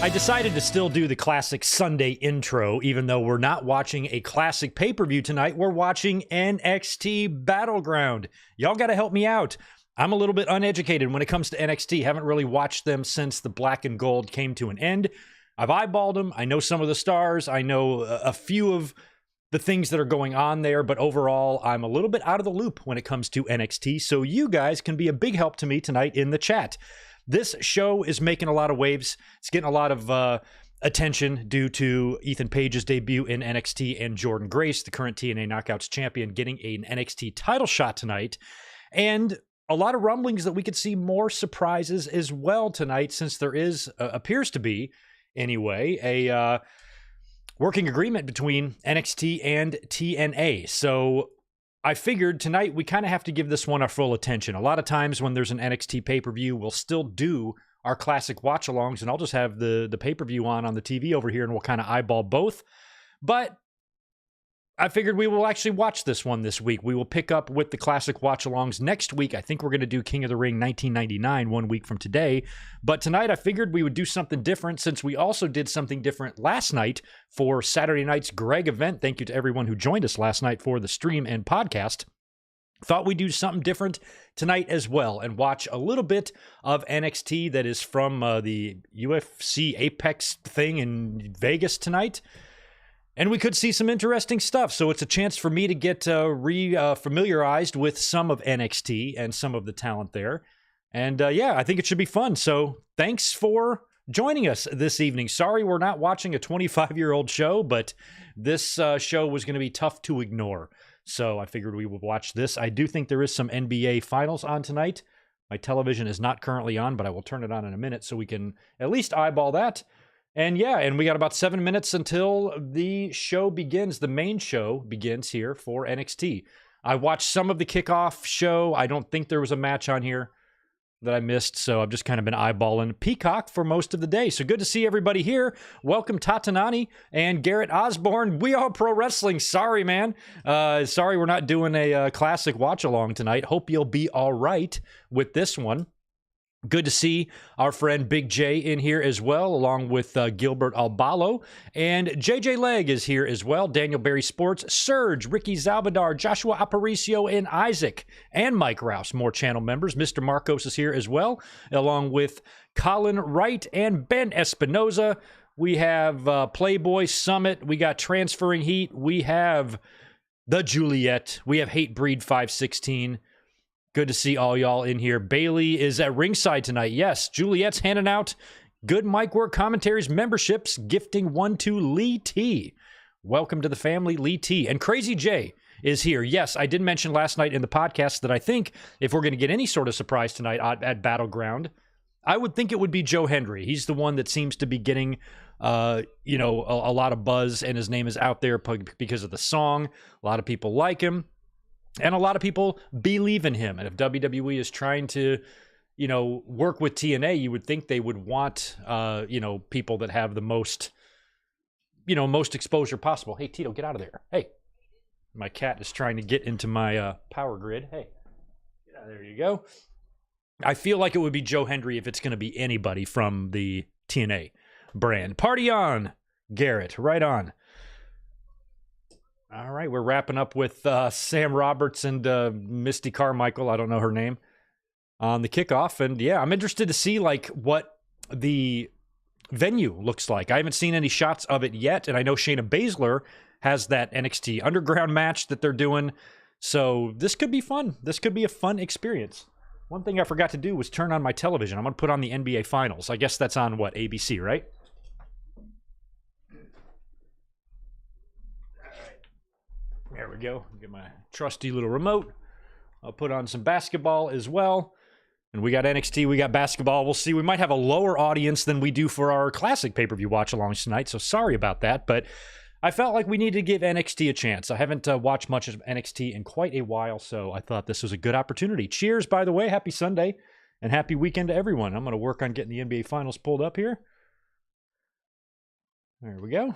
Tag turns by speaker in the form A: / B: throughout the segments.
A: I decided to still do the classic Sunday intro, even though we're not watching a classic pay-per-view tonight. We're watching NXT Battleground. Y'all got to help me out. I'm a little bit uneducated when it comes to NXT. Haven't really watched them since the Black and Gold came to an end. I've eyeballed them. I know some of the stars. I know a few of the things that are going on there, but overall, I'm a little bit out of the loop when it comes to NXT, so you guys can be a big help to me tonight in the chat. This show is making a lot of waves. It's getting a lot of attention due to Ethan Page's debut in NXT and Jordan Grace, the current TNA Knockouts champion, getting an NXT title shot tonight. And a lot of rumblings that we could see more surprises as well tonight, since there is, appears to be, anyway, a working agreement between NXT and TNA. So I figured tonight we kind of have to give this one our full attention. A lot of times when there's an NXT pay-per-view, we'll still do our classic watch-alongs, and I'll just have the pay-per-view on the TV over here, and we'll kind of eyeball both. But I figured we will actually watch this one this week. We will pick up with the classic watch-alongs next week. I think we're going to do King of the Ring 1999 1 week from today. But tonight I figured we would do something different, since we also did something different last night for Saturday night's Greg event. Thank you to everyone who joined us last night for the stream and podcast. Thought we'd do something different tonight as well and watch a little bit of NXT that is from the UFC Apex thing in Vegas tonight. And we could see some interesting stuff, so it's a chance for me to get familiarized with some of NXT and some of the talent there. And yeah, I think it should be fun. So thanks for joining us this evening. Sorry we're not watching a 25-year-old show, but this show was going to be tough to ignore. So I figured we would watch this. I do think there is some NBA Finals on tonight. My television is not currently on, but I will turn it on in a minute so we can at least eyeball that. And yeah, and we got about 7 minutes until the show begins. The main show begins here for NXT. I watched some of the kickoff show. I don't think there was a match on here that I missed, so I've just kind of been eyeballing Peacock for most of the day. So good to see everybody here. Welcome Tatanani and Garrett Osborne. We Are Pro Wrestling. Sorry, man. Sorry we're not doing a classic watch-along tonight. Hope you'll be all right with this one. Good to see our friend Big J in here as well, along with Gilbert Albalo. And JJ Leg is here as well. Daniel Berry Sports, Serge, Ricky Zalbadar, Joshua Aparicio, and Isaac, and Mike Rouse, more channel members. Mr. Marcos is here as well, along with Colin Wright and Ben Espinoza. We have Playboy Summit. We got Transferring Heat. We have the Juliet. We have Hate Breed 516. Good to see all y'all in here. Bailey is at ringside tonight. Yes, Juliet's handing out good mic work commentaries memberships, gifting one to Lee T. Welcome to the family, Lee T. And Crazy J is here. Yes, I did mention last night in the podcast that I think if we're going to get any sort of surprise tonight at Battleground, I would think it would be Joe Hendry. He's the one that seems to be getting, a lot of buzz, and his name is out there because of the song. A lot of people like him. And a lot of people believe in him. And if WWE is trying to, work with TNA, you would think they would want, people that have the most, most exposure possible. Hey, Tito, get out of there. Hey, my cat is trying to get into my power grid. Hey, yeah, there you go. I feel like it would be Joe Hendry if it's going to be anybody from the TNA brand. Party on, Garrett. Right on. All right, we're wrapping up with Sam Roberts and Misty Carmichael, I don't know her name, on the kickoff. And yeah, I'm interested to see what the venue looks like. I haven't seen any shots of it yet, and I know Shayna Baszler has that NXT Underground match that they're doing. So this could be fun. This could be a fun experience. One thing I forgot to do was turn on my television. I'm going to put on the NBA Finals. I guess that's on, ABC, right? There we go. Get my trusty little remote. I'll put on some basketball as well. And we got NXT, we got basketball. We'll see. We might have a lower audience than we do for our classic pay-per-view watch-alongs tonight, so sorry about that. But I felt like we needed to give NXT a chance. I haven't watched much of NXT in quite a while, so I thought this was a good opportunity. Cheers, by the way. Happy Sunday, and happy weekend to everyone. I'm going to work on getting the NBA Finals pulled up here. There we go.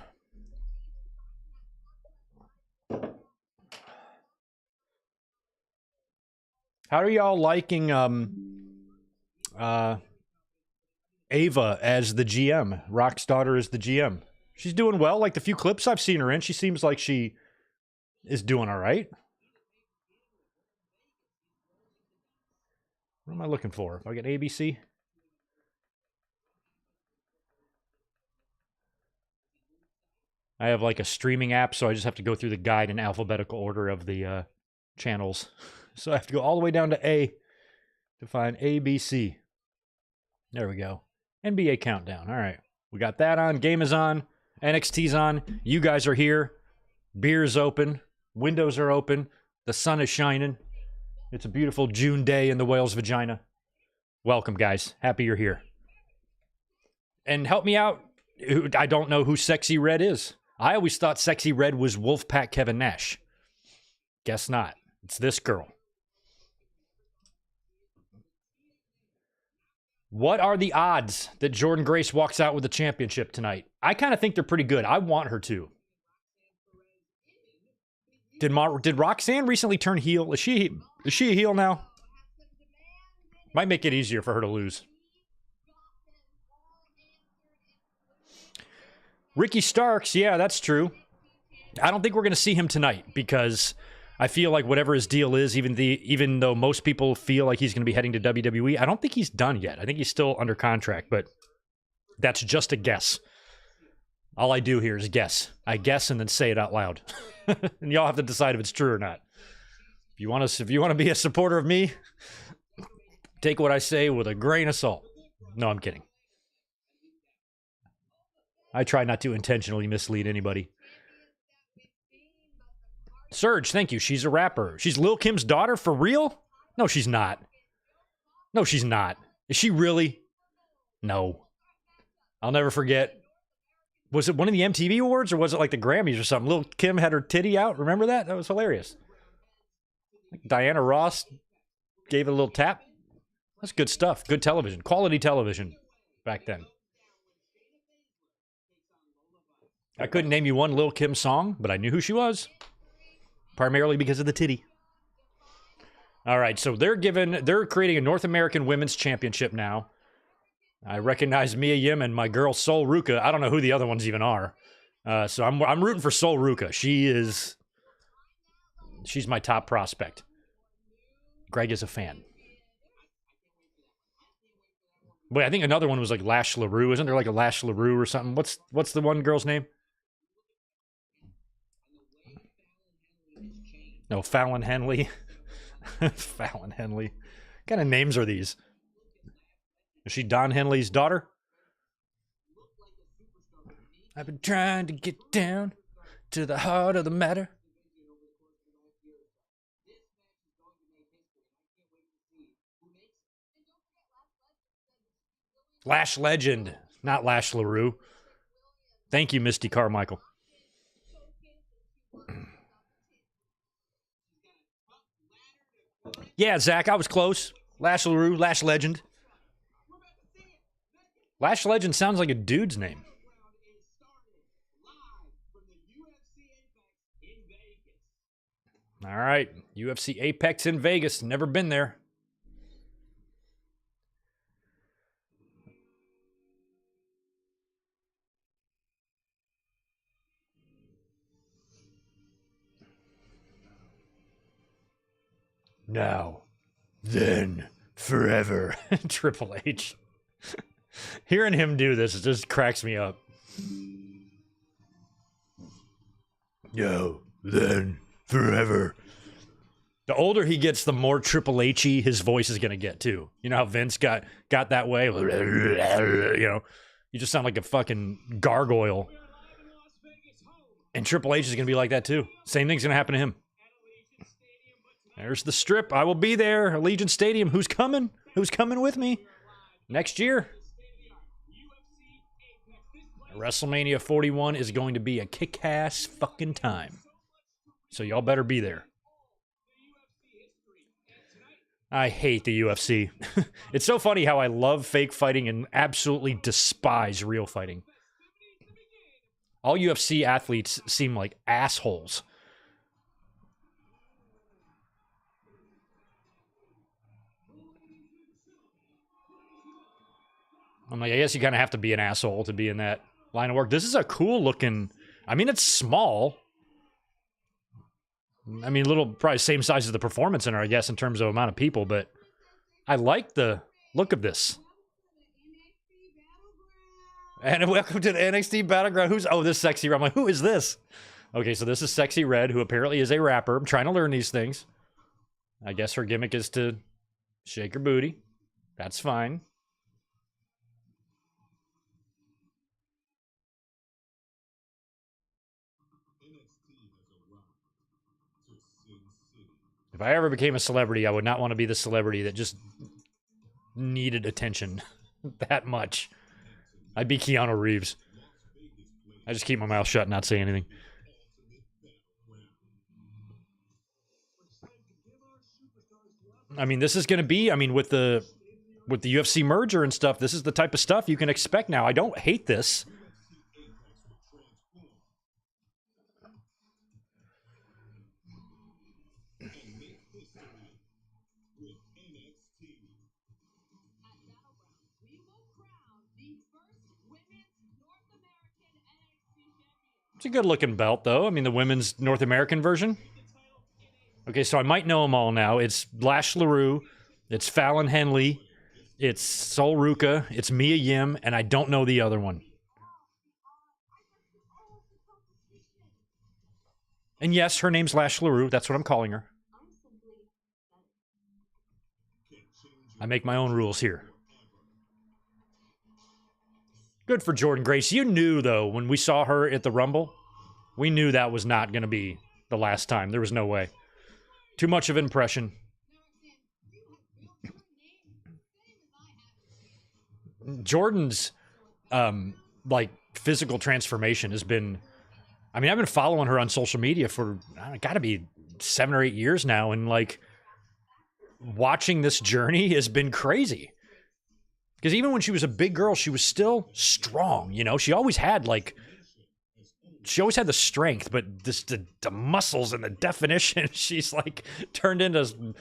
A: How are y'all liking Ava as the GM? Rock's daughter is the GM. She's doing well. Like the few clips I've seen her in, she seems like she is doing all right. What am I looking for? If I get ABC? I have like a streaming app, so I just have to go through the guide in alphabetical order of the channels. So I have to go all the way down to A to find ABC. There we go. NBA Countdown. All right. We got that on. Game is on. NXT's on. You guys are here. Beer is open. Windows are open. The sun is shining. It's a beautiful June day in the whale's vagina. Welcome, guys. Happy you're here. And help me out. I don't know who Sexy Red is. I always thought Sexy Red was Wolfpack Kevin Nash. Guess not. It's this girl. What are the odds that Jordan Grace walks out with the championship tonight? I kind of think they're pretty good. I want her to. Did Roxanne recently turn heel? Is she a heel now? Might make it easier for her to lose. Ricky Starks, yeah, that's true. I don't think we're going to see him tonight because I feel like whatever his deal is, even though most people feel like he's going to be heading to WWE, I don't think he's done yet. I think he's still under contract, but that's just a guess. All I do here is guess. I guess and then say it out loud. And y'all have to decide if it's true or not. If you want to be a supporter of me, take what I say with a grain of salt. No, I'm kidding. I try not to intentionally mislead anybody. Surge, thank you. She's a rapper. She's Lil' Kim's daughter for real? No, she's not. No, she's not. Is she really? No. I'll never forget. Was it one of the MTV Awards or was it like the Grammys or something? Lil' Kim had her titty out. Remember that? That was hilarious. Diana Ross gave it a little tap. That's good stuff. Good television. Quality television back then. I couldn't name you one Lil' Kim song, but I knew who she was. Primarily because of the titty. All right, so they're creating a North American Women's Championship now. I recognize Mia Yim and my girl Sol Ruka. I don't know who the other ones even are. So I'm rooting for Sol Ruka. She's my top prospect. Greg is a fan. Wait, I think another one was like Lash LaRue. Isn't there like a Lash LaRue or something? What's the one girl's name? No, Fallon Henley. Fallon Henley. What kind of names are these? Is she Don Henley's daughter? I've been trying to get down to the heart of the matter. Lash Legend, not Lash LaRue. Thank you, Misty Carmichael. Yeah, Zach, I was close. Lash LaRue, Lash Legend. Lash Legend sounds like a dude's name. All right, UFC Apex in Vegas. Never been there. Now, then, forever. Triple H. Hearing him do this, it just cracks me up. Now, then, forever. The older he gets, the more Triple H-y his voice is going to get, too. You know how Vince got that way? You know, you just sound like a fucking gargoyle. And Triple H is going to be like that, too. Same thing's going to happen to him. There's the strip. I will be there. Allegiant Stadium. Who's coming? Who's coming with me? Next year. WrestleMania 41 is going to be a kick-ass fucking time. So y'all better be there. I hate the UFC. It's so funny how I love fake fighting and absolutely despise real fighting. All UFC athletes seem like assholes. I'm like, I guess you kind of have to be an asshole to be in that line of work. This is a cool looking, I mean, it's small. I mean, little, probably same size as the Performance Center, I guess, in terms of amount of people, but I like the look of this. And welcome to the NXT Battleground. Who's, oh, this Sexy Red. I'm like, who is this? Okay, so this is Sexy Red, who apparently is a rapper. I'm trying to learn these things. I guess her gimmick is to shake her booty. That's fine. If I ever became a celebrity, I would not want to be the celebrity that just needed attention that much. I'd be Keanu Reeves. I just keep my mouth shut and not say anything. I mean, this is going to be, I mean, with the UFC merger and stuff, this is the type of stuff you can expect now. I don't hate this. It's a good looking belt, though. I mean, the women's North American version. Okay, so I might know them all now. It's Lash LaRue, it's Fallon Henley, it's Sol Ruca, it's Mia Yim, and I don't know the other one. And yes, her name's Lash LaRue. That's what I'm calling her. I make my own rules here. Good for Jordynne Grace. You knew, though, when we saw her at the Rumble, we knew that was not going to be the last time. There was no way. Too much of an impression. Jordan's, like, physical transformation has been... I mean, I've been following her on social media for, gotta be 7 or 8 years now, and, like, watching this journey has been crazy. Because even when she was a big girl, she was still strong, you know? She always had, like... She always had the strength, but this, the muscles and the definition, she's, like, turned into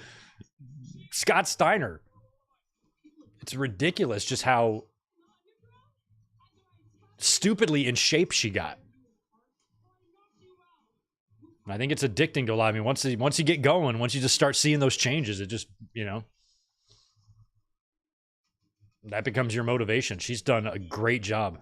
A: Scott Steiner. It's ridiculous just how stupidly in shape she got. I think it's addicting to a lot. I mean, once you get going, once you just start seeing those changes, it just, you know, that becomes your motivation. She's done a great job.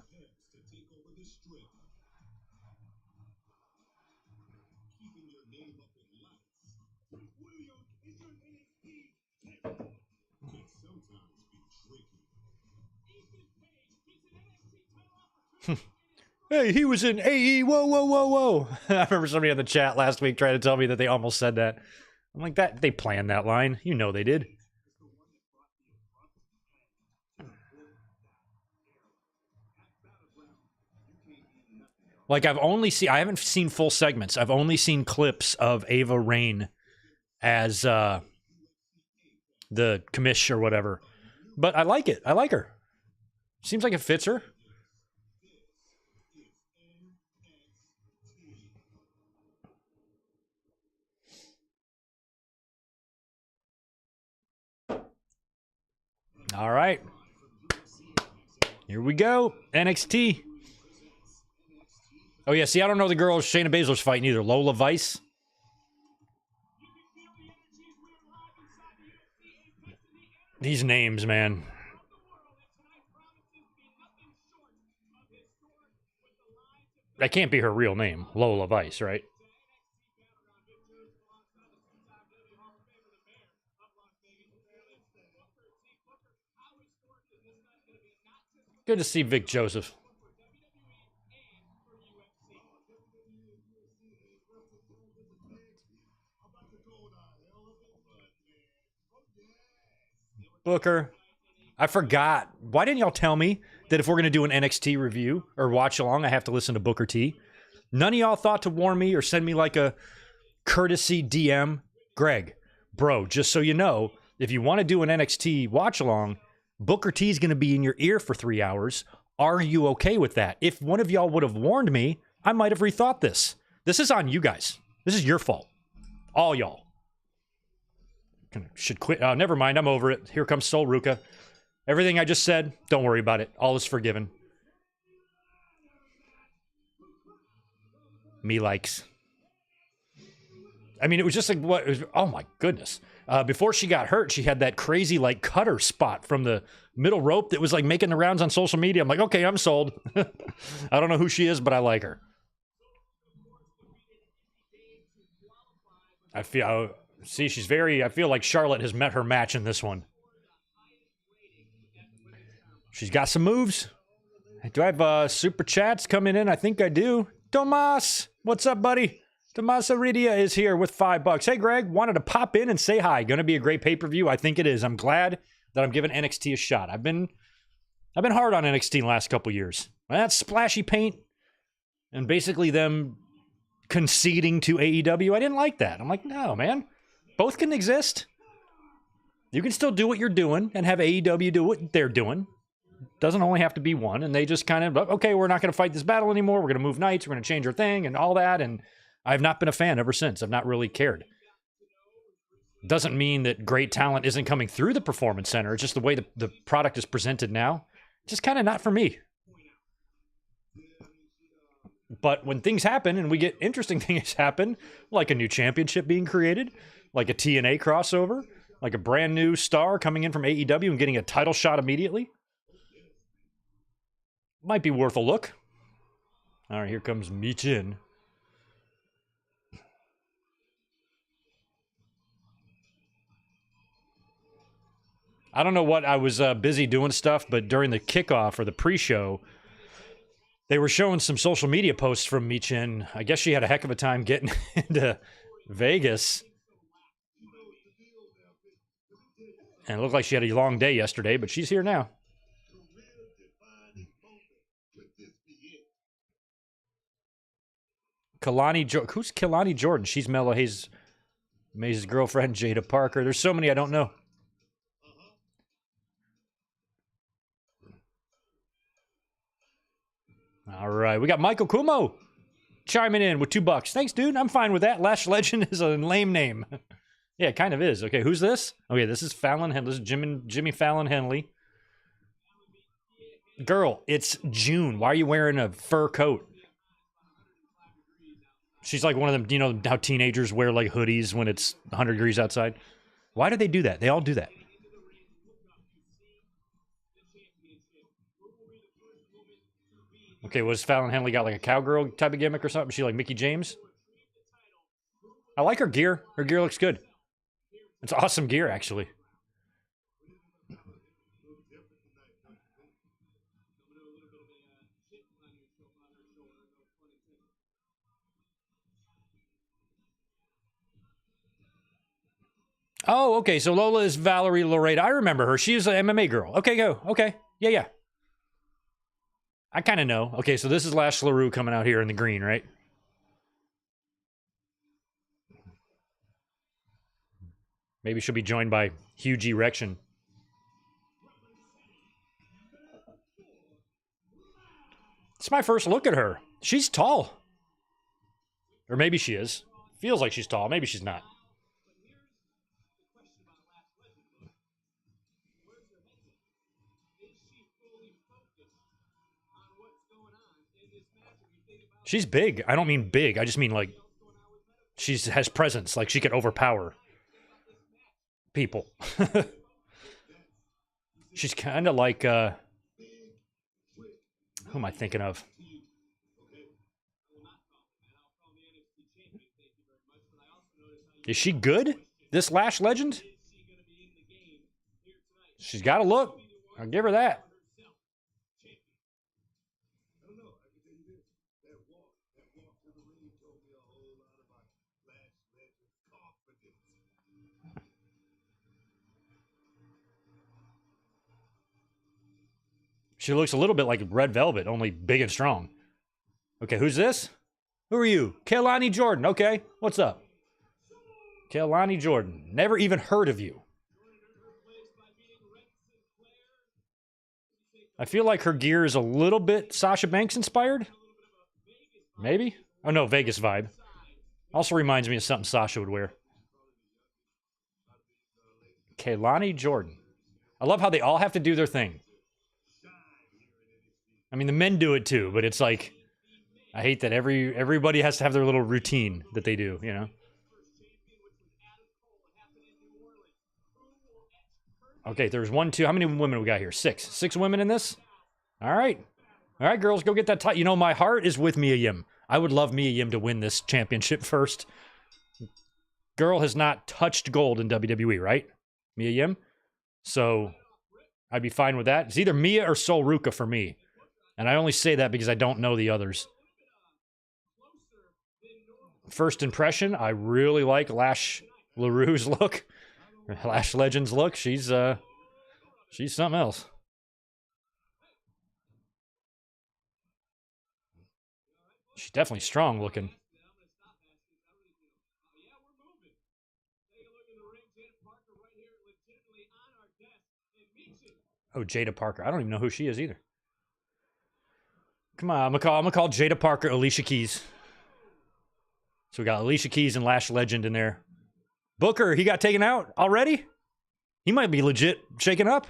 A: Hey, he was in AE, whoa, whoa, whoa, whoa. I remember somebody in the chat last week trying to tell me that they almost said that. I'm like, that they planned that line. You know they did. Like, I haven't seen full segments. I've only seen clips of Ava Raine as the commish or whatever. But I like it. I like her. Seems like it fits her. All right. Here we go. NXT. Oh, yeah. See, I don't know the girl Shayna Baszler's fighting either. Lola Vice. These names, man. That can't be her real name. Lola Vice, right? Good to see Vic Joseph. Booker. I forgot. Why didn't y'all tell me that if we're going to do an NXT review or watch along, I have to listen to Booker T? None of y'all thought to warn me or send me like a courtesy DM. Greg, bro, just so you know, if you want to do an NXT watch along, Booker T is going to be in your ear for 3 hours. Are you okay with that? If one of y'all would have warned me, I might have rethought this. This is on you guys. This is your fault. All y'all. Should quit. Oh, never mind. I'm over it. Here comes Sol Ruca. Everything I just said, don't worry about it. All is forgiven. Me likes. I mean, it was just like, what? Was, oh my goodness. Before she got hurt, she had that crazy like cutter spot from the middle rope that was like making the rounds on social media. I'm like, okay, I'm sold. I don't know who she is, but I like her. I feel, see, she's very, I feel like Charlotte has met her match in this one. She's got some moves. Do I have super chats coming in? I think I do. Tomas, what's up, buddy? Tomas Aridia is here with $5. Hey, Greg, wanted to pop in and say hi. Going to be a great pay-per-view. I think it is. I'm glad that I'm giving NXT a shot. I've been hard on NXT in the last couple years. That splashy paint and basically them conceding to AEW, I didn't like that. I'm like, no, man. Both can exist. You can still do what you're doing and have AEW do what they're doing. Doesn't only have to be one. And they just kind of, okay, we're not going to fight this battle anymore. We're going to move nights. We're going to change our thing and all that. And I've not been a fan ever since. I've not really cared. Doesn't mean that great talent isn't coming through the Performance Center. It's just the way the product is presented now. Just kind of not for me. But when things happen and we get interesting things happen, like a new championship being created, like a TNA crossover, like a brand new star coming in from AEW and getting a title shot immediately, might be worth a look. All right, here comes Michin. I don't know what, I was busy doing stuff, but during the kickoff or the pre-show, they were showing some social media posts from Michin. I guess she had a heck of a time getting into Vegas. And it looked like she had a long day yesterday, but she's here now. Who's Kalani Jordan? She's Melo Hayes' girlfriend, Jada Parker. There's so many I don't know. All right, we got Michael Kumo chiming in with $2. Thanks, dude. I'm fine with that. Lash Legend is a lame name. Yeah, it kind of is. Okay, who's this? Okay, this is Fallon Henley. This is Jimmy Fallon Henley. Girl, it's June. Why are you wearing a fur coat? She's like one of them, you know how teenagers wear like hoodies when it's 100 degrees outside? Why do they do that? They all do that. Okay, was Fallon Henley got like a cowgirl type of gimmick or something? Is she like Mickey James? I like her gear. Her gear looks good. It's awesome gear, actually. Oh, okay. So Lola is Valerie Loretta. I remember her. She is an MMA girl. Okay, go. Okay. Yeah. I kind of know. Okay, so this is Lash LaRue coming out here in the green, right? Maybe she'll be joined by Huge Erection. It's my first look at her. She's tall. Or maybe she is. Feels like she's tall. Maybe she's not. She's big. I don't mean big. I just mean like she has presence. Like she could overpower people. She's kind of like, who am I thinking of? Is she good? This Lash Legend? She's got a look. I'll give her that. She looks a little bit like Red Velvet, only big and strong. Okay, who's this? Who are you? Kalani Jordan. Okay, what's up? Kalani Jordan. Never even heard of you. I feel like her gear is a little bit Sasha Banks inspired. Maybe? Oh no, Vegas vibe. Also reminds me of something Sasha would wear. Kalani Jordan. I love how they all have to do their thing. I mean, the men do it too, but it's like, I hate that everybody has to have their little routine that they do, you know? Okay, there's 1, 2, how many women we got here? 6. 6 women in this? All right. All right, girls, go get that title. You know, my heart is with Mia Yim. I would love Mia Yim to win this championship first. Girl has not touched gold in WWE, right? Mia Yim? So, I'd be fine with that. It's either Mia or Sol Ruca for me. And I only say that because I don't know the others. First impression, I really like Lash LaRue's look. Lash Legend's look. She's something else. She's definitely strong looking. Oh, Jada Parker. I don't even know who she is either. Come on, I'm gonna call Jada Parker Alicia Keys. So we got Alicia Keys and Lash Legend in there. Booker, he got taken out already? He might be legit shaken up.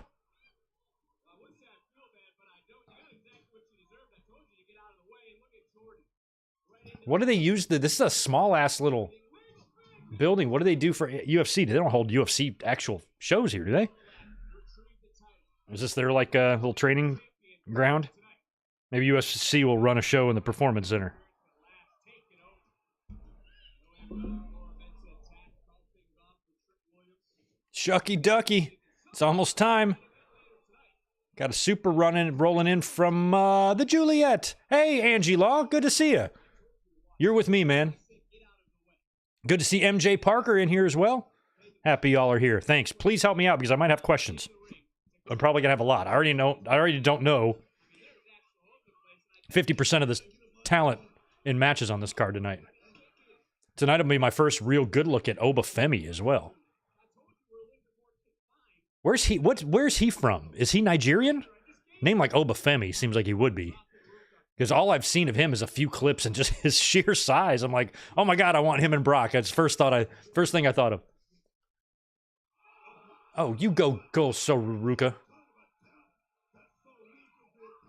A: What do they use? This is a small-ass little building. What do they do for UFC? They don't hold UFC actual shows here, do they? Is this their, like, little training ground? Maybe UFC will run a show in the Performance Center. Shucky Ducky. It's almost time. Got a super rolling in from the Juliet. Hey, Angie Law. Good to see you. You're with me, man. Good to see MJ Parker in here as well. Happy y'all are here. Thanks. Please help me out because I might have questions. I'm probably gonna have a lot. I already don't know 50% of this talent in matches on this card tonight. Tonight will be my first real good look at Oba Femi as well. Where's he from? Is he Nigerian? Name like Oba Femi seems like he would be. Because all I've seen of him is a few clips and just his sheer size. I'm like, oh my God, I want him and Brock. That's first thing I thought of. Oh, you go Soruka.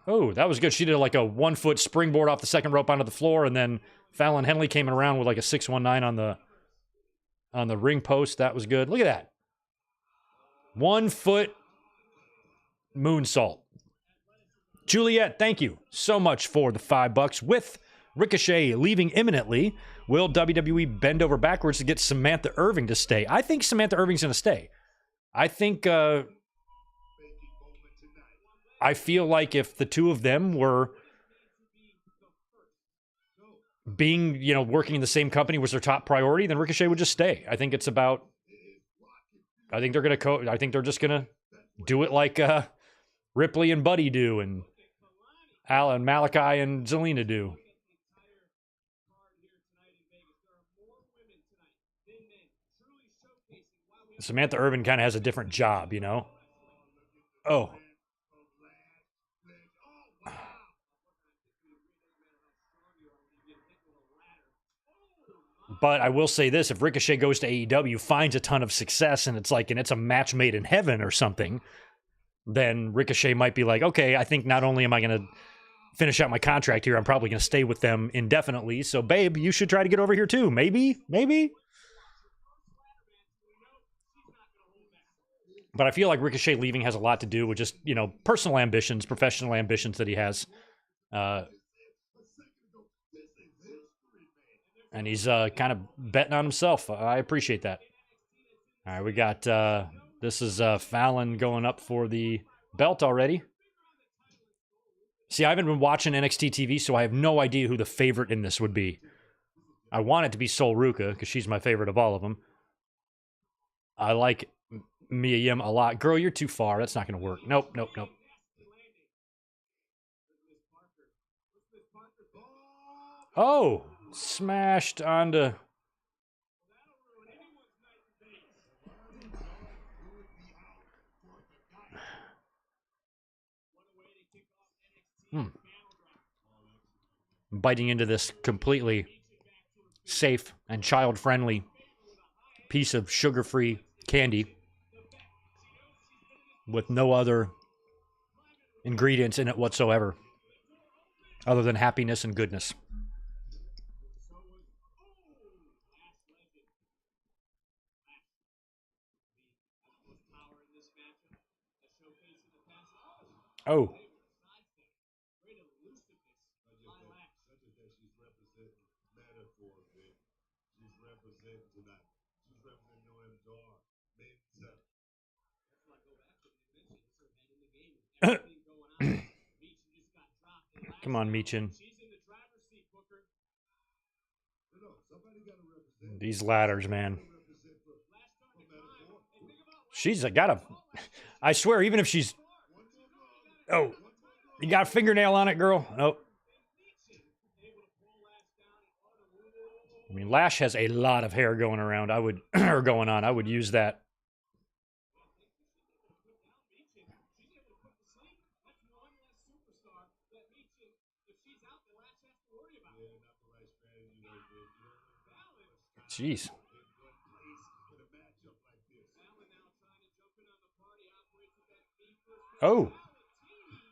A: Oh, that was good. She did like a 1-foot springboard off the second rope onto the floor, and then Fallon Henley came around with like a 619 on the ring post. That was good. Look at that. 1-foot moonsault. Juliet, thank you so much for the $5. With Ricochet leaving imminently, will WWE bend over backwards to get Samantha Irving to stay? I think Samantha Irving's going to stay. I think, I feel like if the two of them were being, working in the same company was their top priority, then Ricochet would just stay. I think it's about, I think they're just going to do it like Ripley and Buddy do, and Alan, Malachi, and Zelina do. Samantha Irvin kind of has a different job, Oh. But I will say this, if Ricochet goes to AEW, finds a ton of success, and it's a match made in heaven or something, then Ricochet might be like, okay, I think not only am I going to finish out my contract here, I'm probably going to stay with them indefinitely. So, babe, you should try to get over here too. Maybe. But I feel like Ricochet leaving has a lot to do with just, personal ambitions, professional ambitions that he has. And he's kind of betting on himself. I appreciate that. All right, we got, this is Fallon going up for the belt already. See, I haven't been watching NXT TV, so I have no idea who the favorite in this would be. I want it to be Sol Ruca, because she's my favorite of all of them. I like Mia Yim a lot. Girl, you're too far. That's not going to work. Nope. Oh, smashed onto... Biting into this completely safe and child-friendly piece of sugar-free candy. with no other ingredients in it whatsoever other than happiness and goodness. Oh. Come on, Michin. These ladders, man. She's got a... I swear, even if she's... Oh, you got a fingernail on it, girl? Oh. I mean, Lash has a lot of hair going around. I would... or going on. I would use that. Jeez. Oh.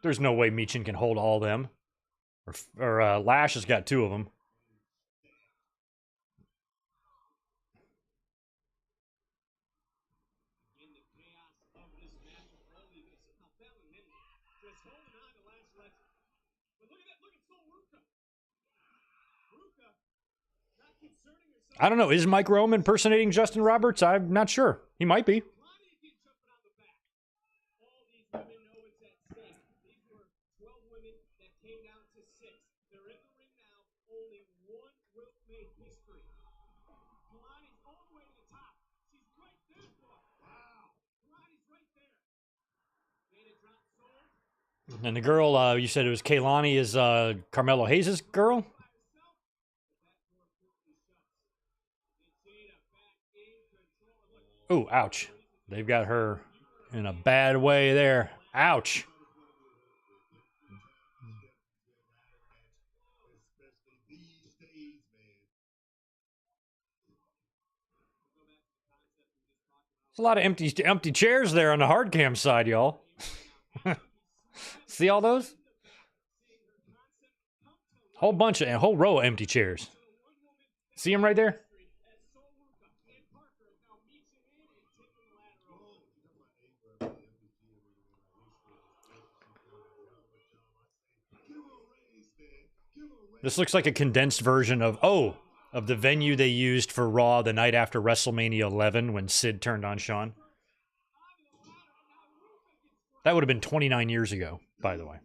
A: There's no way Michin can hold all them. Or Lash has got two of them. I don't know. Is Mike Rome impersonating Justin Roberts? I'm not sure. He might be. And the girl, you said it was Kaylani, is Carmelo Hayes' girl? Oh, ouch. They've got her in a bad way there. Ouch. There's a lot of empty chairs there on the hard cam side, y'all. See all those? A whole row of empty chairs. See them right there? This looks like a condensed version of the venue they used for Raw the night after WrestleMania 11 when Sid turned on Shawn. That would have been 29 years ago, by the way.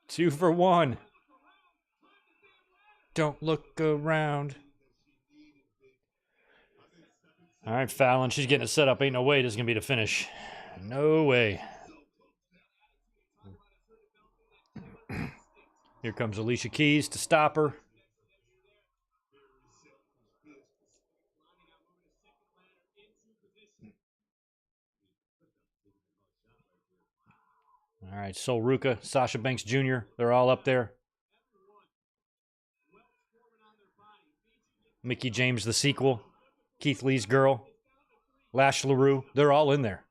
A: Two for one. Don't look around. All right, Fallon, she's getting it set up. Ain't no way this is going to be the finish. No way. Here comes Alicia Keys to stop her. All right, Sol Ruka, Sasha Banks Jr., they're all up there. Mickey James, the sequel. Keith Lee's girl. Lash LaRue, they're all in there.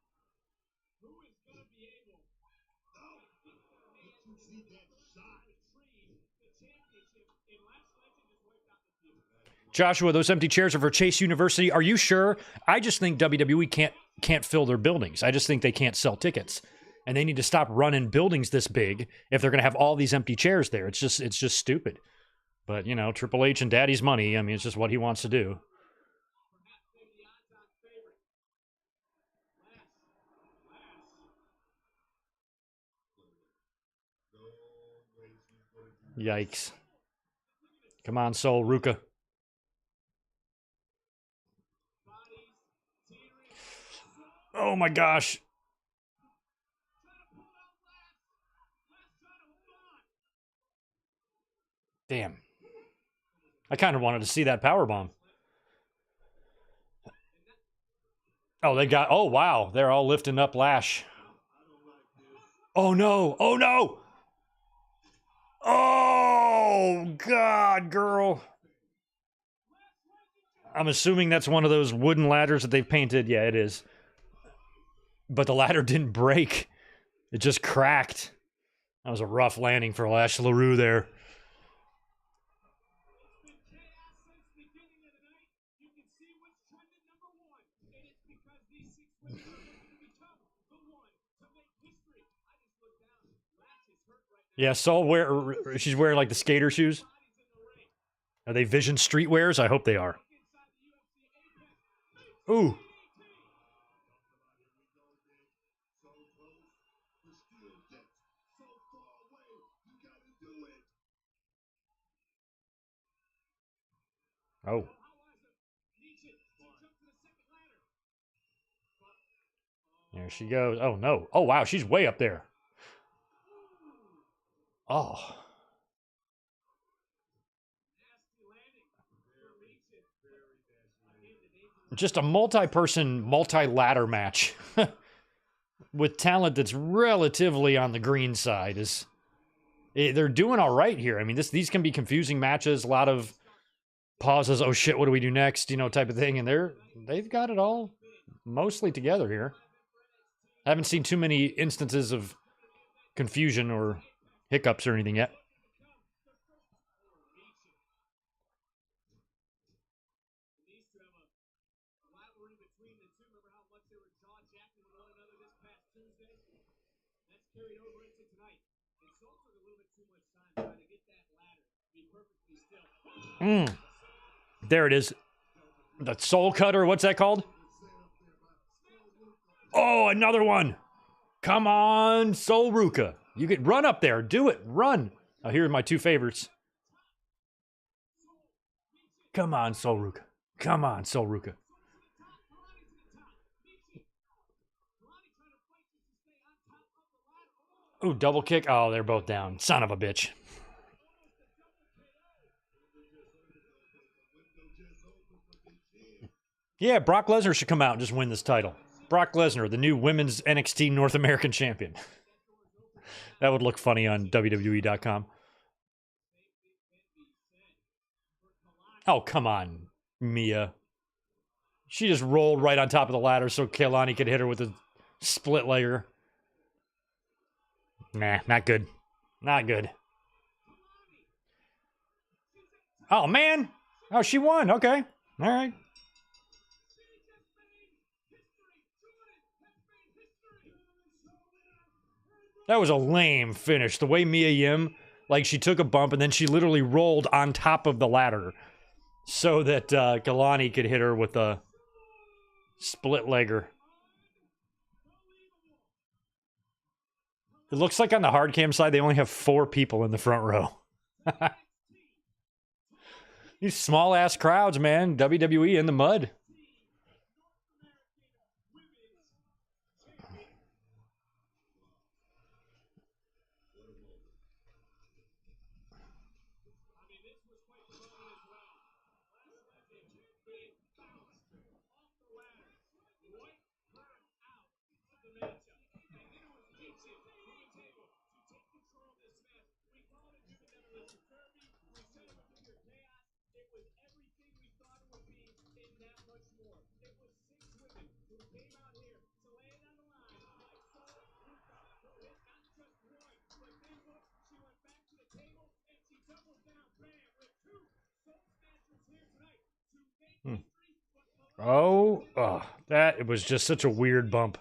A: Joshua, those empty chairs are for Chase University. Are you sure? I just think WWE can't fill their buildings. I just think they can't sell tickets. And they need to stop running buildings this big if they're going to have all these empty chairs there. It's just stupid. But, you know, Triple H and Daddy's money, I mean, it's just what he wants to do. Yikes. Come on, Sol Ruka. Oh my gosh. Damn. I kind of wanted to see that powerbomb. Oh, oh wow. They're all lifting up Lash. Oh no. Oh no. Oh! Oh, God, girl. I'm assuming that's one of those wooden ladders that they've painted. Yeah, it is. But the ladder didn't break. It just cracked. That was a rough landing for Lash LaRue there. Yeah, she's wearing like the skater shoes. Are they Vision streetwears? I hope they are. Ooh. Oh. There she goes. Oh, no. Oh, wow. She's way up there. Oh. Just a multi-person, multi-ladder match with talent that's relatively on the green side. They're doing all right here. I mean, these can be confusing matches. A lot of pauses. Oh shit, what do we do next? Type of thing. And they've got it all mostly together here. I haven't seen too many instances of confusion or hiccups or anything yet. There it is. The soul cutter, what's that called? Oh, another one. Come on, Soul Ruka. You can run up there. Do it. Run. Oh, here are my two favorites. Come on, Soul Ruka. Come on, Soul Ruka. Ooh, double kick. Oh, they're both down. Son of a bitch. Yeah, Brock Lesnar should come out and just win this title. Brock Lesnar, the new women's NXT North American champion. That would look funny on WWE.com. Oh, come on, Mia. She just rolled right on top of the ladder so Kelani could hit her with a split legger. Nah, not good. Not good. Oh, man. Oh, she won. Okay. All right. That was a lame finish. The way Mia Yim, like, she took a bump and then she literally rolled on top of the ladder so that Galani could hit her with a split legger. It looks like on the hard cam side, they only have 4 people in the front row. These small ass crowds, man. WWE in the mud. Oh, it was just such a weird bump.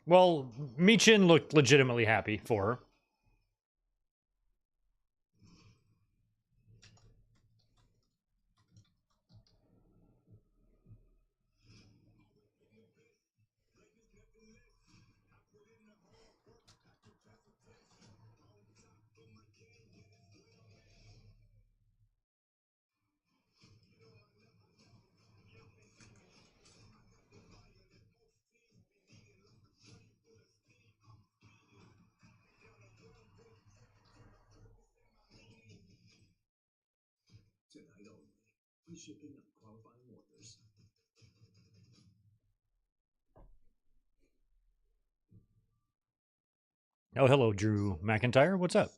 A: Well, Michin looked legitimately happy for her. Oh, hello, Drew McIntyre. What's up?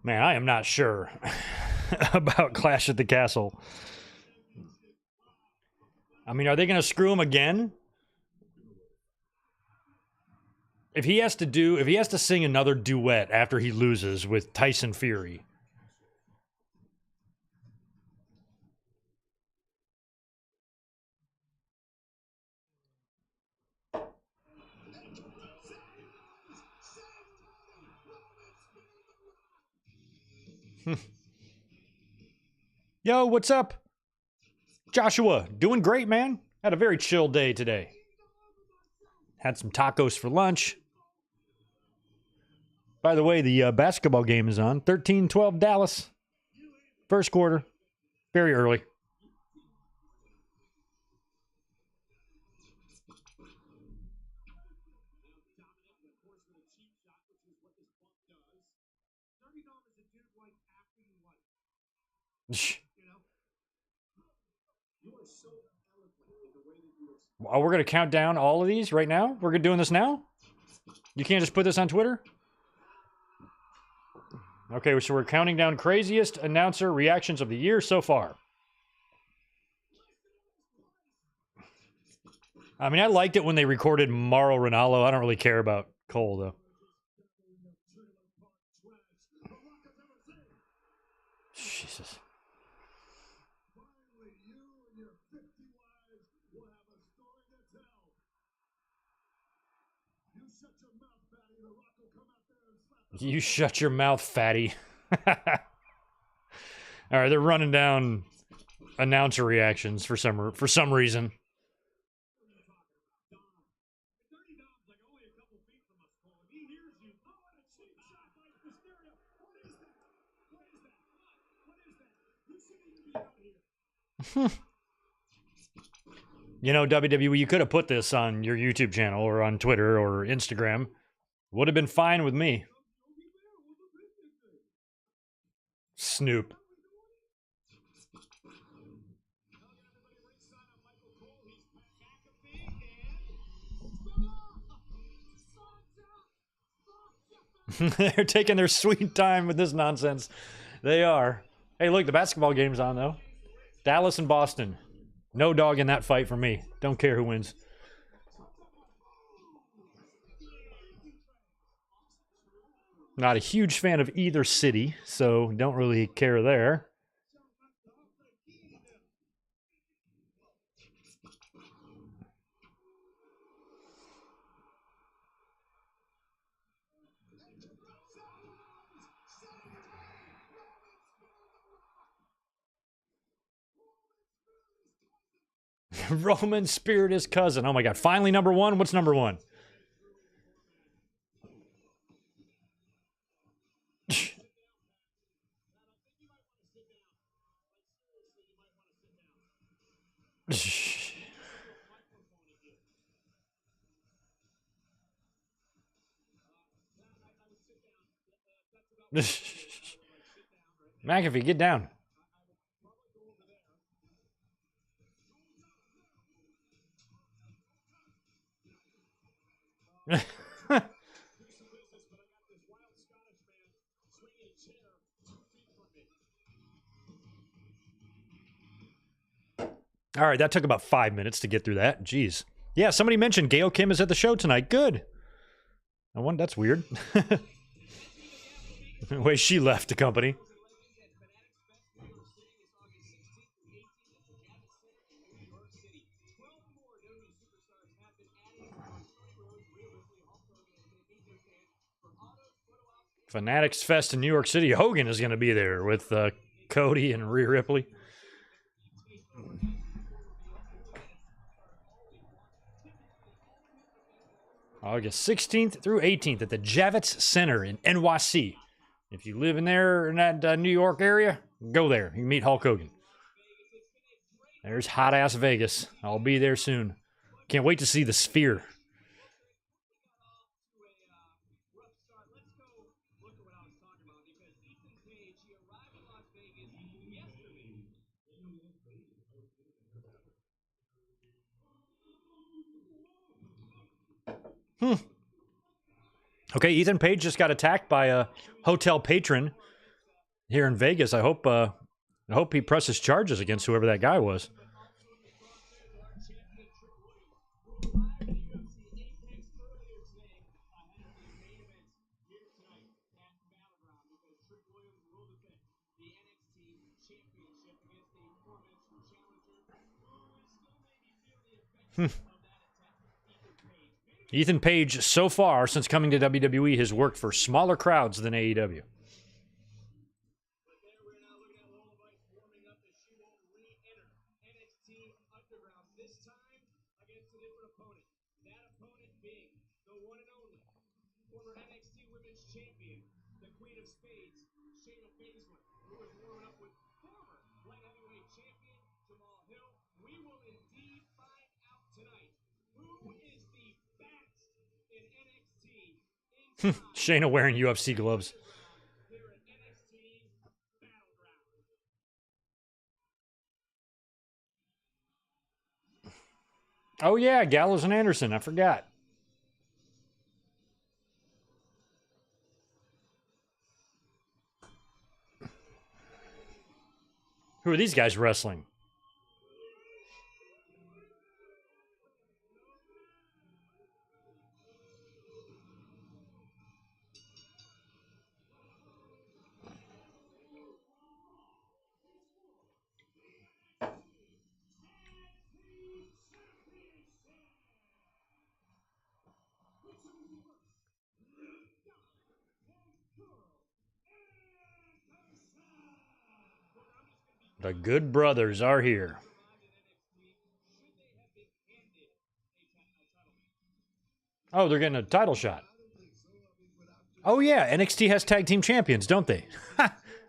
A: Man, I am not sure about Clash at the Castle. I mean, are they going to screw him again? If he has to sing another duet after he loses with Tyson Fury. Yo, what's up? Joshua, doing great, man. Had a very chill day today. Had some tacos for lunch. By the way, the basketball game is on. 13-12 Dallas. First quarter. Very early. Oh, we're going to count down all of these right now? We're doing this now? You can't just put this on Twitter? Okay, so we're counting down craziest announcer reactions of the year so far. I mean, I liked it when they recorded Mauro Ranallo. I don't really care about Cole, though. Jesus. You shut your mouth, fatty. All right, they're running down announcer reactions for some reason. You know, WWE, you could have put this on your YouTube channel or on Twitter or Instagram. Would have been fine with me. Snoop. They're taking their sweet time with this nonsense. They are. Hey, look, the basketball game's on, though. Dallas and Boston. No dog in that fight for me. Don't care who wins. Not a huge fan of either city, so don't really care there. Roman Spirit is cousin. Oh my god. Finally number one? What's number one? McAfee, get down. All right, that took about 5 minutes to get through that. Jeez. Yeah, somebody mentioned Gail Kim is at the show tonight. Good. I wonder, that's weird. The way she left the company. Fanatics Fest in New York City. Hogan is going to be there with Cody and Rhea Ripley. August 16th through 18th at the Javits Center in NYC. If you live in there in that New York area, go there. You can meet Hulk Hogan. There's hot-ass Vegas. I'll be there soon. Can't wait to see the Sphere. Okay, Ethan Page just got attacked by a hotel patron here in Vegas. I hope he presses charges against whoever that guy was. Ethan Page, so far since coming to WWE, has worked for smaller crowds than AEW. Shayna wearing UFC gloves. Oh yeah, Gallows and Anderson. I forgot. Who are these guys wrestling? The Good Brothers are here. Oh, they're getting a title shot. Oh yeah, NXT has tag team champions, don't they?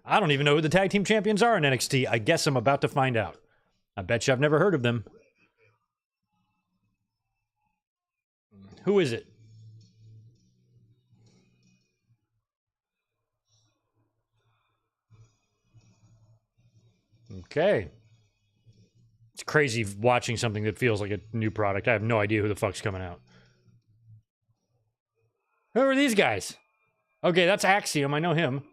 A: I don't even know who the tag team champions are in NXT. I guess I'm about to find out. I bet you I've never heard of them. Who is it? Okay. It's crazy watching something that feels like a new product. I have no idea who the fuck's coming out. Who are these guys? Okay, that's Axiom. I know him.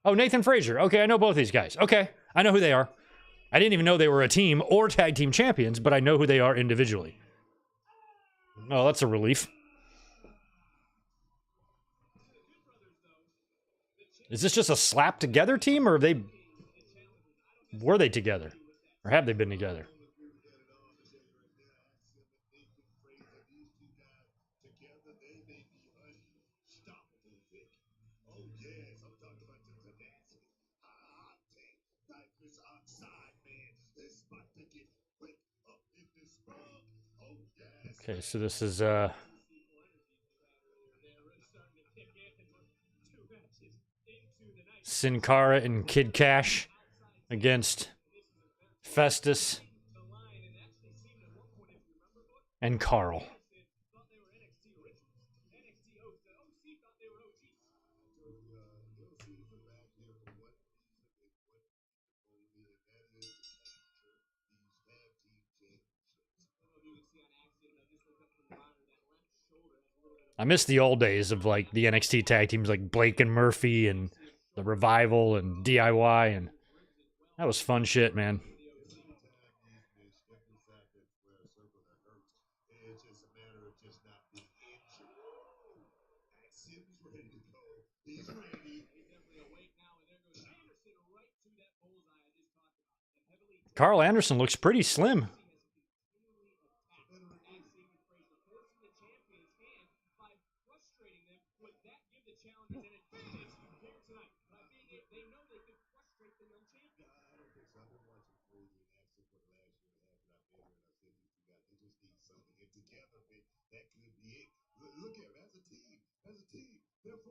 A: Oh, Nathan Frazier. Okay, I know both these guys. Okay, I know who they are. I didn't even know they were a team or tag team champions, but I know who they are individually. Oh, that's a relief. Is this just a slap together team, or were they together? Or have they been together? Okay, so this is Sin Cara and Kid Cash against Festus and Carl. I miss the old days of like the NXT tag teams like Blake and Murphy and the Revival and DIY, and that was fun shit, man. Carl Anderson looks pretty slim.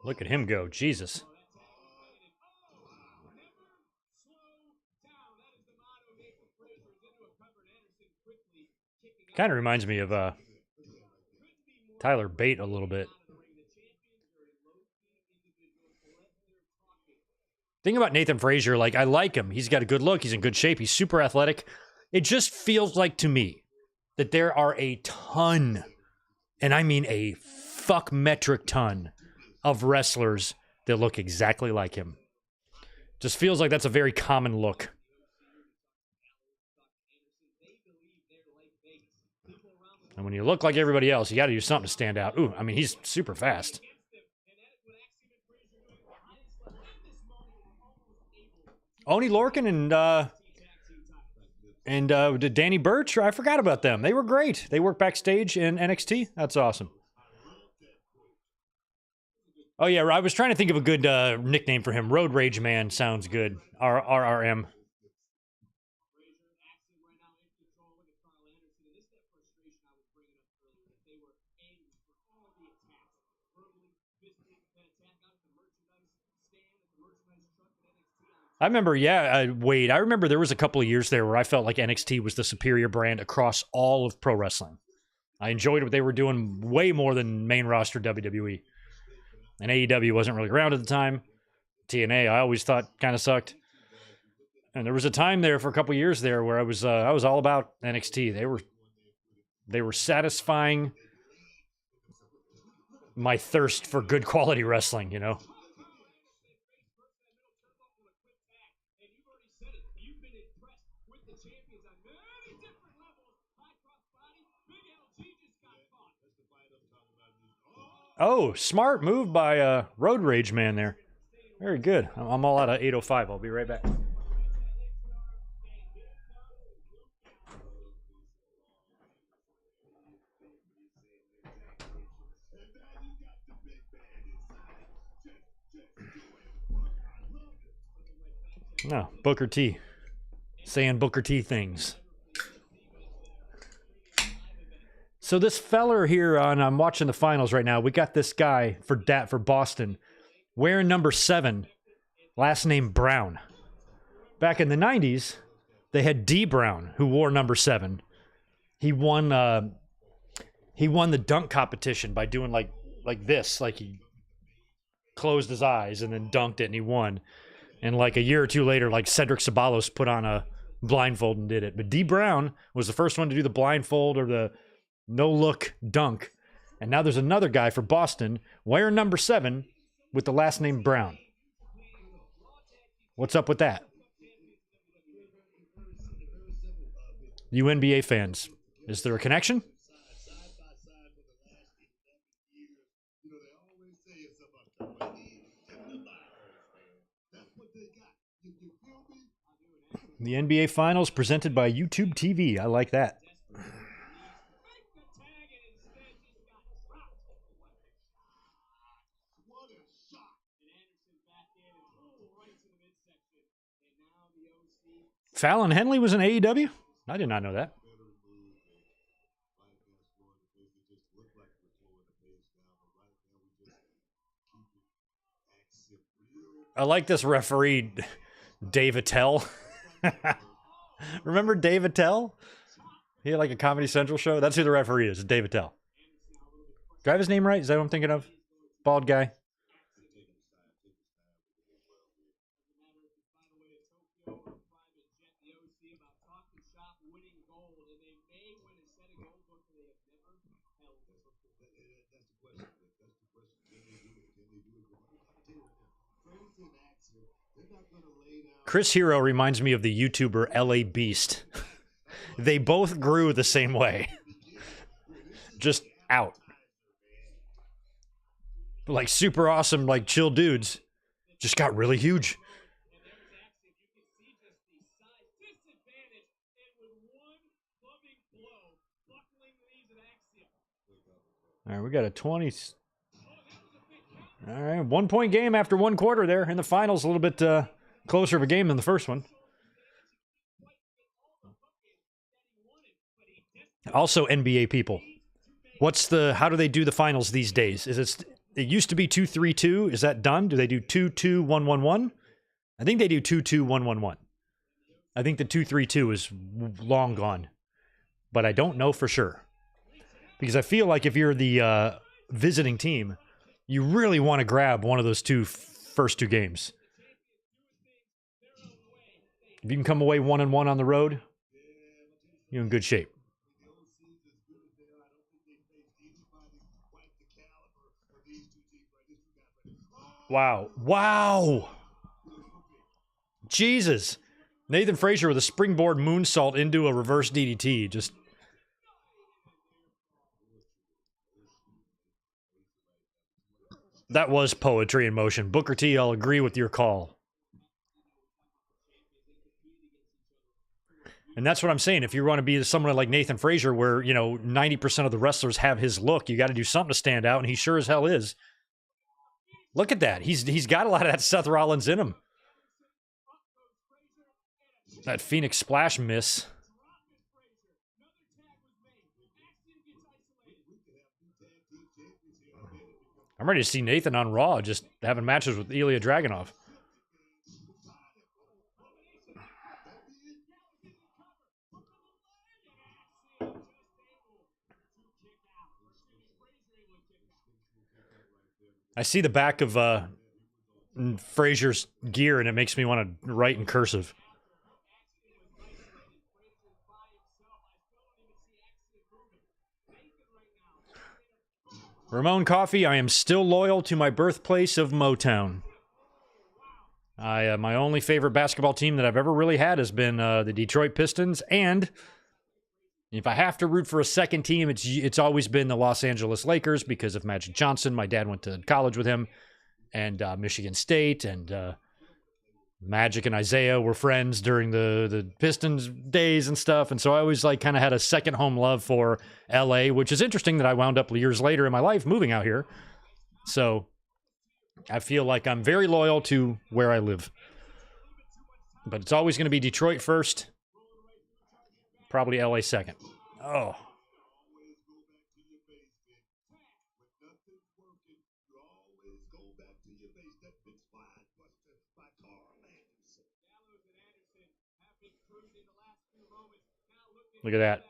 A: Look at him go. Jesus. Kind of reminds me of Tyler Bate a little bit. Thing about Nathan Frazier, like, I like him. He's got a good look. He's in good shape. He's super athletic. It just feels like to me that there are a ton, and I mean a fuck metric ton, of wrestlers that look exactly like him. Just feels like that's a very common look. And when you look like everybody else, you got to do something to stand out. Ooh, I mean, he's super fast. Oni Lorcan and Danny Burch, I forgot about them. They were great. They work backstage in NXT. That's awesome. Oh, yeah, I was trying to think of a good nickname for him. Road Rage Man sounds good. RRM. I remember, Wade, I remember there was a couple of years there where I felt like NXT was the superior brand across all of pro wrestling. I enjoyed what they were doing way more than main roster WWE. And AEW wasn't really around at the time. TNA, I always thought kind of sucked. And there was a time there for a couple of years there where I was all about NXT. They were satisfying my thirst for good quality wrestling, you know. Oh, smart move by Road Rage Man there. Very good. I'm all out of 805. I'll be right back. No, Booker T. Saying Booker T things. So this feller here I'm watching the finals right now. We got this guy for Boston wearing number 7, last name Brown. Back in the 90s, they had D Brown who wore number 7. He won the dunk competition by doing like this, like he closed his eyes and then dunked it and he won. And like a year or two later, like Cedric Ceballos put on a blindfold and did it. But D Brown was the first one to do the blindfold or the no-look dunk. And now there's another guy for Boston wearing number 7 with the last name Brown. What's up with that? You NBA fans, is there a connection? The NBA Finals presented by YouTube TV. I like that. Fallon Henley was in AEW? I did not know that. I like this referee, Dave Attell. Remember Dave Attell? He had like a Comedy Central show. That's who the referee is, Dave Attell. Do I have his name right? Is that what I'm thinking of? Bald guy. Chris Hero reminds me of the YouTuber LA Beast. They both grew the same way. Just out. Like super awesome, like chill dudes. Just got really huge. All right, we got a 20. All right, 1-point game after 1 quarter there in the finals. A little bit closer of a game than the first one. Also, NBA people, how do they do the finals these days? It used to be 2-3-2. Is that done? Do they do 2-2-1-1-1? I think they do 2-2-1-1-1. I think the 2-3-2 is long gone, but I don't know for sure. Because I feel like if you're the visiting team, you really want to grab one of those first two games. If you can come away 1-1 on the road, you're in good shape. Wow. Wow. Jesus. Nathan Frazier with a springboard moonsault into a reverse DDT. Just. That was poetry in motion. Booker T, I'll agree with your call. And that's what I'm saying. If you want to be someone like Nathan Frazier, where, 90% of the wrestlers have his look, you got to do something to stand out, and he sure as hell is. Look at that. He's got a lot of that Seth Rollins in him. That Phoenix Splash miss. I'm ready to see Nathan on Raw just having matches with Ilya Dragunov. I see the back of Frazier's gear, and it makes me want to write in cursive. Ramon Coffey, I am still loyal to my birthplace of Motown. My only favorite basketball team that I've ever really had has been the Detroit Pistons, and if I have to root for a second team, it's always been the Los Angeles Lakers because of Magic Johnson. My dad went to college with him, and Michigan State, and Magic and Isaiah were friends during the Pistons days and stuff, and so I always kind of had a second home love for LA, which is interesting that I wound up years later in my life moving out here. So I feel like I'm very loyal to where I live. But it's always going to be Detroit first, probably LA second. Oh. Look at that.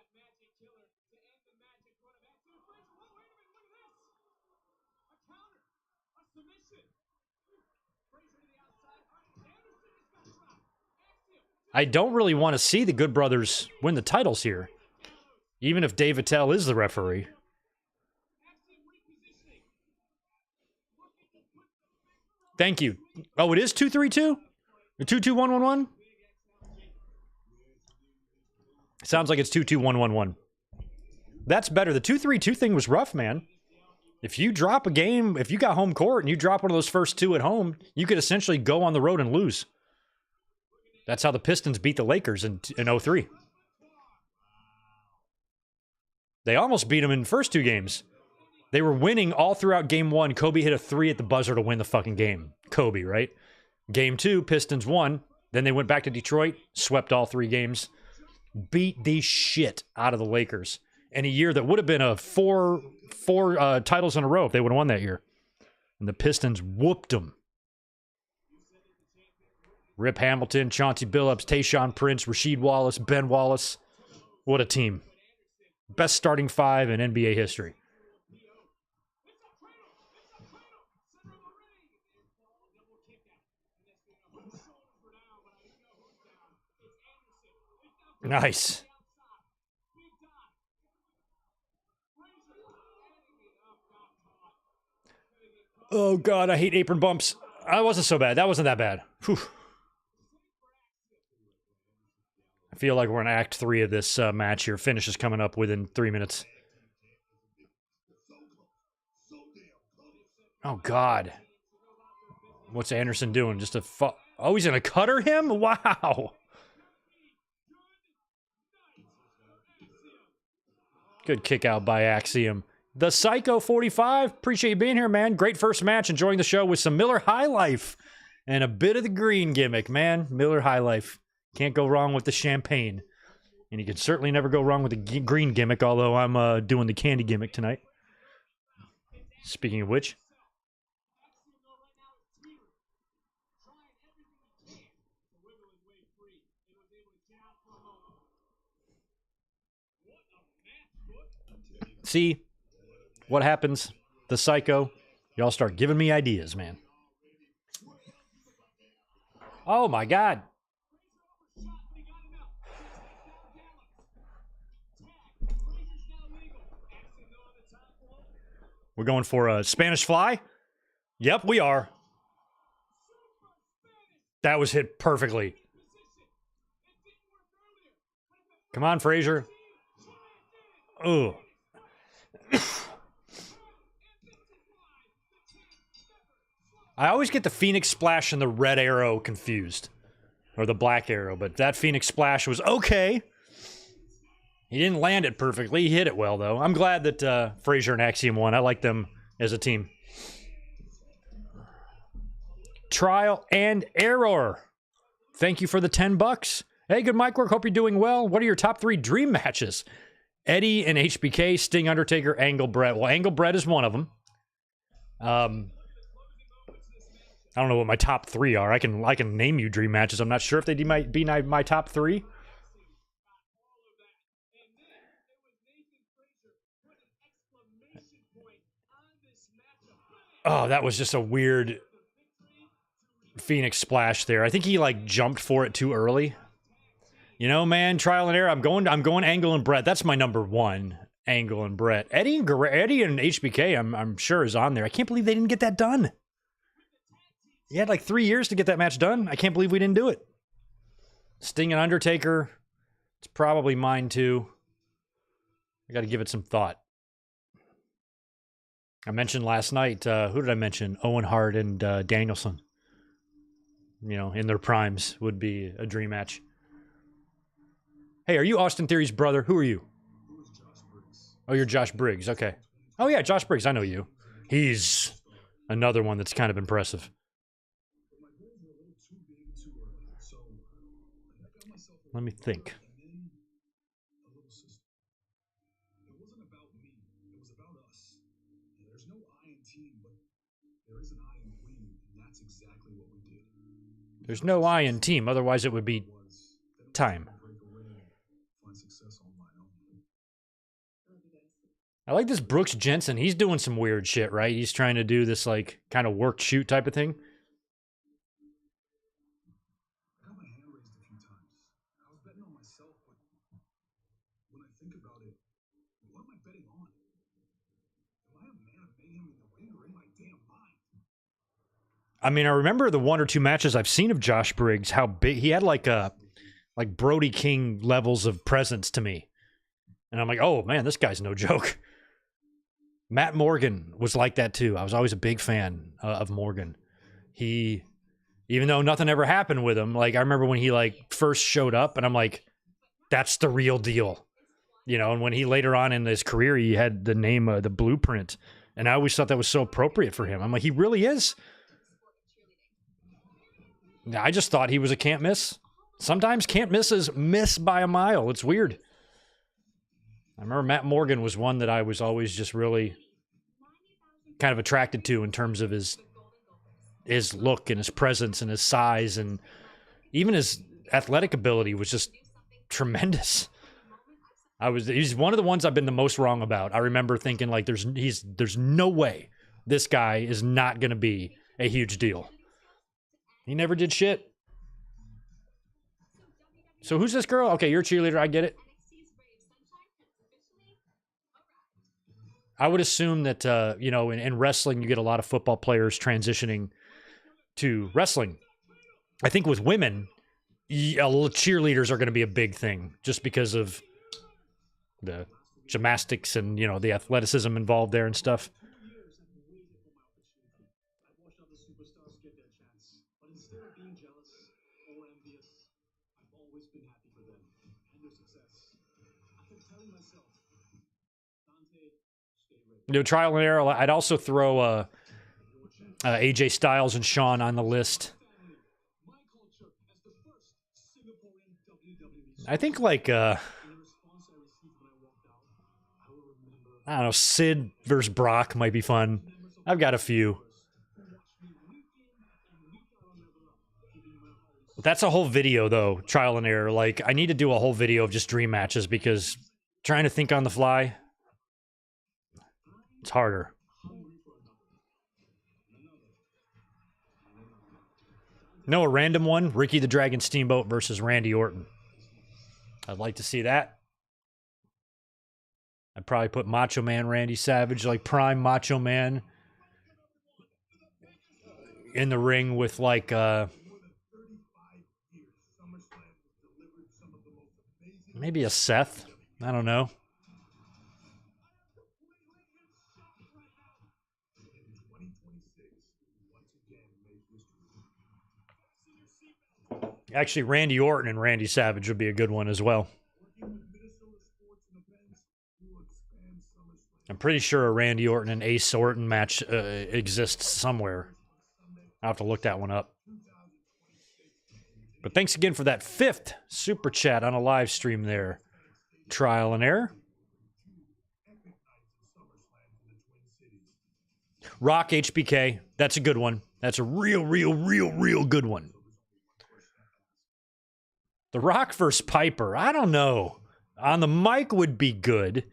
A: I don't really want to see the Good Brothers win the titles here, even if Dave Attell is the referee. Thank you. Oh, it is 2-3-2? The 2-2-1-1-1? Sounds like it's 2-2-1-1-1. That's better. The 2-3-2 thing was rough, man. If you drop a game, if you got home court and you drop one of those first two at home, you could essentially go on the road and lose. That's how the Pistons beat the Lakers in 03. They almost beat them in the first two games. They were winning all throughout game one. Kobe hit a 3 at the buzzer to win the fucking game. Kobe, right? Game two, Pistons won. Then they went back to Detroit, swept all 3 games, beat the shit out of the Lakers in a year that would have been a four titles in a row if they would have won that year. And the Pistons whooped them. Rip Hamilton, Chauncey Billups, Tayshaun Prince, Rasheed Wallace, Ben Wallace. What a team. Best starting 5 in NBA history. Nice. Oh, God, I hate apron bumps. That wasn't so bad. That wasn't that bad. Whew. I feel like we're in Act 3 of this match here. Finish is coming up within 3 minutes. Oh, God. What's Anderson doing? Just a oh, he's going to cutter him? Wow. Good kick out by Axiom. The Psycho 45, appreciate you being here, man. Great first match. Enjoying the show with some Miller High Life and a bit of the green gimmick, man. Miller High Life. Can't go wrong with the champagne. And you can certainly never go wrong with the green gimmick, although I'm doing the candy gimmick tonight. Speaking of which. See what happens? The Psycho. Y'all start giving me ideas, man. Oh, my God. We're going for a Spanish Fly? Yep, we are. That was hit perfectly. Come on, Frazier. Ugh. I always get the Phoenix Splash and the Red Arrow confused. Or the Black Arrow, but that Phoenix Splash was okay. He didn't land it perfectly. He hit it well, though. I'm glad that Frazier and Axiom won. I like them as a team. Trial and Error. Thank you for the $10. Hey, good mic work. Hope you're doing well. What are your top 3 dream matches? Eddie and HBK, Sting, Undertaker, Angle, Brett. Well, Angle, Brett is one of them. I don't know what my top 3 are. I can name you dream matches. I'm not sure if they might be my top 3. Oh, that was just a weird Phoenix Splash there. I think he like jumped for it too early. You know, man, trial and error. I'm going Angle and Brett. That's my number 1. Angle and Brett. Eddie and HBK, I'm sure is on there. I can't believe they didn't get that done. He had like 3 years to get that match done. I can't believe we didn't do it. Sting and Undertaker. It's probably mine too. I got to give it some thought. I mentioned last night, who did I mention? Owen Hart and Danielson. You know, in their primes would be a dream match. Hey, are you Austin Theory's brother? Who are you? Oh, you're Josh Briggs. Okay. Oh, yeah, Josh Briggs. I know you. He's another one that's kind of impressive. Let me think. There's no I in team, otherwise it would be time. I like this Brooks Jensen. He's doing some weird shit, right? He's trying to do this, like, kind of work shoot type of thing.
B: I got my hand raised a few times. I was betting on myself, but when I think about it, what am I betting on? Am I a man of mayhem in the ring or in my damn mind?
A: I mean, I remember the 1 or 2 matches I've seen of Josh Briggs, how big he had like Brody King levels of presence to me. And I'm like, oh man, this guy's no joke. Matt Morgan was like that too. I was always a big fan of Morgan. He, even though nothing ever happened with him, like I remember when he like first showed up and I'm like, that's the real deal. You know, and when he later on in his career, he had the name, the Blueprint. And I always thought that was so appropriate for him. I'm like, he really is. I just thought he was a can't miss. Sometimes can't misses miss by a mile. It's weird. I remember Matt Morgan was one that I was always just really kind of attracted to in terms of his look and his presence and his size, and even his athletic ability was just tremendous. He's one of the ones I've been the most wrong about. I remember thinking like there's no way this guy is not going to be a huge deal. He never did shit. So who's this girl? Okay, you're a cheerleader. I get it. I would assume that, you know, in wrestling, you get a lot of football players transitioning to wrestling. I think with women, cheerleaders are going to be a big thing just because of the gymnastics and, you know, the athleticism involved there and stuff. You know, trial and error. I'd also throw AJ Styles and Shawn on the list. I think like I don't know, Sid versus Brock might be fun. I've got a few. That's a whole video though, trial and error. Like I need to do a whole video of just dream matches because trying to think on the fly. It's harder. No, a random one. Ricky the Dragon Steamboat versus Randy Orton. I'd like to see that. I'd probably put Macho Man Randy Savage, like prime Macho Man, in the ring with like maybe a Seth. I don't know. Actually, Randy Orton and Randy Savage would be a good one as well. I'm pretty sure a Randy Orton and Ace Orton match exists somewhere. I'll have to look that one up. But thanks again for that 5th super chat on a live stream there. Trial and error. Rock HBK. That's a good one. That's a real good one. The Rock versus Piper. I don't know. On the mic would be good.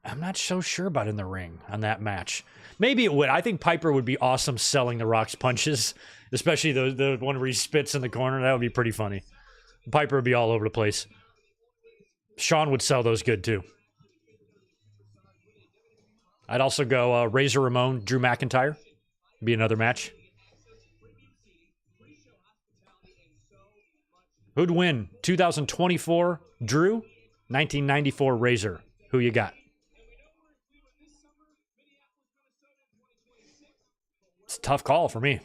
A: I'm not so sure about in the ring on that match. Maybe it would. I think Piper would be awesome selling the Rock's punches, especially the one where he spits in the corner. That would be pretty funny. Piper would be all over the place. Sean would sell those good too. I'd also go Razor Ramon, Drew McIntyre. Be another match. Who'd win? 2024 Drew, 1994 Razor. Who you got? It's a tough call for me.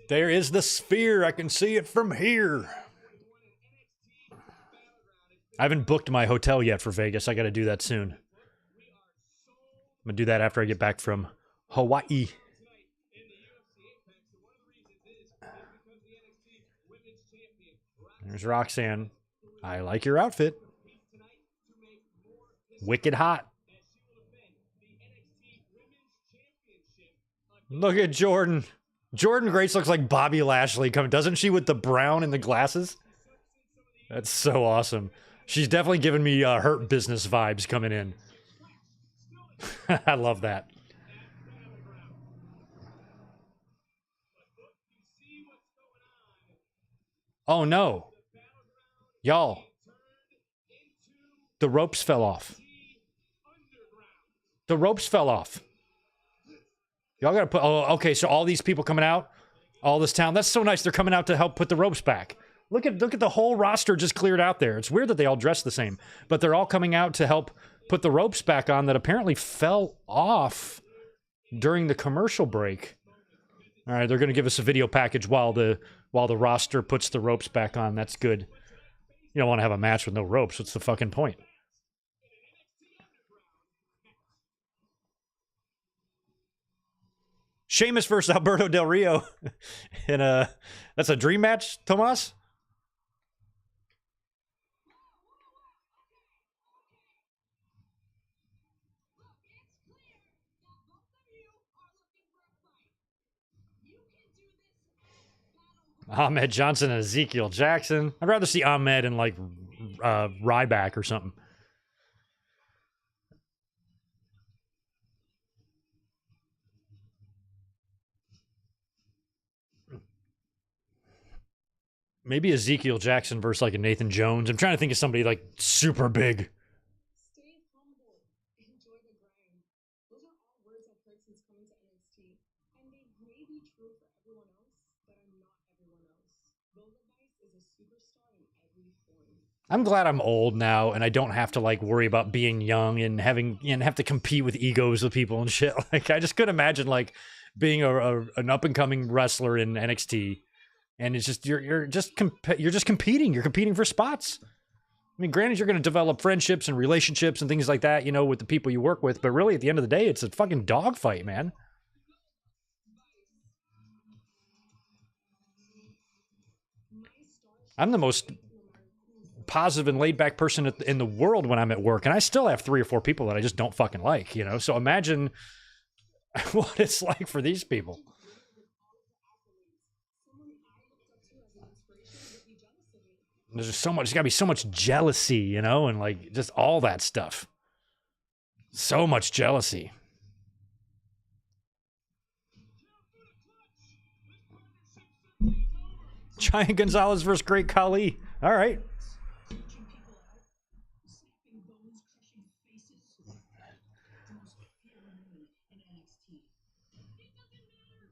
A: There is the sphere. I can see it from here. I haven't booked my hotel yet for Vegas. I got to do that soon. I'm going to do that after I get back from Hawaii. There's Roxanne. I like your outfit. Wicked hot. Look at Jordan. Jordan Grace looks like Bobby Lashley coming, doesn't she, with the brown and the glasses? That's so awesome. She's definitely giving me Hurt Business vibes coming in. I love that. Oh no. Y'all. The ropes fell off. The ropes fell off. Y'all gotta put, oh, okay, so all these people coming out, all this town, that's so nice. They're coming out to help put the ropes back. Look at the whole roster just cleared out there. It's weird that they all dress the same, but they're all coming out to help put the ropes back on that apparently fell off during the commercial break. All right, they're gonna give us a video package while the roster puts the ropes back on. That's good. You don't want to have a match with no ropes. What's the fucking point? Sheamus versus Alberto Del Rio. That's a dream match, Tomas? Ahmed Johnson and Ezekiel Jackson. I'd rather see Ahmed and like Ryback or something. Maybe Ezekiel Jackson versus like a Nathan Jones. I'm trying to think of somebody like super big.
C: Stay humble. Enjoy the grind. Those are all words I've heard since coming to NXT. And they may be true for everyone else, but I'm not everyone else. Lola Vice is a superstar in every form.
A: I'm glad I'm old now and I don't have to like worry about being young and having have to compete with egos with people and shit. Like I just couldn't imagine like being an up and coming wrestler in NXT. And it's just you're just competing. You're competing for spots. I mean, granted, you're going to develop friendships and relationships and things like that, you know, with the people you work with. But really, at the end of the day, it's a fucking dogfight, man. I'm the most positive and laid back person in the world when I'm at work, and I still have 3 or 4 people that I just don't fucking like, you know. So imagine what it's like for these people. There's just so much, there's got to be so much jealousy, you know, and like just all that stuff. So much jealousy. Giant Gonzalez versus Great Khali. All right.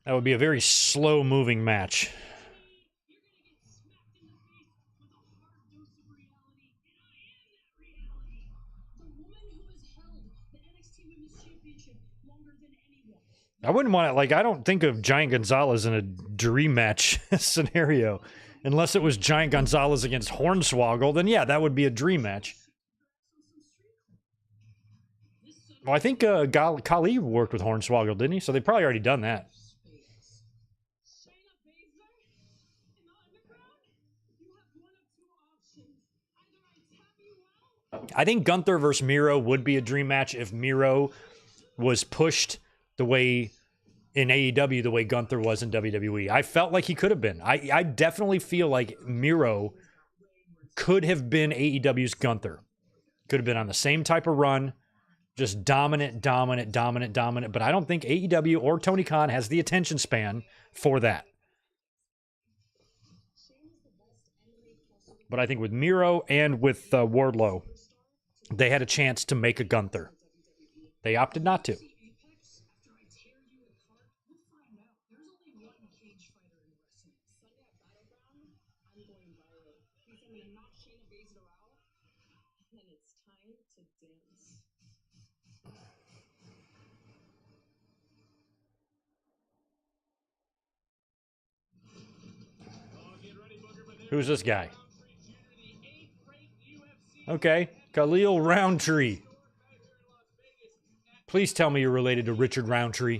A: That would be a very slow-moving match. I wouldn't want it, like, I don't think of Giant Gonzalez in a dream match scenario. Unless it was Giant Gonzalez against Hornswoggle, then yeah, that would be a dream match. Well, I think Khali worked with Hornswoggle, didn't he? So they've probably already done that. I think Gunther versus Miro would be a dream match if Miro was pushed the way in AEW the way Gunther was in WWE. I felt like he could have been. I definitely feel like Miro could have been AEW's Gunther. Could have been on the same type of run, just dominant. But I don't think AEW or Tony Khan has the attention span for that. But I think with Miro and with Wardlow, they had a chance to make a Gunther. They opted not to. Who's this guy? Okay, Khalil Roundtree. Please tell me you're related to Richard Roundtree.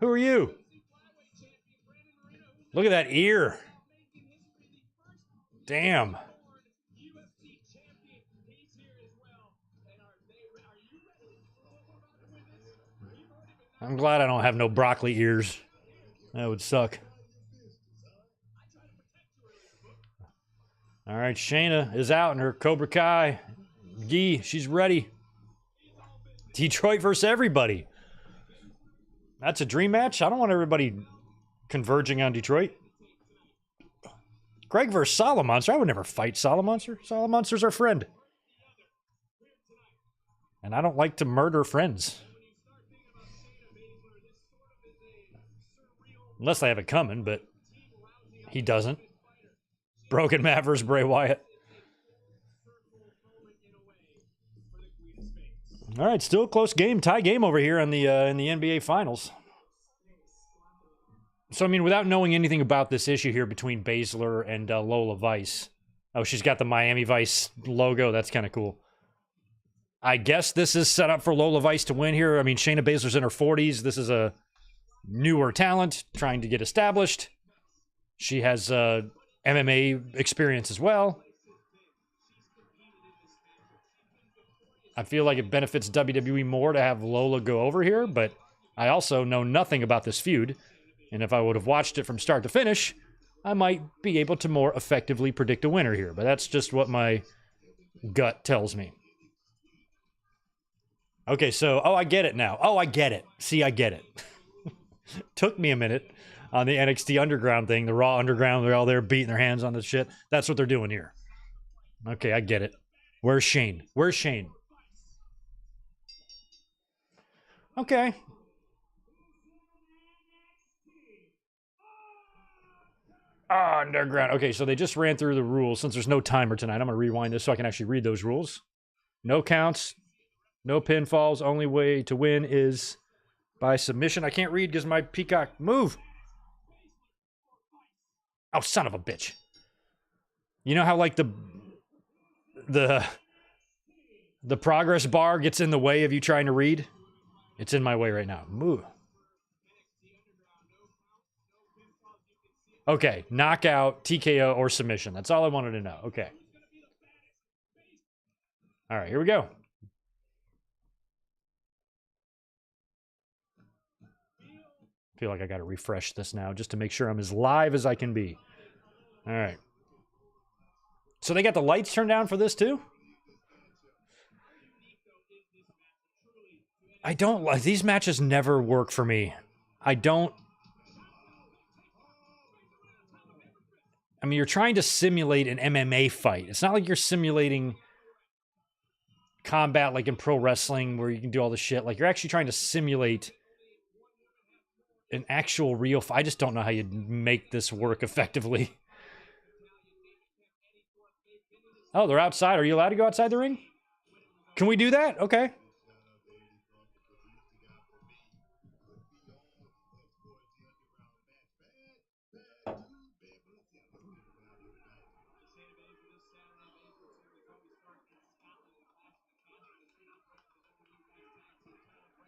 A: Who are you? Look at that ear. Damn. I'm glad I don't have no broccoli ears. That would suck. All right, Shayna is out in her Cobra Kai gi. She's ready. Detroit versus everybody. That's a dream match. I don't want everybody converging on Detroit. Greg versus Solomonster. I would never fight Solomonster. Solomonster's our friend. And I don't like to murder friends. Unless they have it coming, but he doesn't. Broken Matt versus Bray Wyatt. All right, still a close game. Tie game over here in the NBA Finals. So, I mean, without knowing anything about this issue here between Baszler and Lola Vice. Oh, she's got the Miami Vice logo. That's kind of cool. I guess this is set up for Lola Vice to win here. I mean, Shayna Baszler's in her 40s. This is a newer talent trying to get established. She has MMA experience as well. I feel like it benefits WWE more to have Lola go over here, but I also know nothing about this feud. And if I would have watched it from start to finish, I might be able to more effectively predict a winner here. But that's just what my gut tells me. Okay, so, oh, I get it now. Oh, I get it. See, I get it. Took me a minute on the NXT Underground thing, the Raw Underground. They're all there beating their hands on this shit. That's what they're doing here. Okay, I get it. Where's Shane? Where's Shane? Okay. Underground. Okay, so they just ran through the rules. Since there's no timer tonight, I'm going to rewind this so I can actually read those rules. No counts, no pinfalls. Only way to win is by submission. I can't read because my peacock move. Oh, son of a bitch. You know how like the progress bar gets in the way of you trying to read? It's in my way right now. Move. Okay, knockout, TKO, or submission. That's all I wanted to know. Okay. All right, here we go. feel like I got to refresh this now just to make sure I'm as live as I can be. All right. So they got the lights turned down for this too? I don't like these matches never work for me. I mean, you're trying to simulate an MMA fight. It's not like you're simulating combat like in pro wrestling where you can do all this shit. Like you're actually trying to simulate an actual real fight. I just don't know how you'd make this work effectively. Oh, they're outside. Are you allowed to go outside the ring? Can we do that? Okay.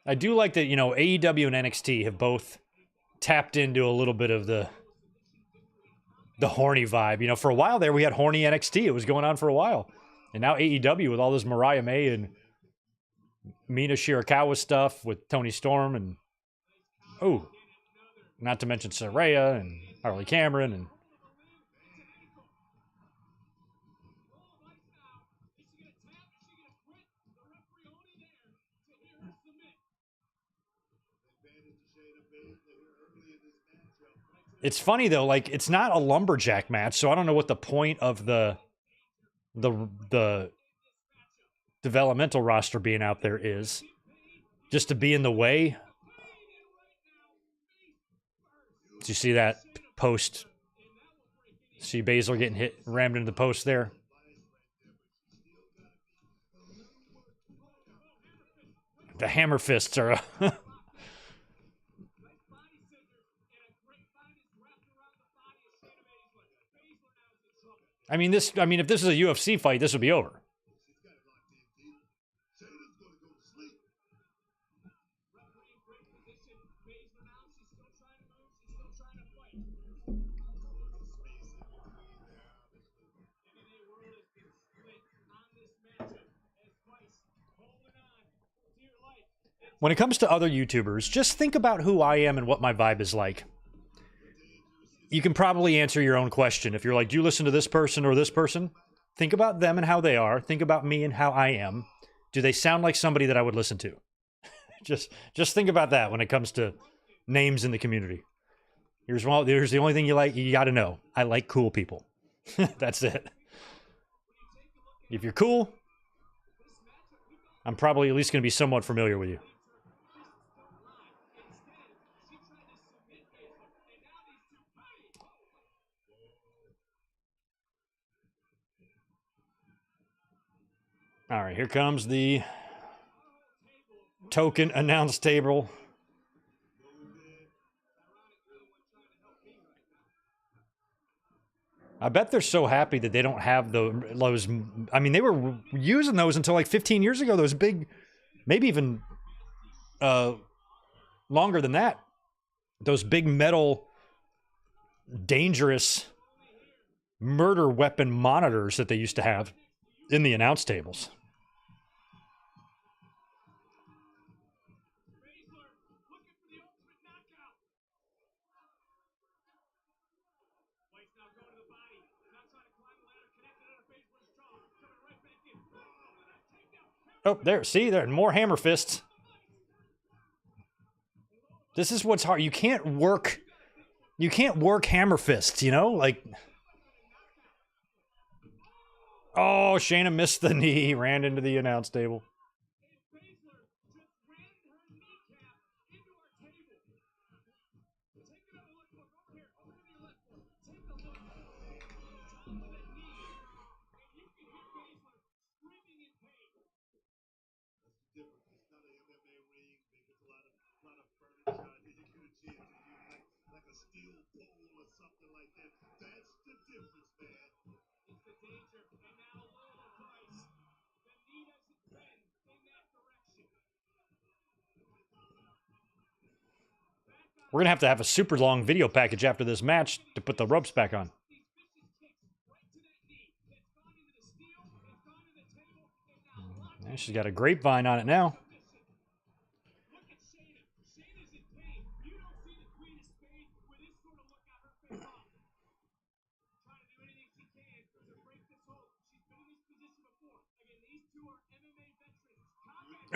A: I do like that, you know, AEW and NXT have both tapped into a little bit of the horny vibe. You know, for a while there, we had horny NXT. It was going on for a while. And now AEW with all this Mariah May and Mina Shirakawa stuff with Tony Storm and, oh, not to mention Saraya and Harley Cameron and it's funny though, like it's not a lumberjack match, so I don't know what the point of the developmental roster being out there is. Just to be in the way. Did you see that post? See Baszler getting hit, rammed into the post there. The hammer fists are. I mean, if this is a UFC fight, this would be over. When it comes to other YouTubers, just think about who I am and what my vibe is like. You can probably answer your own question. If you're like, do you listen to this person or this person? Think about them and how they are. Think about me and how I am. Do they sound like somebody that I would listen to? Just think about that when it comes to names in the community. Here's the only thing you got to know. I like cool people. That's it. If you're cool, I'm probably at least going to be somewhat familiar with you. All right, here comes the token announce table. I bet they're so happy that they don't have those. I mean, they were using those until like 15 years ago. Those big, maybe even longer than that. Those big metal, dangerous murder weapon monitors that they used to have in the announce tables. Oh, there. See, there. More hammer fists. This is what's hard. You can't work hammer fists, you know? Like, oh, Shayna missed the knee, ran into the announce table. We're going to have a super long video package after this match to put the ropes back on. And she's got a grapevine on it now.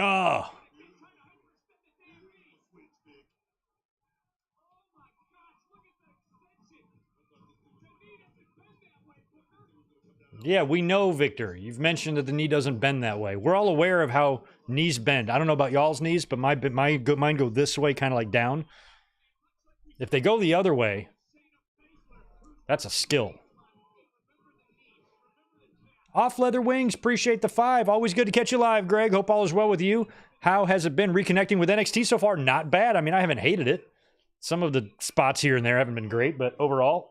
A: Oh. Yeah, we know, Victor. You've mentioned that the knee doesn't bend that way. We're all aware of how knees bend. I don't know about y'all's knees, but mine go this way, kind of like down. If they go the other way, that's a skill. Off Leather Wings, appreciate the 5. Always good to catch you live, Greg. Hope all is well with you. How has it been reconnecting with NXT so far? Not bad. I mean, I haven't hated it. Some of the spots here and there haven't been great, but overall,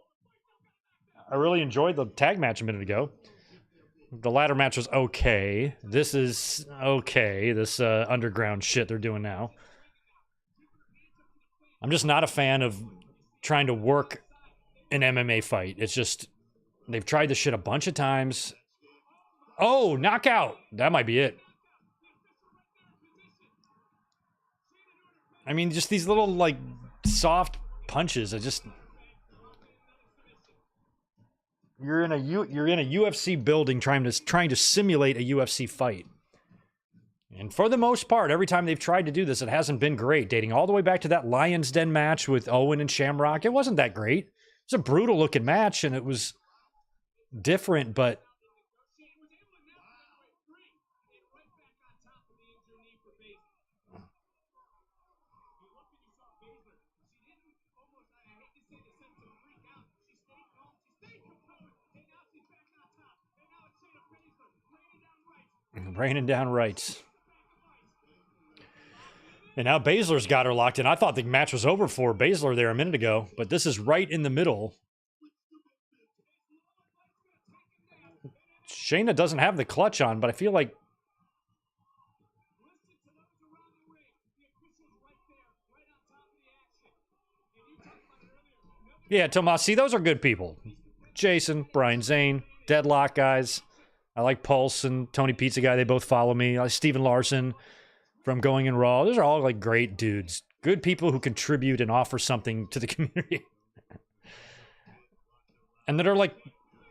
A: I really enjoyed the tag match a minute ago. The ladder match was okay. This is okay. This underground shit they're doing now. I'm just not a fan of trying to work an MMA fight. It's just, they've tried this shit a bunch of times. Oh, knockout. That might be it. I mean, just these little, like, soft punches. You're in a UFC building trying to simulate a UFC fight. And for the most part, every time they've tried to do this, it hasn't been great. Dating all the way back to that Lion's Den match with Owen and Shamrock, it wasn't that great. It was a brutal looking match, and it was different, but raining down rights. And now Baszler's got her locked in. I thought the match was over for Baszler there a minute ago, but this is right in the middle. Shayna doesn't have the clutch on, but I feel like... Yeah, Tomas, see, those are good people. Jason, Brian Zane, Deadlock guys. I like Pulse and Tony Pizza Guy. They both follow me. I like Steven Larson from Going in Raw. Those are all like great dudes. Good people who contribute and offer something to the community. And that are like,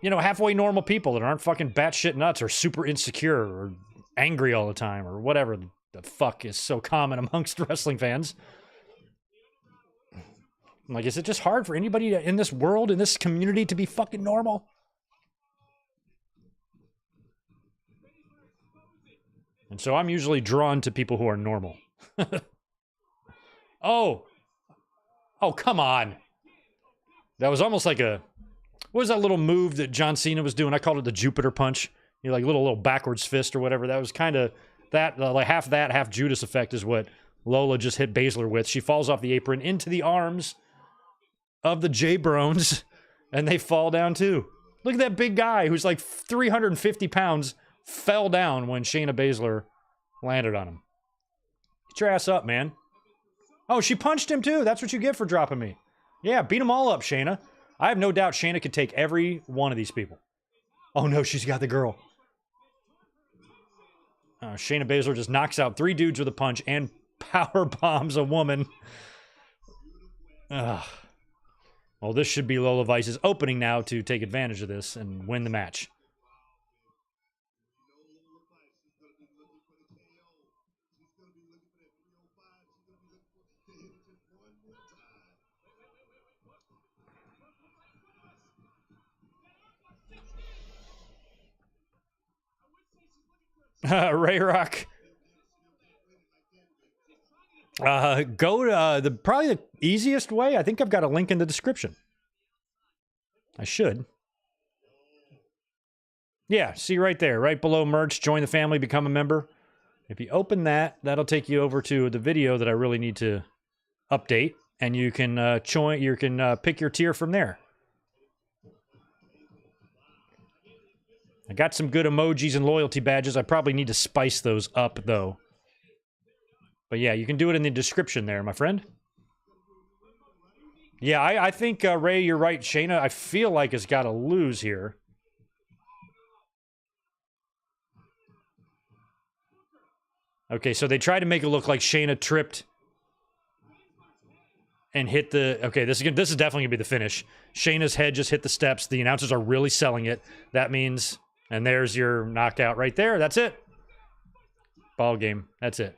A: you know, halfway normal people that aren't fucking batshit nuts or super insecure or angry all the time or whatever the fuck is so common amongst wrestling fans. I'm like, is it just hard for anybody in this world, in this community, to be fucking normal? And so I'm usually drawn to people who are normal. Oh, come on. That was almost like a... What was that little move that John Cena was doing? I called it the Jupiter punch. You know, like little backwards fist or whatever. That was kind of that, like half that, half Judas effect is what Lola just hit Baszler with. She falls off the apron into the arms of the J-Brones, and they fall down too. Look at that big guy who's like 350 pounds fell down when Shayna Baszler landed on him. Get your ass up, man. Oh, she punched him too. That's what you get for dropping me. Yeah, beat them all up, Shayna. I have no doubt Shayna could take every one of these people. Oh no, she's got the girl. Shayna Baszler just knocks out 3 dudes with a punch and power bombs a woman. Ugh. Well, this should be Lola Vice's opening now to take advantage of this and win the match. Ray Rock. Go to probably the easiest way. I think I've got a link in the description. I should. Yeah, see right there, right below merch, join the family, become a member. If you open that, that'll take you over to the video that I really need to update, and you can join. You can pick your tier from there. I got some good emojis and loyalty badges. I probably need to spice those up, though. But yeah, you can do it in the description there, my friend. Yeah, I think, Ray, you're right. Shayna, I feel like, has got to lose here. Okay, so they tried to make it look like Shayna tripped and hit the... Okay, this is definitely going to be the finish. Shayna's head just hit the steps. The announcers are really selling it. That means... And there's your knockout right there. That's it. Ball game. That's it.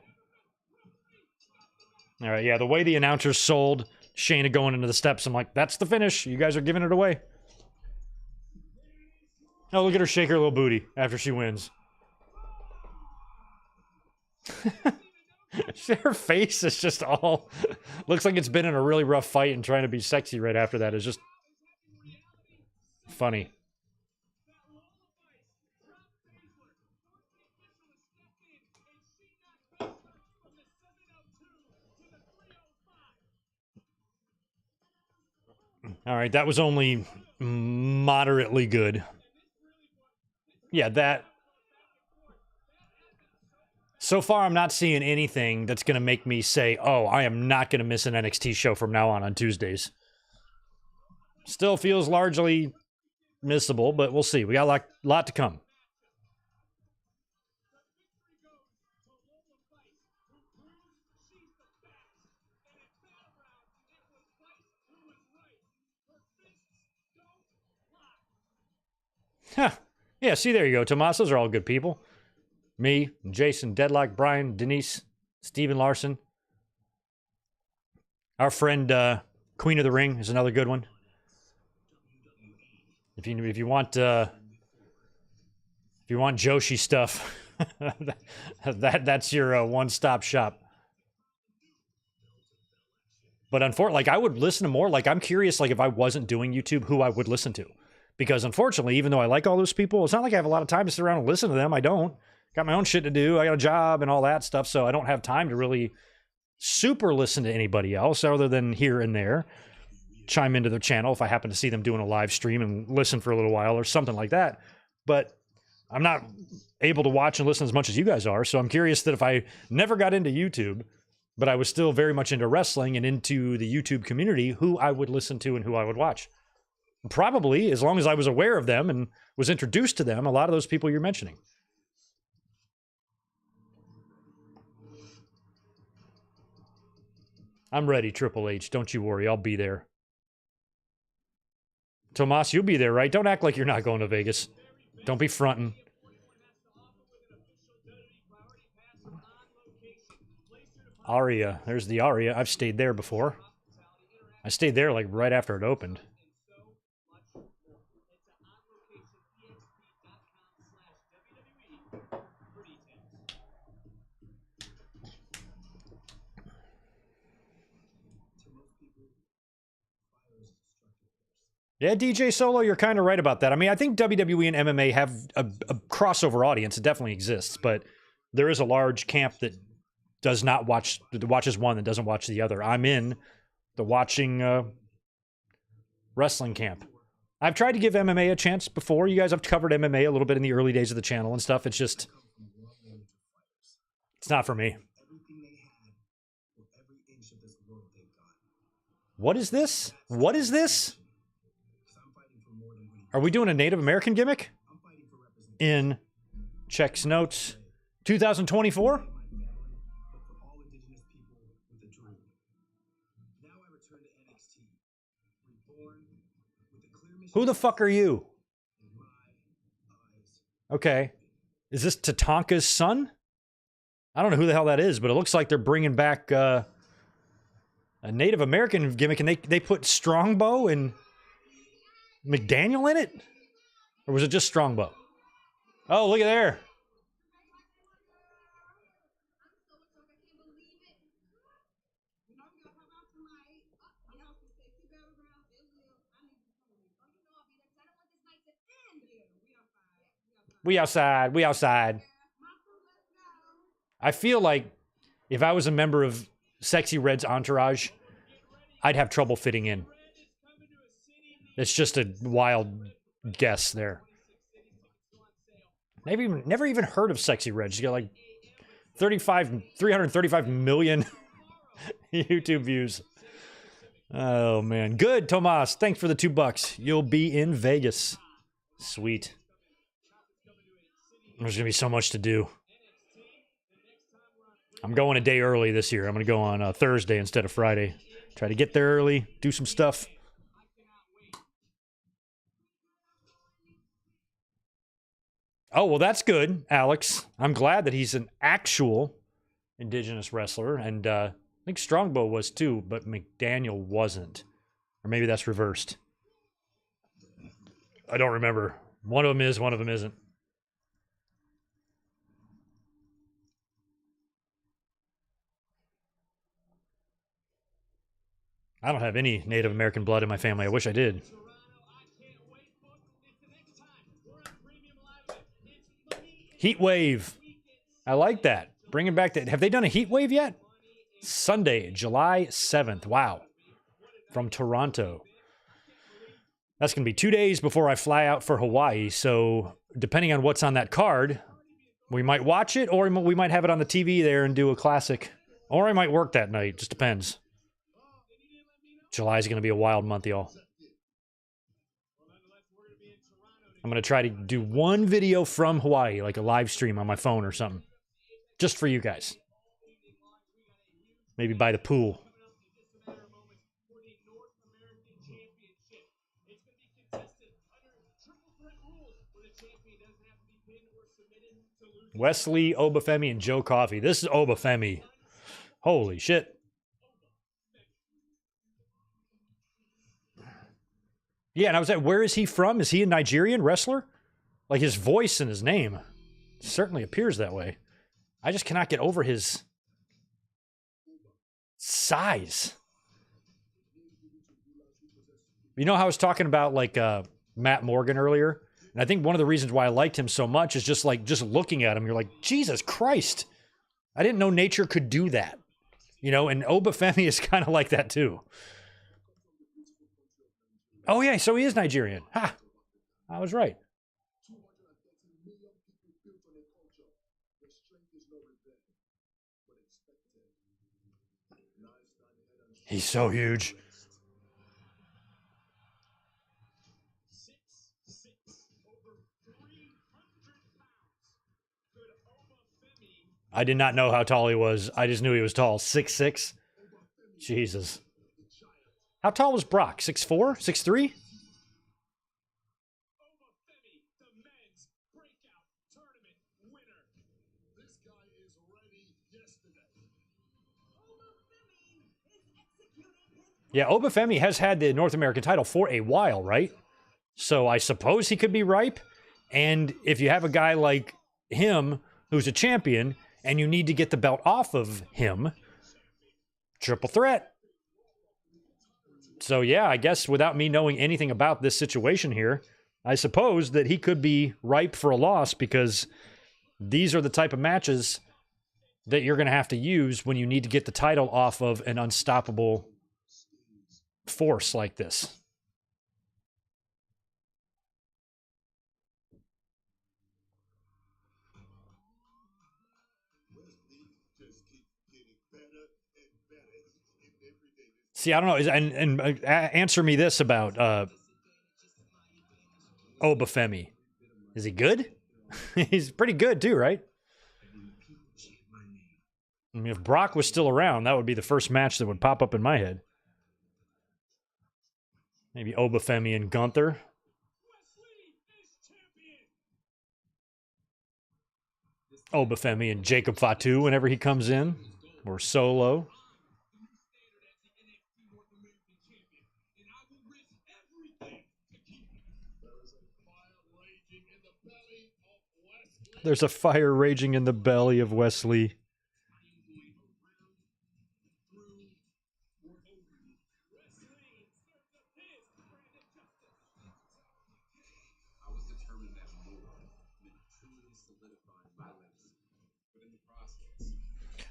A: All right, yeah, the way the announcers sold Shayna going into the steps, I'm like, that's the finish. You guys are giving it away. Oh, look at her shake her little booty after she wins. Her face is just all... looks like it's been in a really rough fight, and trying to be sexy right after that is just... funny. All right, that was only moderately good. Yeah, that... so far, I'm not seeing anything that's going to make me say, oh, I am not going to miss an NXT show from now on Tuesdays. Still feels largely missable, but we'll see. We got a lot to come. Huh. Yeah, see, there you go, Tomas. Those are all good people. Me, Jason, Deadlock, Brian, Denise, Steven Larson. Our friend Queen of the Ring is another good one. If you want Joshi stuff, that's your one-stop shop. But unfortunately, like, I would listen to more. Like, I'm curious, like, if I wasn't doing YouTube, who I would listen to. Because unfortunately, even though I like all those people, it's not like I have a lot of time to sit around and listen to them. I don't. Got my own shit to do. I got a job and all that stuff, so I don't have time to really super listen to anybody else other than here and there. Chime into their channel if I happen to see them doing a live stream and listen for a little while or something like that. But I'm not able to watch and listen as much as you guys are, so I'm curious that if I never got into YouTube, but I was still very much into wrestling and into the YouTube community, who I would listen to and who I would watch. Probably, as long as I was aware of them and was introduced to them, a lot of those people you're mentioning. I'm ready, Triple H. Don't you worry. I'll be there. Tomas, you'll be there, right? Don't act like you're not going to Vegas. Don't be fronting. Aria. There's the Aria. I've stayed there before. I stayed there like right after it opened. Yeah, DJ Solo, you're kind of right about that. I mean, I think WWE and MMA have a crossover audience. It definitely exists, but there is a large camp that does not watch, that watches one and doesn't watch the other. I'm in the watching wrestling camp. I've tried to give MMA a chance before. You guys have covered MMA a little bit in the early days of the channel and stuff. It's just, it's not for me. What is this? What is this? Are we doing a Native American gimmick? In checks notes 2024? Who the fuck are you? Okay. Is this Tatanka's son? I don't know who the hell that is, but it looks like they're bringing back a Native American gimmick, and they put Strongbow and McDaniel in it? Or was it just Strongbow? Oh, look at there. We outside. We outside. I feel like if I was a member of Sexy Red's entourage, I'd have trouble fitting in. It's just a wild guess there. Never even heard of Sexy Red. She's got like 335 million YouTube views. Oh, man. Good, Tomas. Thanks for the $2. You'll be in Vegas. Sweet. There's going to be so much to do. I'm going a day early this year. I'm going to go on Thursday instead of Friday. Try to get there early, do some stuff. Oh, well, that's good, Alex. I'm glad that he's an actual indigenous wrestler. And I think Strongbow was too, but McDaniel wasn't. Or maybe that's reversed. I don't remember. One of them is, one of them isn't. I don't have any Native American blood in my family. I wish I did. Heat wave. I like that. Bringing back that. Have they done a heat wave yet? Sunday, July 7th. Wow. From Toronto. That's going to be 2 days before I fly out for Hawaii. So depending on what's on that card, we might watch it or we might have it on the TV there and do a classic. Or I might work that night. Just depends. July is going to be a wild month, y'all. I'm going to try to do one video from Hawaii, like a live stream on my phone or something. Just for you guys. Maybe by the pool. Wesley, Obafemi, and Joe Coffey. This is Obafemi. Holy shit. Yeah, and I was like, where is he from? Is he a Nigerian wrestler? Like his voice and his name certainly appears that way. I just cannot get over his size. You know how I was talking about like Matt Morgan earlier? And I think one of the reasons why I liked him so much is just looking at him, you're like, Jesus Christ. I didn't know nature could do that. You know, and Obafemi is kind of like that too. Oh, yeah, so he is Nigerian. Ha! I was right. He's so huge. I did not know how tall he was. I just knew he was tall. 6'6". Jesus. How tall was Brock? 6'4"? 6'3"? Yeah, Obafemi has had the North American title for a while, right? So I suppose he could be ripe. And if you have a guy like him who's a champion and you need to get the belt off of him, triple threat. So yeah, I guess without me knowing anything about this situation here, I suppose that he could be ripe for a loss because these are the type of matches that you're going to have to use when you need to get the title off of an unstoppable force like this. See, I don't know. Answer me this about Obafemi. Is he good? He's pretty good too, right? I mean, if Brock was still around, that would be the first match that would pop up in my head. Maybe Obafemi and Gunther. Obafemi and Jacob Fatu whenever he comes in. Or Solo. There's a fire raging in the belly of Wesley.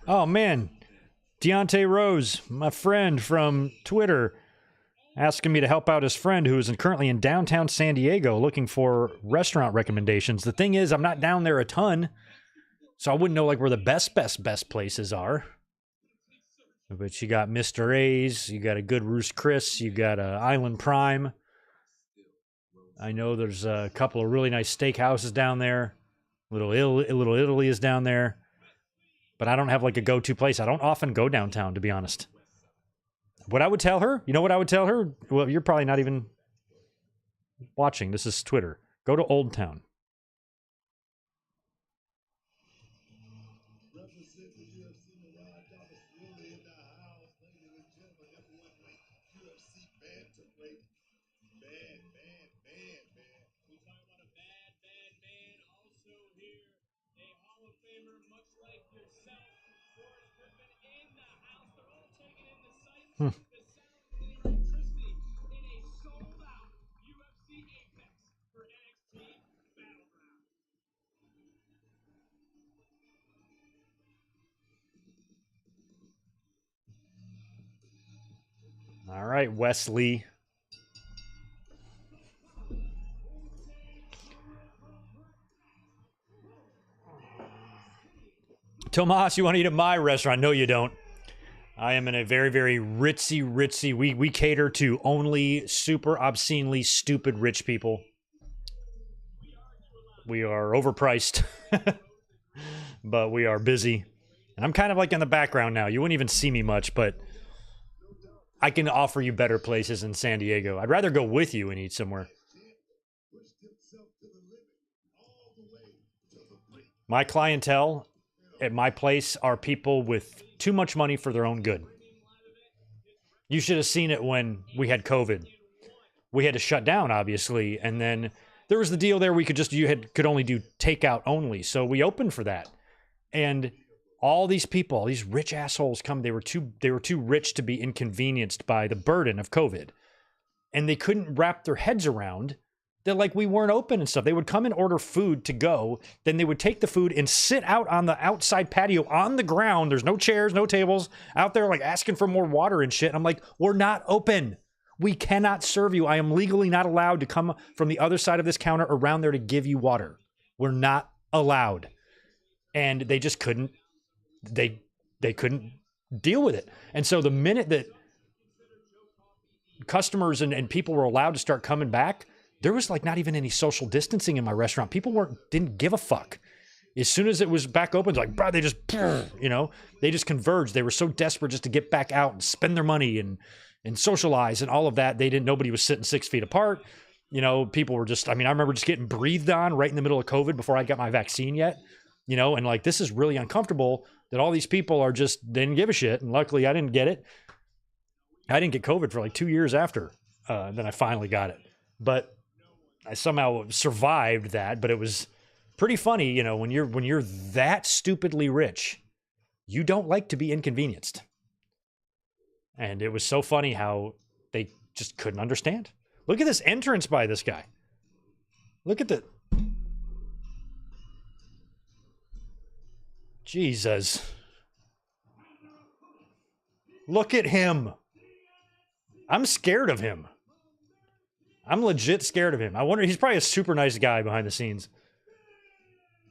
A: Oh, man. Deontay Rose, my friend from Twitter, asking me to help out his friend who is currently in downtown San Diego looking for restaurant recommendations. The thing is, I'm not down there a ton, so I wouldn't know like where the best places are. But you got Mr. A's, you got a good Roost Chris, you got Island Prime. I know there's a couple of really nice steakhouses down there. Little Italy is down there. But I don't have like a go-to place. I don't often go downtown, to be honest. What I would tell her, you know what I would tell her? Well, you're probably not even watching. This is Twitter. Go to Old Town. right, Wesley. Tomas, you want to eat at my restaurant? No, you don't. I am in a very, very ritzy. We cater to only super obscenely stupid rich people. We are overpriced, but we are busy. And I'm kind of like in the background now. You wouldn't even see me much, but I can offer you better places in San Diego. I'd rather go with you and eat somewhere. My clientele at my place are people with too much money for their own good. You should have seen it when we had COVID. We had to shut down, obviously, and then there was the deal there we could only do takeout only. So we opened for that. And all these people, these rich assholes come, they were too rich to be inconvenienced by the burden of COVID. And they couldn't wrap their heads around that, like, we weren't open and stuff. They would come and order food to go. Then they would take the food and sit out on the outside patio on the ground. There's no chairs, no tables out there, like asking for more water and shit. And I'm like, we're not open. We cannot serve you. I am legally not allowed to come from the other side of this counter around there to give you water. We're not allowed. And they just couldn't, they couldn't deal with it. And so the minute that customers and people were allowed to start coming back, there was like not even any social distancing in my restaurant. People didn't give a fuck. As soon as it was back open, it's like, bro, they just, they just converged. They were so desperate just to get back out and spend their money and socialize and all of that. Nobody was sitting 6 feet apart. People were just, I remember just getting breathed on right in the middle of COVID before I got my vaccine yet, and like, this is really uncomfortable that all these people they didn't give a shit. And luckily I didn't get it. I didn't get COVID for like 2 years after, then I finally got it. But I somehow survived that, but it was pretty funny, when you're that stupidly rich, you don't like to be inconvenienced. And it was so funny how they just couldn't understand. Look at this entrance by this guy. Look at the... Jesus. Look at him. I'm scared of him. I'm legit scared of him. I wonder, he's probably a super nice guy behind the scenes.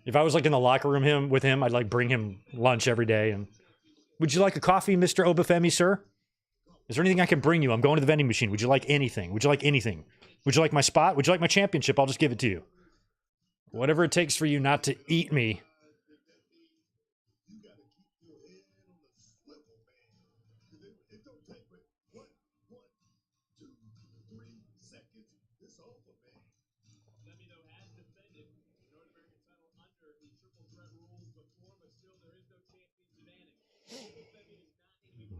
A: If I was like in the locker room with him, I'd like bring him lunch every day. And would you like a coffee, Mr. Obafemi, sir? Is there anything I can bring you? I'm going to the vending machine. Would you like anything? Would you like anything? Would you like my spot? Would you like my championship? I'll just give it to you. Whatever it takes for you not to eat me.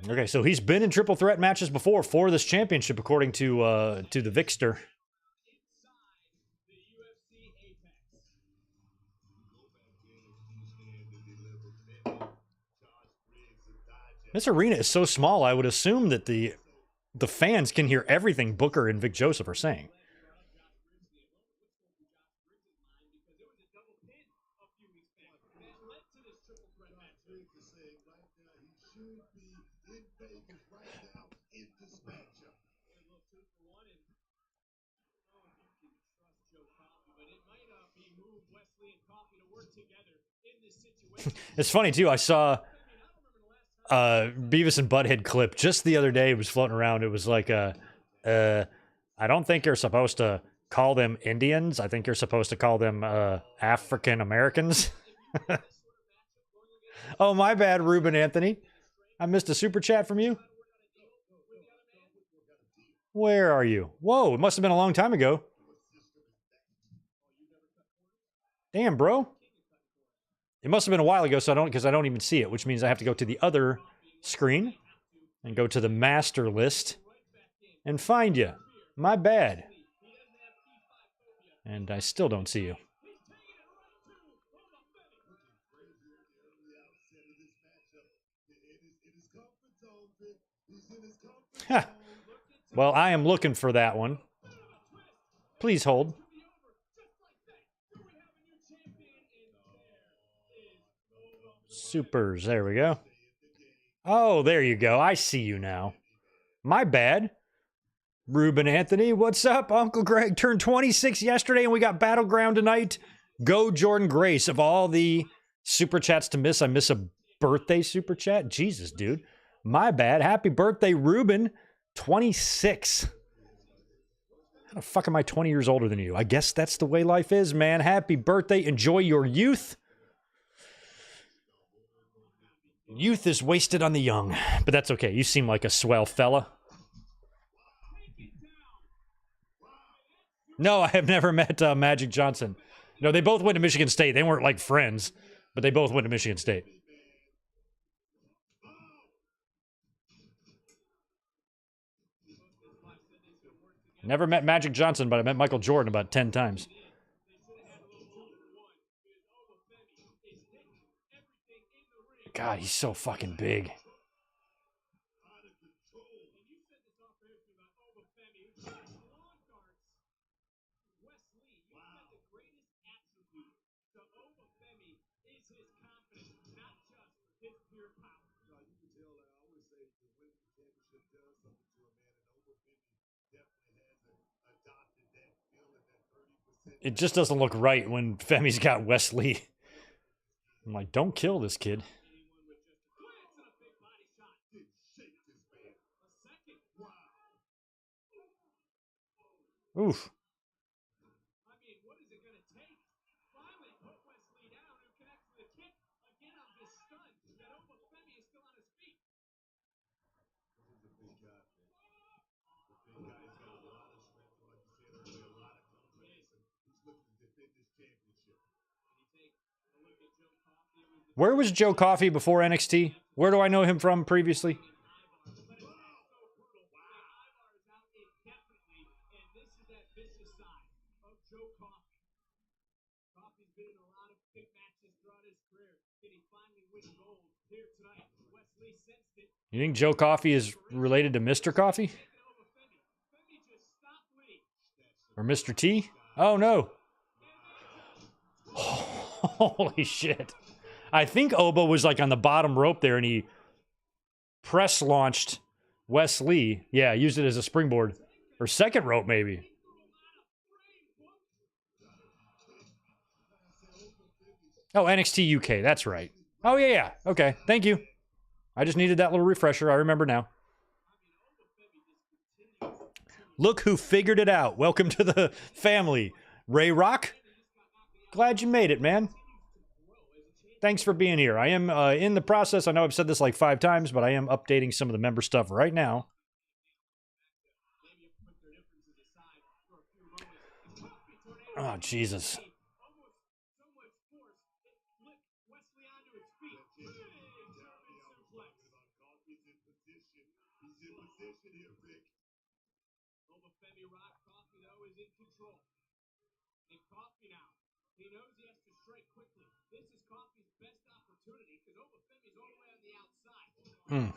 A: Okay, so he's been in triple threat matches before for this championship, according to the Vixter. This arena is so small, I would assume that the fans can hear everything Booker and Vic Joseph are saying. It's funny too. I saw Beavis and Butthead clip just the other day. It was floating around. It was like, I don't think you're supposed to call them Indians. I think you're supposed to call them African Americans. Oh, my bad, Ruben Anthony. I missed a super chat from you. Where are you? Whoa, it must have been a long time ago. Damn, bro. It must have been a while ago, because I don't even see it, which means I have to go to the other screen and go to the master list and find you. My bad. And I still don't see you. Ha. Well, I am looking for that one. Please hold. Supers. There we go. Oh, there you go. I see you now. My bad. Ruben Anthony, what's up? Uncle Greg turned 26 yesterday and we got Battleground tonight. Go Jordan Grace. Of all the super chats to miss, I miss a birthday super chat. Jesus, dude. My bad. Happy birthday, Ruben. 26. How the fuck am I 20 years older than you? I guess that's the way life is, man. Happy birthday. Enjoy your youth. Youth is wasted on the young, but that's okay. You seem like a swell fella. No, I have never met Magic Johnson. No, they both went to Michigan State. They weren't like friends, but they both went to Michigan State. Never met Magic Johnson, but I met Michael Jordan about 10 times. God, he's so fucking big. It just doesn't look right when Femi's got Wesley. I'm like, don't kill this kid. Oof. Where was Joe Coffey before NXT? Where do I know him from previously? You think Joe Coffey is related to Mr. Coffey? Or Mr. T? Oh, no. Holy shit. I think Oba was like on the bottom rope there and he press launched Wesley. Yeah, used it as a springboard. Or second rope, maybe. Oh, NXT UK. That's right. Oh, yeah. Okay. Thank you. I just needed that little refresher. I remember now. Look who figured it out. Welcome to the family. Ray Rock, glad you made it, man. Thanks for being here. I am in the process. I know I've said this like 5 times, but I am updating some of the member stuff right now. Oh, Jesus. Mm.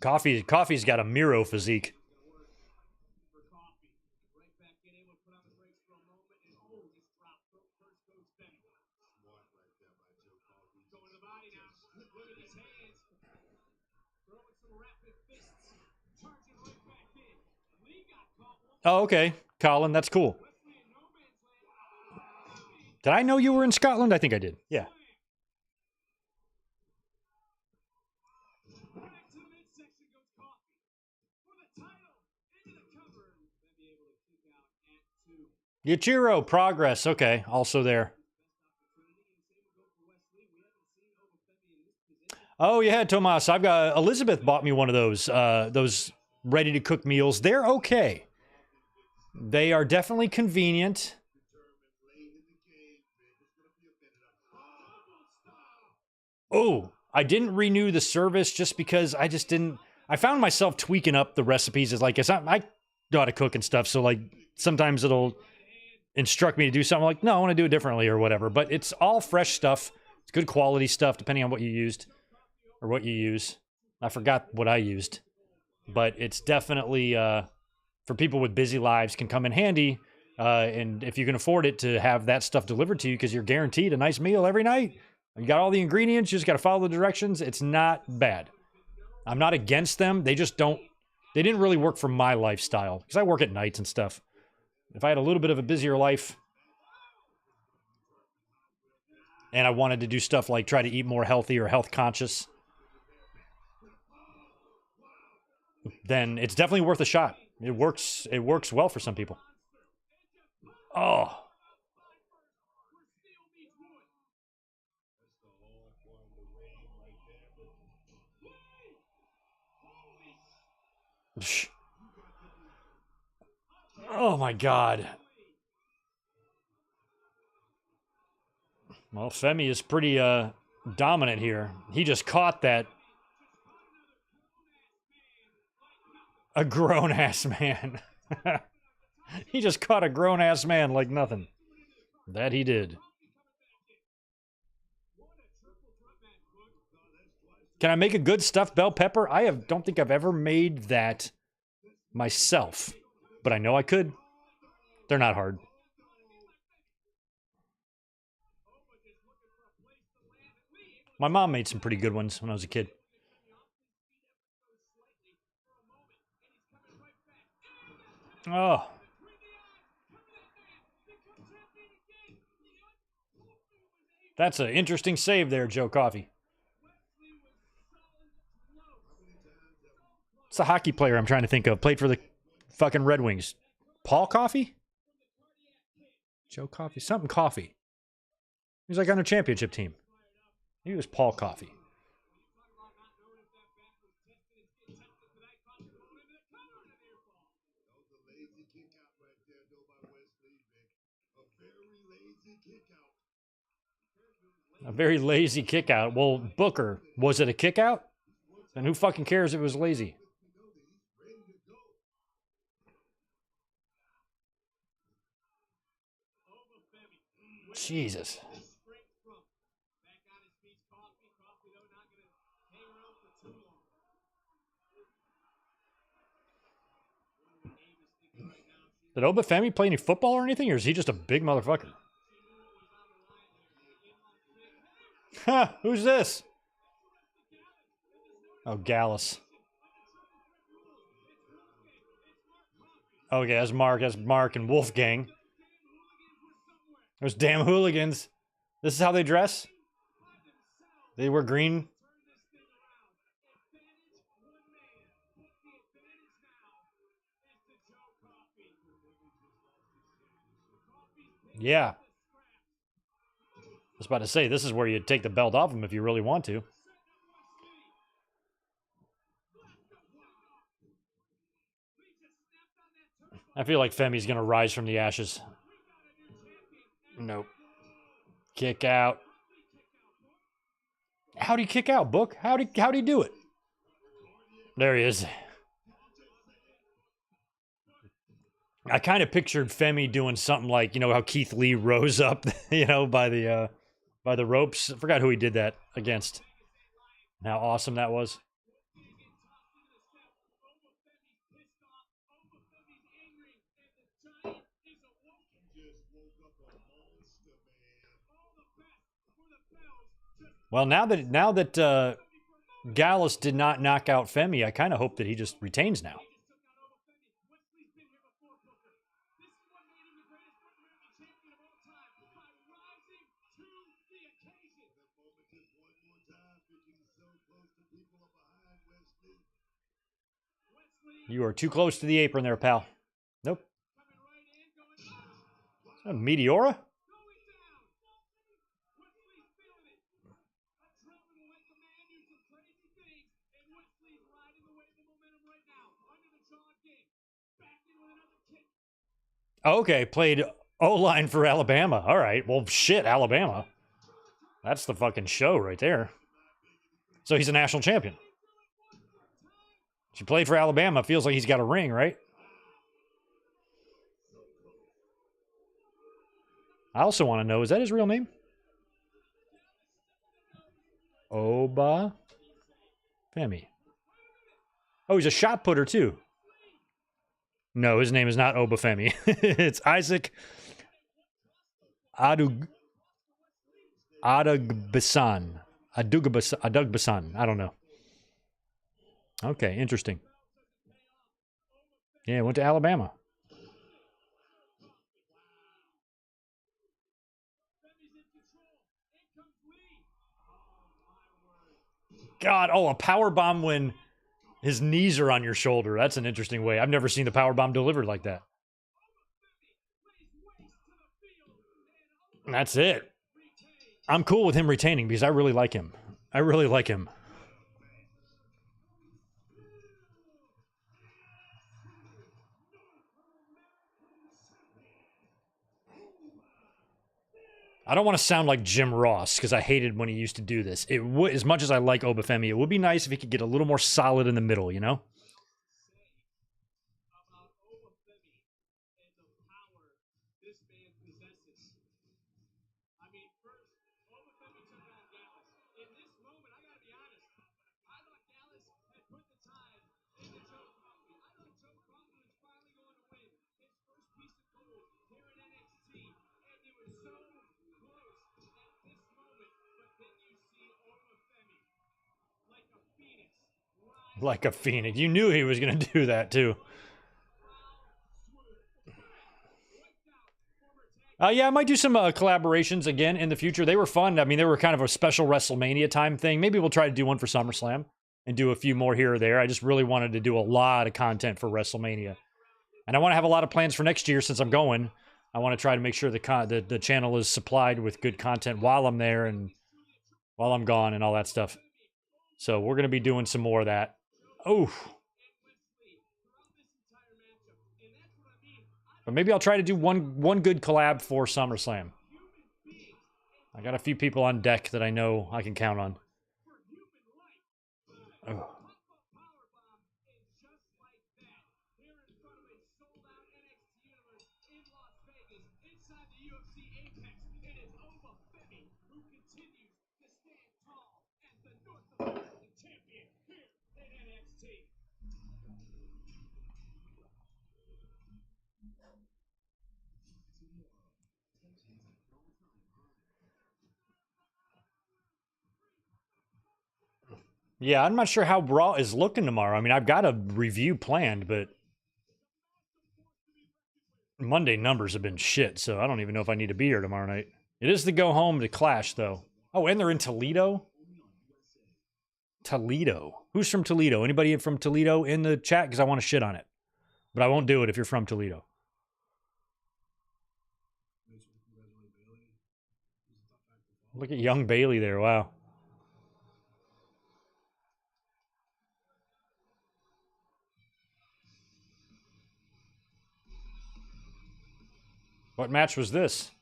A: Coffey's got a Miro physique. Oh, okay. Colin, that's cool. Did I know you were in Scotland? I think I did. Yeah. Yachiro, progress. Okay, also there. Oh, yeah, Tomas. I've got Elizabeth bought me one of those ready to cook meals. They're okay. They are definitely convenient. Oh, I didn't renew the service just because I just didn't. I found myself tweaking up the recipes as like, I know how to cook and stuff. So like sometimes it'll instruct me to do something like, no, I want to do it differently or whatever. But it's all fresh stuff. It's good quality stuff, depending on what you used or what you use. I forgot what I used, but it's definitely for people with busy lives can come in handy And if you can afford it, to have that stuff delivered to you because you're guaranteed a nice meal every night. You got all the ingredients. You just got to follow the directions. It's not bad. I'm not against them. They just don't. They didn't really work for my lifestyle because I work at nights and stuff. If I had a little bit of a busier life and I wanted to do stuff like try to eat more healthy or health conscious, then it's definitely worth a shot. It works. It works well for some people. Oh. Oh my God. Well, Femi is pretty dominant here. He just caught that. A grown-ass man. He just caught a grown-ass man like nothing. That he did. Can I make a good stuffed bell pepper? Don't think I've ever made that myself, but I know I could. They're not hard. My mom made some pretty good ones when I was a kid. Oh. That's an interesting save there, Joe Coffey. It's a hockey player I'm trying to think of. Played for the fucking Red Wings. Paul Coffey? Joe Coffey? Something Coffey. He was like on a championship team. He was Paul Coffey. A very lazy kick out. Well, Booker, was it a kick out? Then who fucking cares if it was lazy? Jesus. Did Obafemi play any football or anything, or is he just a big motherfucker? Ha! Who's this? Oh, Gallus. Okay, that's Mark. That's Mark and Wolfgang. Those damn hooligans. This is how they dress? They wear green. Yeah. I was about to say, this is where you take the belt off him if you really want to. I feel like Femi's going to rise from the ashes. Nope. Kick out. How'd he kick out, Book? How'd he do it? There he is. I kind of pictured Femi doing something like, you know, how Keith Lee rose up, you know, by the ropes. I forgot who he did that against. How awesome that was. Well, now that Gallus did not knock out Femi, I kind of hope that he just retains now. You are too close to the apron there, pal. Nope. Is that Meteora? Okay, played O-line for Alabama. All right, well, shit, Alabama. That's the fucking show right there. So he's a national champion. If you played for Alabama, feels like he's got a ring, right? I also want to know, is that his real name? Oba Femi. Oh, he's a shot putter, too. No, his name is not Obafemi. It's Isaac Adugbasan. Adugbasan. I don't know. Okay, interesting. Yeah, went to Alabama. God, oh, a power bomb when his knees are on your shoulder. That's an interesting way. I've never seen the power bomb delivered like that. And that's it. I'm cool with him retaining because I really like him. I really like him. I don't want to sound like Jim Ross because I hated when he used to do this. It would, as much as I like Obafemi, it would be nice if he could get a little more solid in the middle, you know? Like a phoenix. You knew he was going to do that, too. Yeah, I might do some collaborations again in the future. They were fun. I mean, they were kind of a special WrestleMania time thing. Maybe we'll try to do one for SummerSlam and do a few more here or there. I just really wanted to do a lot of content for WrestleMania. And I want to have a lot of plans for next year since I'm going. I want to try to make sure the channel is supplied with good content while I'm there and while I'm gone and all that stuff. So we're going to be doing some more of that. Oh. But maybe I'll try to do one good collab for SummerSlam. I got a few people on deck that I know I can count on. Oh. Yeah, I'm not sure how Raw is looking tomorrow. I mean, I've got a review planned, but Monday numbers have been shit, so I don't even know if I need to be here tomorrow night. It is the go home to Clash, though. Oh, and they're in Toledo? Toledo. Who's from Toledo? Anybody from Toledo in the chat? Because I want to shit on it. But I won't do it if you're from Toledo. Look at young Bailey there. Wow. What match was this?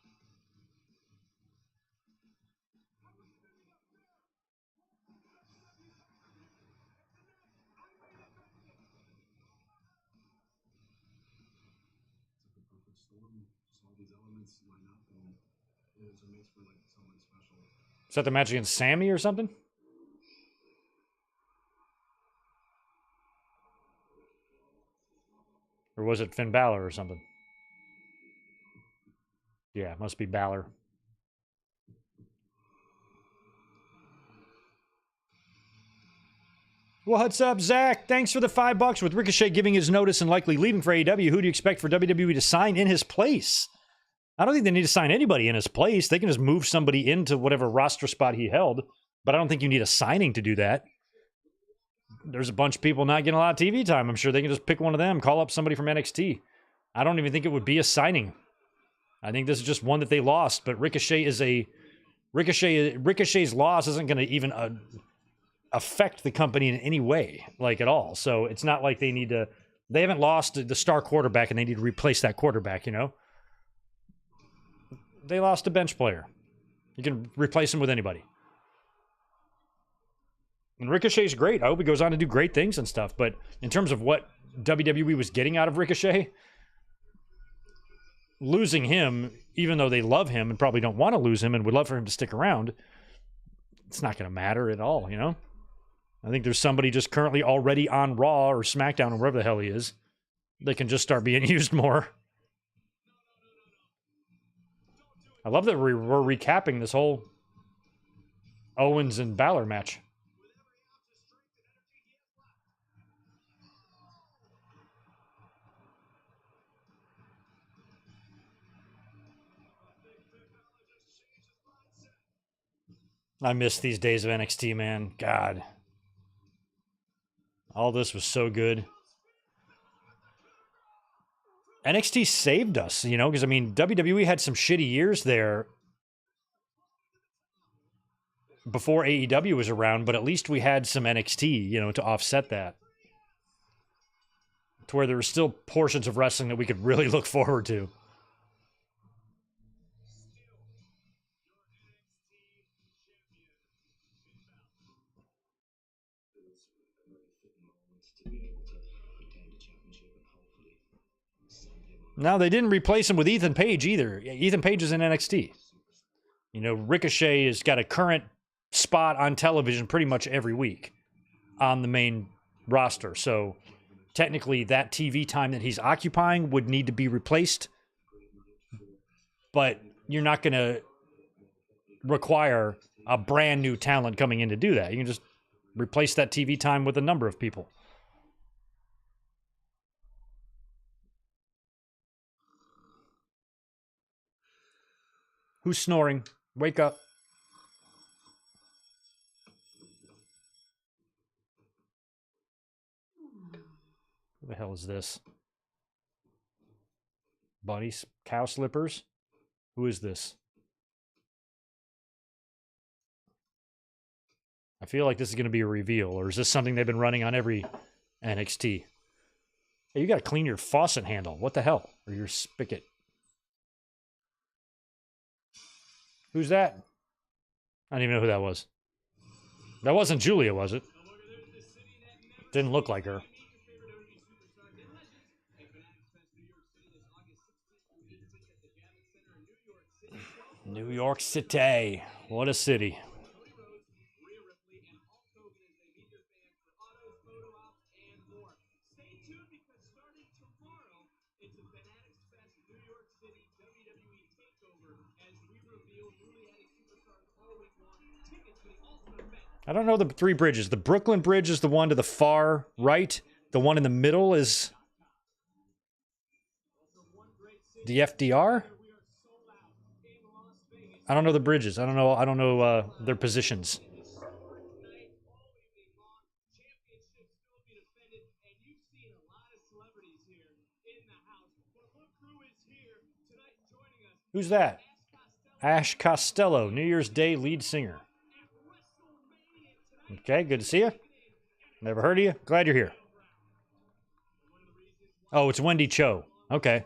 A: Is that the match against Sammy or something? Or was it Finn Balor or something? Yeah, it must be Balor. What's up, Zach? Thanks for the $5 with Ricochet giving his notice and likely leaving for AEW. Who do you expect for WWE to sign in his place? I don't think they need to sign anybody in his place. They can just move somebody into whatever roster spot he held. But I don't think you need a signing to do that. There's a bunch of people not getting a lot of TV time. I'm sure they can just pick one of them, call up somebody from NXT. I don't even think it would be a signing. I think this is just one that they lost. But Ricochet's loss isn't going to even affect the company in any way, like at all. So it's not like they haven't lost the star quarterback and they need to replace that quarterback, you know? They lost a bench player. You can replace him with anybody. And Ricochet's great. I hope he goes on to do great things and stuff. But in terms of what WWE was getting out of Ricochet, losing him, even though they love him and probably don't want to lose him and would love for him to stick around, it's not going to matter at all, you know? I think there's somebody just currently already on Raw or SmackDown or wherever the hell he is they can just start being used more. I love that we're recapping this whole Owens and Balor match. I miss these days of NXT, man. God. All this was so good. NXT saved us, you know, because, I mean, WWE had some shitty years there before AEW was around, but at least we had some NXT, you know, to offset that. To where there were still portions of wrestling that we could really look forward to. Now, they didn't replace him with Ethan Page either. Ethan Page is in NXT. You know, Ricochet has got a current spot on television pretty much every week on the main roster. So technically that TV time that he's occupying would need to be replaced. But you're not going to require a brand new talent coming in to do that. You can just replace that TV time with a number of people. Who's snoring? Wake up. What the hell is this? Bunnies? Cow slippers? Who is this? I feel like this is going to be a reveal, or is this something they've been running on every NXT? Hey, you got to clean your faucet handle. What the hell? Or your spigot. Who's that? I don't even know who that was. That wasn't Julia, was it? Didn't look like her. New York City. What a city. I don't know the three bridges. The Brooklyn Bridge is the one to the far right. The one in the middle is the FDR. I don't know the bridges. I don't know their positions. Who's that? Ash Costello, New Year's Day lead singer. Okay, good to see you. Never heard of you. Glad you're here. Oh, it's Wendy Cho. Okay.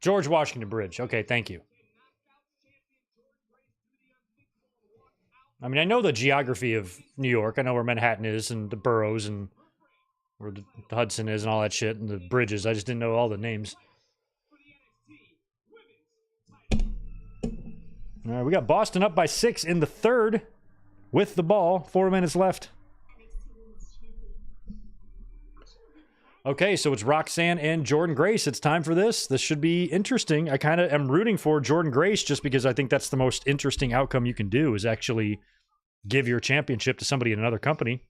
A: George Washington Bridge. Okay, thank you. I mean, I know the geography of New York. I know where Manhattan is and the boroughs and where the Hudson is and all that shit and the bridges. I just didn't know all the names. All right, we got Boston up by 6 in the third with the ball. 4 minutes left. Okay, so it's Roxanne and Jordynne Grace. It's time for this. This should be interesting. I kind of am rooting for Jordynne Grace just because I think that's the most interesting outcome you can do is actually give your championship to somebody in another company.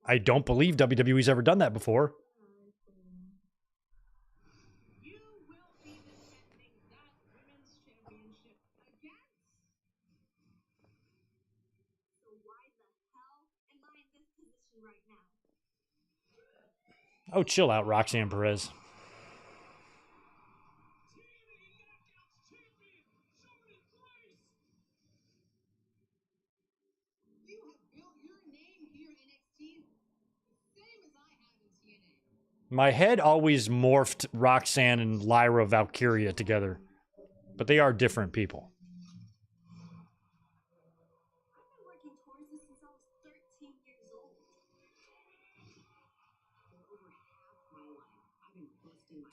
A: I don't believe WWE's ever done that before. Oh, chill out, Roxanne Perez. My head always morphed Roxanne and Lyra Valkyria together, but they are different people.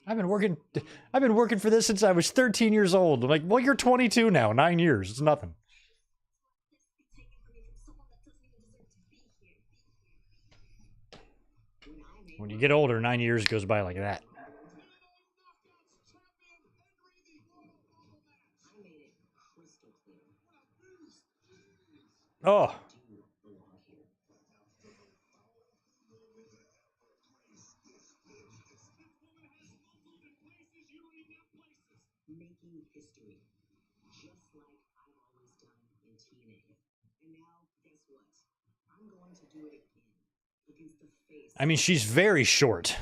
A: I've been working for this since I was 13 years old. I'm like, well, you're 22 now. 9 years. It's nothing. When you get older, 9 years goes by like that. Oh.
D: Making history, just like I've always done in TNA. And now, guess what? I'm going to do it again against the face.
A: I mean, she's very short,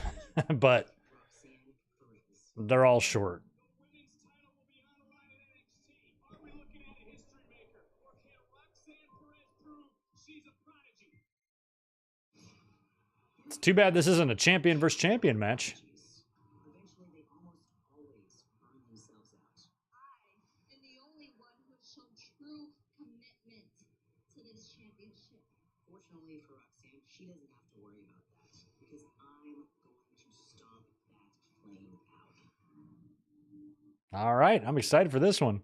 A: but they're all short. It's too bad this isn't a champion versus champion match.
D: Eventually, they almost always burn themselves out.
C: I am the only one who has shown true commitment to this championship.
D: Fortunately for Roxanne, she doesn't have to worry about that because I'm going to stomp that flame out.
A: All right, I'm excited for this one.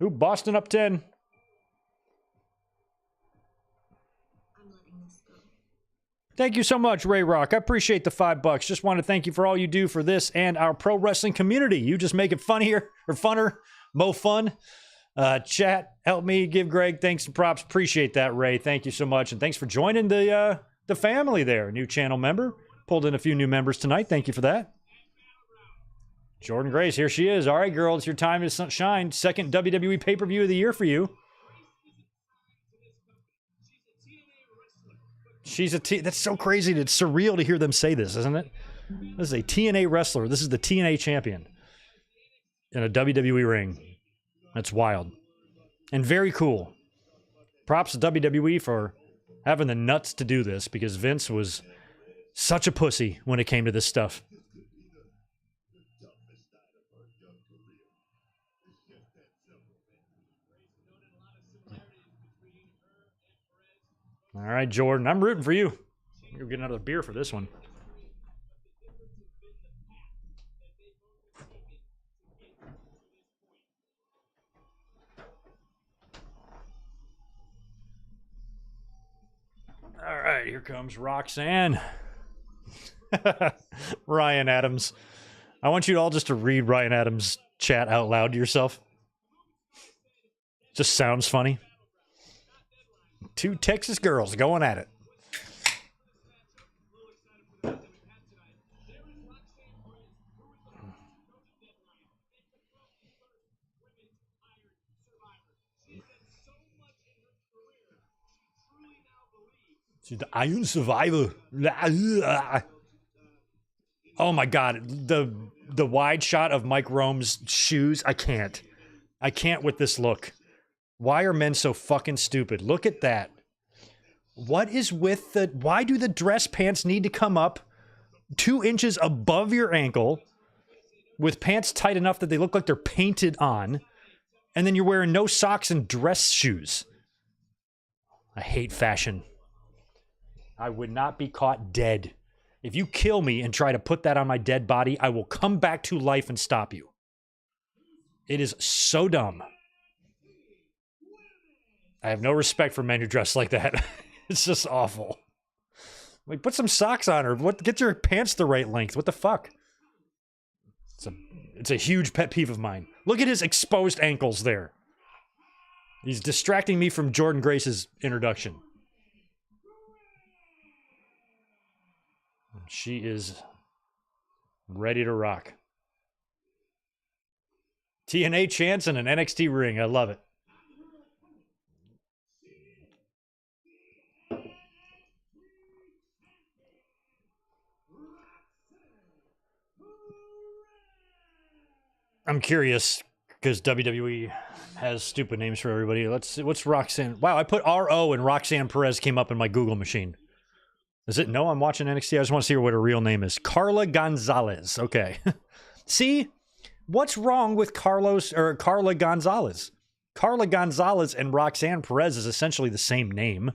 A: Ooh, Boston up 10.
D: I'm letting this go.
A: Thank you so much, Ray Rock. I appreciate the $5. Just want to thank you for all you do for this and our pro wrestling community. You just make it funnier or funner, mo fun. Chat, help me give Greg thanks and props. Appreciate that, Ray. Thank you so much, and thanks for joining the family there. New channel member. Pulled in a few new members tonight. Thank you for that. Jordan Grace, here she is. All right, girl, it's your time to shine. Second WWE pay-per-view of the year for you. She's a that's so crazy. It's surreal to hear them say this, isn't it? This is a TNA wrestler. This is the TNA champion in a WWE ring. That's wild. And very cool. Props to WWE for having the nuts to do this, because Vince was such a pussy when it came to this stuff. All right, Jordan, I'm rooting for you. You're getting another beer for this one. All right, here comes Roxanne. Ryan Adams. I want you all just to read Ryan Adams' chat out loud to yourself. Just sounds funny. Two Texas girls going at it. She's the Iron Survivor. Oh my God, the wide shot of Mike Rome's shoes. I can't with this look. Why are men so fucking stupid? Look at that. What is with the... Why do the dress pants need to come up 2 inches above your ankle with pants tight enough that they look like they're painted on, and then you're wearing no socks and dress shoes? I hate fashion. I would not be caught dead. If you kill me and try to put that on my dead body, I will come back to life and stop you. It is so dumb. I have no respect for men who dress like that. It's just awful. Like, put some socks on her. Get your pants the right length. What the fuck? It's a huge pet peeve of mine. Look at his exposed ankles there. He's distracting me from Jordan Grace's introduction. She is ready to rock. TNA chance in an NXT ring. I love it. I'm curious, because WWE has stupid names for everybody. Let's see. What's Roxanne? Wow, I put RO and Roxanne Perez came up in my Google machine. Is it? No, I'm watching NXT. I just want to see what her real name is. Carla Gonzalez. Okay. See? What's wrong with Carla Gonzalez? Carla Gonzalez and Roxanne Perez is essentially the same name.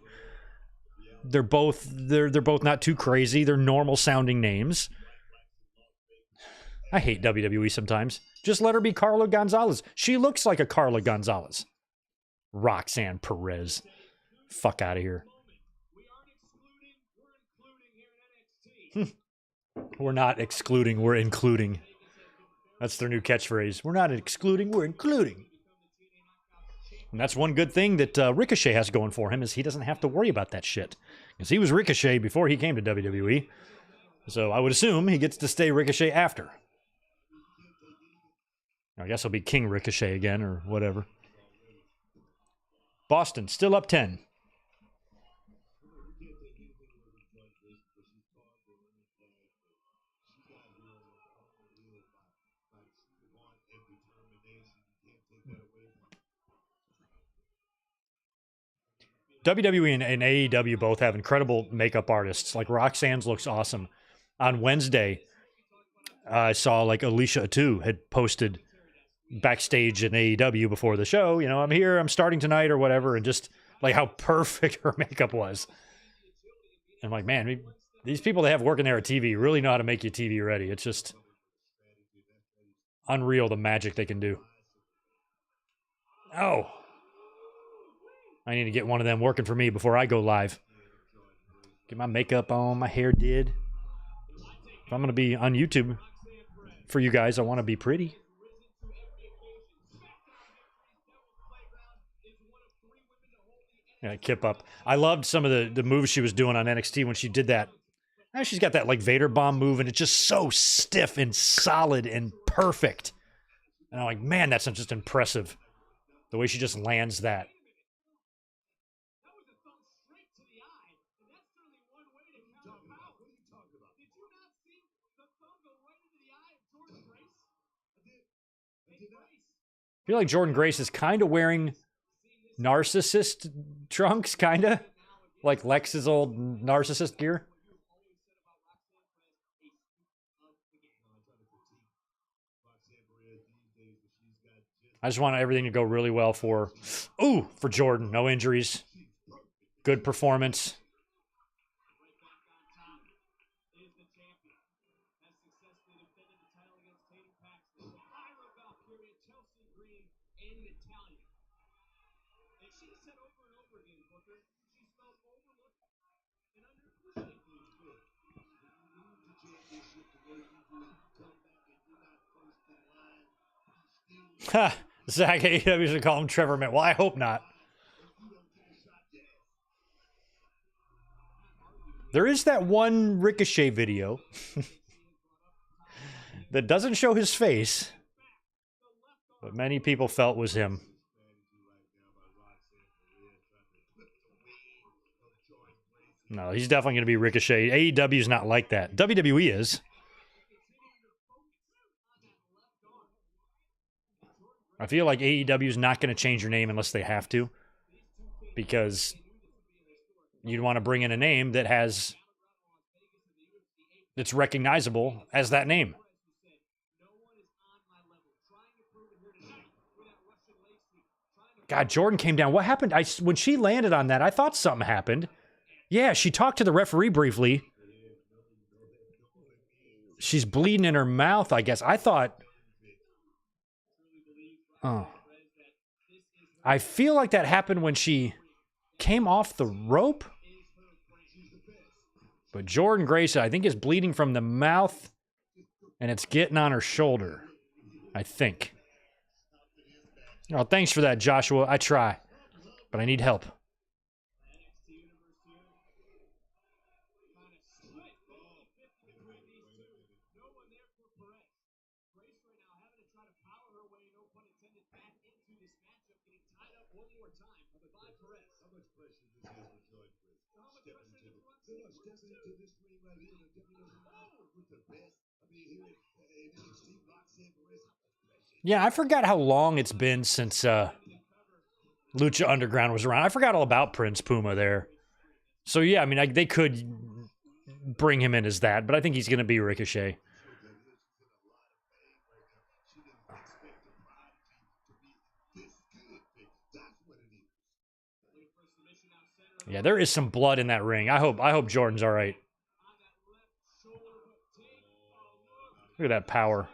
A: They're both not too crazy. They're normal sounding names. I hate WWE sometimes. Just let her be Carla Gonzalez. She looks like a Carla Gonzalez. Roxanne Perez. Fuck out of here. We're not excluding, we're including. That's their new catchphrase. We're not excluding, we're including. And that's one good thing that Ricochet has going for him is he doesn't have to worry about that shit. Because he was Ricochet before he came to WWE. So I would assume he gets to stay Ricochet after. I guess he'll be King Ricochet again or whatever. Boston still up 10. WWE and AEW both have incredible makeup artists. Like Roxanne's looks awesome. On Wednesday, I saw like Alicia Atu had posted backstage in AEW before the show. You know, I'm here, I'm starting tonight or whatever, and just like how perfect her makeup was. And I'm like, man, these people that have working there at TV really know how to make you TV ready. It's just unreal the magic they can do. Oh. I need to get one of them working for me before I go live. Get my makeup on, my hair did. If I'm going to be on YouTube for you guys, I want to be pretty. Yeah, Kip up. I loved some of the moves she was doing on NXT when she did that. Now she's got that like Vader bomb move, and it's just so stiff and solid and perfect. And I'm like, man, that's just impressive. The way she just lands that. I feel like Jordan Grace is kind of wearing narcissist trunks, kind of. Like Lex's old narcissist gear. I just want everything to go really well for Jordan. No injuries. Good performance. Ha! Zach AEW should call him Trevor Mitt. Well, I hope not. There is that one Ricochet video that doesn't show his face, but many people felt was him. No, he's definitely going to be Ricochet. AEW is not like that. WWE is. I feel like AEW is not going to change your name unless they have to, because you'd want to bring in a name that's recognizable as that name. God, Jordan came down. What happened? When she landed on that, I thought something happened. Yeah, she talked to the referee briefly. She's bleeding in her mouth, I guess. I thought... Oh. I feel like that happened when she came off the rope. But Jordan Grace, I think, is bleeding from the mouth, and it's getting on her shoulder. I think. Oh, thanks for that, Joshua. I try, but I need help. Yeah, I forgot how long it's been since Lucha Underground was around. I forgot all about Prince Puma there. So, yeah, I mean, they could bring him in as that, but I think he's going to be Ricochet. Yeah, there is some blood in that ring. I hope Jordan's all right. Look at that power.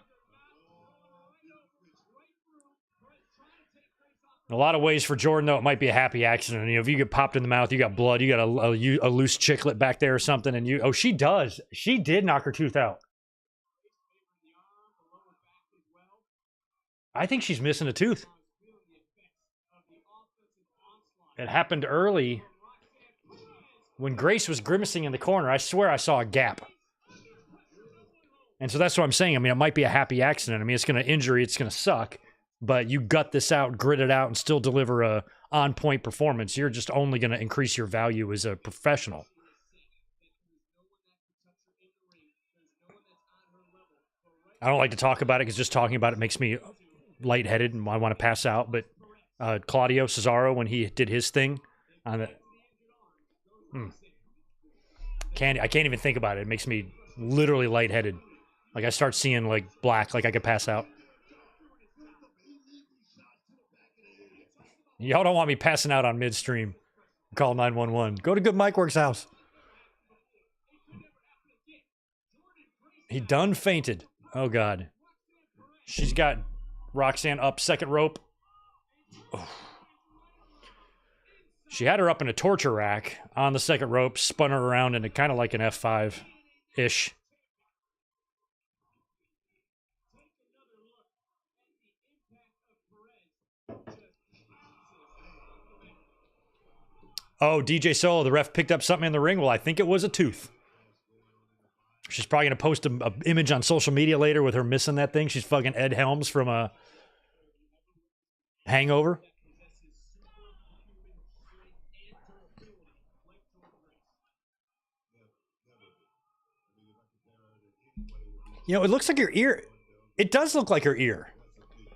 A: In a lot of ways for Jordan, though, it might be a happy accident. You know, if you get popped in the mouth, you got blood, you got a loose chiclet back there or something, and you... Oh, she does. She did knock her tooth out. I think she's missing a tooth. It happened early when Grace was grimacing in the corner. I swear I saw a gap. And so that's what I'm saying. I mean, it might be a happy accident. I mean, it's going to injury, it's going to suck, but you gut this out, grit it out, and still deliver a on-point performance. You're just only going to increase your value as a professional. I don't like to talk about it because just talking about it makes me lightheaded and I want to pass out. But Claudio Cesaro, when he did his thing on the... I can't even think about it. It makes me literally lightheaded. Like I start seeing like black, like I could pass out. Y'all don't want me passing out on midstream. Call 911. Go to Good Mike Works' house. He done fainted. Oh, God. She's got Roxanne up second rope. Oh. She had her up in a torture rack on the second rope, spun her around into kind of like an F5-ish. Oh, DJ Solo, the ref picked up something in the ring. Well, I think it was a tooth. She's probably going to post a image on social media later with her missing that thing. She's fucking Ed Helms from a Hangover. You know, it looks like her ear. It does look like her ear.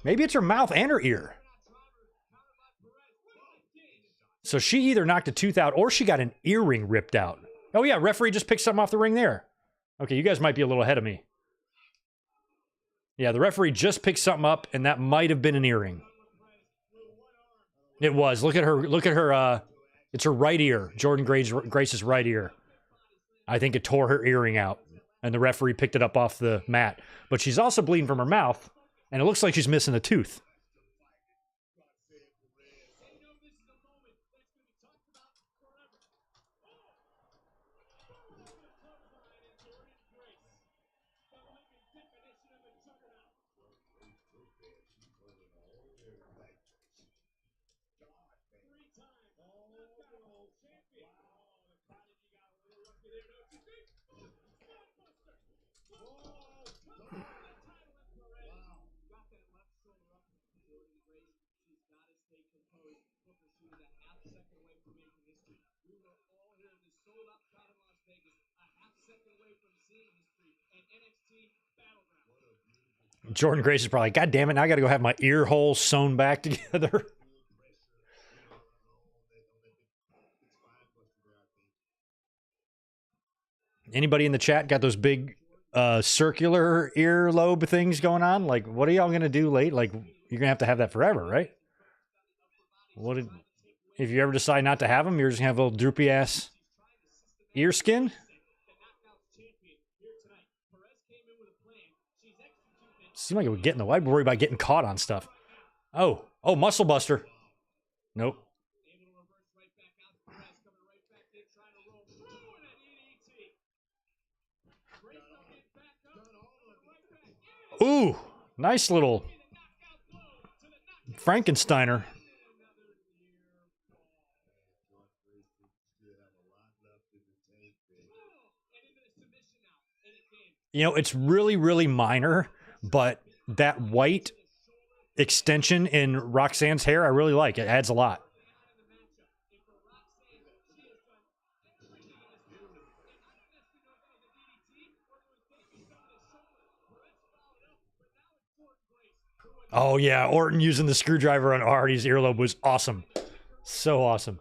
A: Maybe it's her mouth and her ear. So she either knocked a tooth out or she got an earring ripped out. Oh, yeah, referee just picked something off the ring there. Okay, you guys might be a little ahead of me. Yeah, the referee just picked something up, and that might have been an earring. It was. Look at her. Look at her. It's her right ear. Jordan Grace's right ear. I think it tore her earring out, and the referee picked it up off the mat. But she's also bleeding from her mouth, and it looks like she's missing a tooth. Jordan Grace is probably like, God damn it, now I got to go have my ear hole sewn back together. Anybody in the chat got those big circular earlobe things going on? Like, what are y'all going to do late? Like, you're going to have that forever, right? If you ever decide not to have them, you're just going to have a little droopy ass ear skin? Seems like it would get in the way. I'd worry about getting caught on stuff. Oh, muscle buster. Nope. Ooh, nice little Frankensteiner. You know, it's really, really minor, but that white extension in Roxanne's hair, I really like. It adds a lot. Oh, yeah. Orton using the screwdriver on Hardy's earlobe was awesome. So awesome.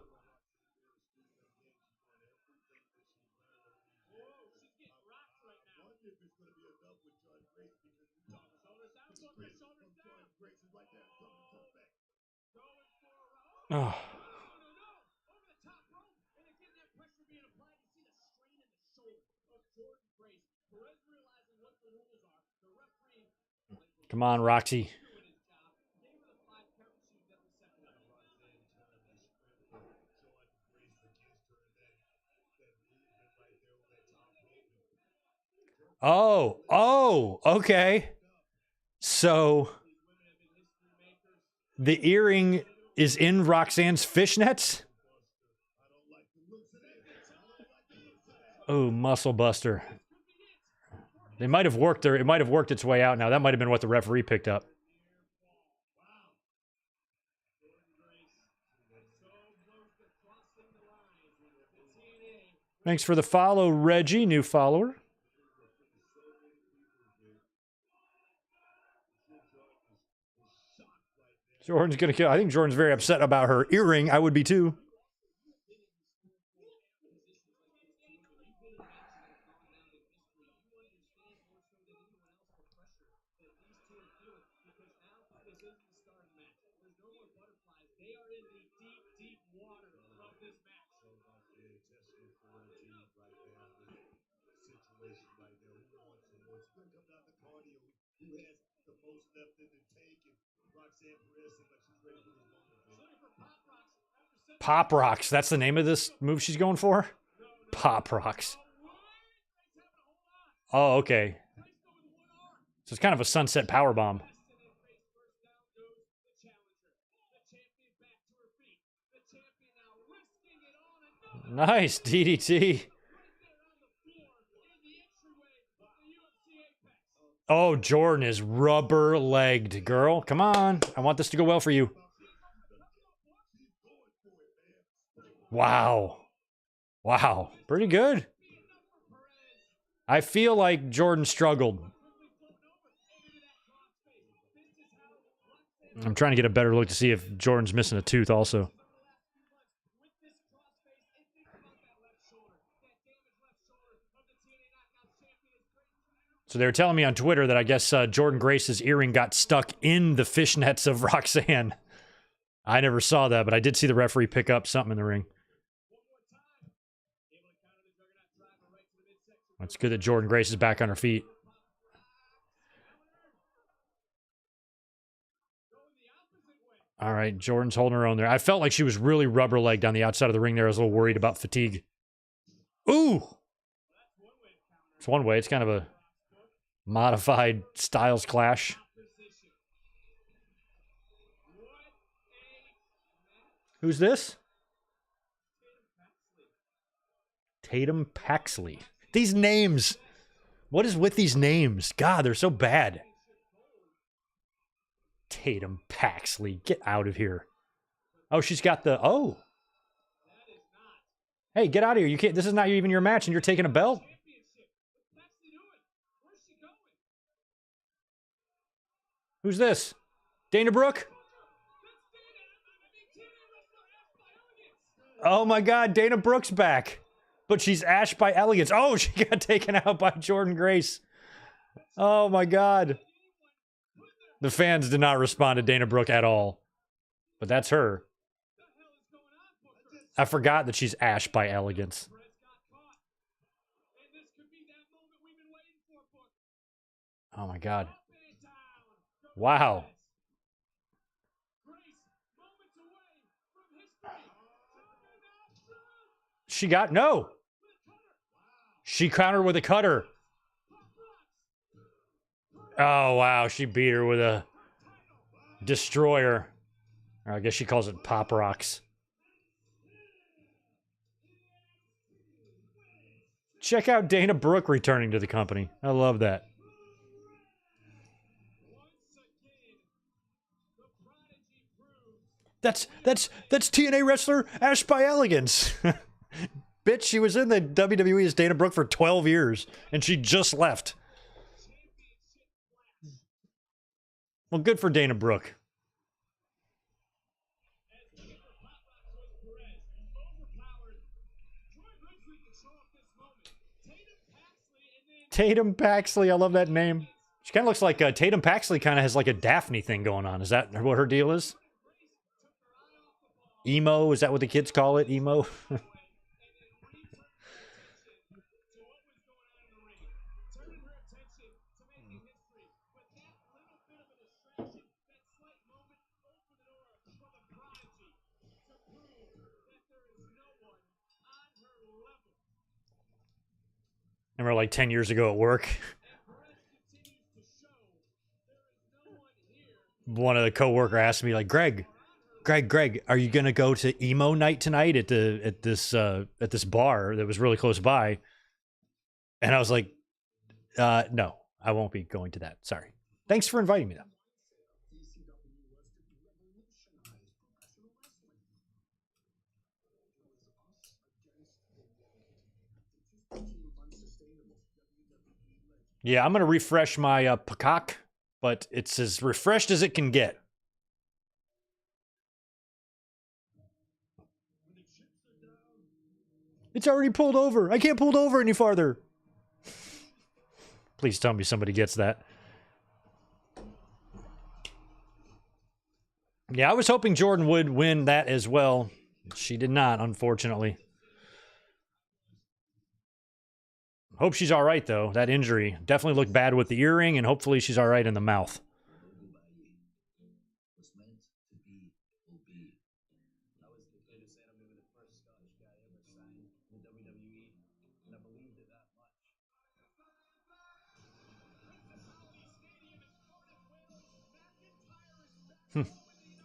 A: Oh. Come on, Roxy. Oh, okay. So the earring is in Roxanne's fishnets? Oh, muscle buster. They might have worked there. It might have worked its way out now. That might have been what the referee picked up. Thanks for the follow, Reggie, new follower. Jordan's gonna kill. I think Jordan's very upset about her earring. I would be too. Pop rocks. That's the name of this move she's going for? Pop rocks. Oh, okay. So it's kind of a sunset power bomb. Nice DDT. Oh, Jordan is rubber-legged, girl. Come on. I want this to go well for you. Wow. Wow. Pretty good. I feel like Jordan struggled. I'm trying to get a better look to see if Jordan's missing a tooth also. So they were telling me on Twitter that I guess Jordan Grace's earring got stuck in the fishnets of Roxanne. I never saw that, but I did see the referee pick up something in the ring. It's good that Jordan Grace is back on her feet. All right, Jordan's holding her own there. I felt like she was really rubber-legged on the outside of the ring there. I was a little worried about fatigue. Ooh! It's one way. It's kind of a modified Styles Clash. Who's this? Tatum Paxley. These names. What is with these names? God, they're so bad. Tatum Paxley. Get out of here. Oh, she's got the... Oh. Hey, get out of here. You can't... This is not even your match and you're taking a belt? Who's this? Dana Brooke? Oh my God, Dana Brooke's back. But she's Ash by Elegance. Oh, she got taken out by Jordan Grace. Oh my God. The fans did not respond to Dana Brooke at all. But that's her. I forgot that she's Ash by Elegance. Oh my God. Wow. She got... No. She countered with a cutter. Oh, wow. She beat her with a destroyer. Or I guess she calls it Pop Rocks. Check out Dana Brooke returning to the company. I love that. That's TNA wrestler Ash by Elegance. Bitch, she was in the WWE as Dana Brooke for 12 years, and she just left. Well, good for Dana Brooke. Tatum Paxley, I love that name. She kind of looks like Tatum Paxley kind of has like a Daphne thing going on. Is that what her deal is? Emo, is that what the kids call it? Emo? Remember like 10 years ago at work, one of the coworker asked me like, Greg, are you gonna go to emo night tonight at this bar that was really close by? And I was like, no, I won't be going to that. Sorry. Thanks for inviting me though. Yeah, I'm gonna refresh my Peacock, but it's as refreshed as it can get. It's already pulled over. I can't pull it over any farther. Please tell me somebody gets that. Yeah, I was hoping Jordan would win that as well. She did not, unfortunately. Hope she's all right, though. That injury definitely looked bad with the earring, and hopefully she's all right in the mouth.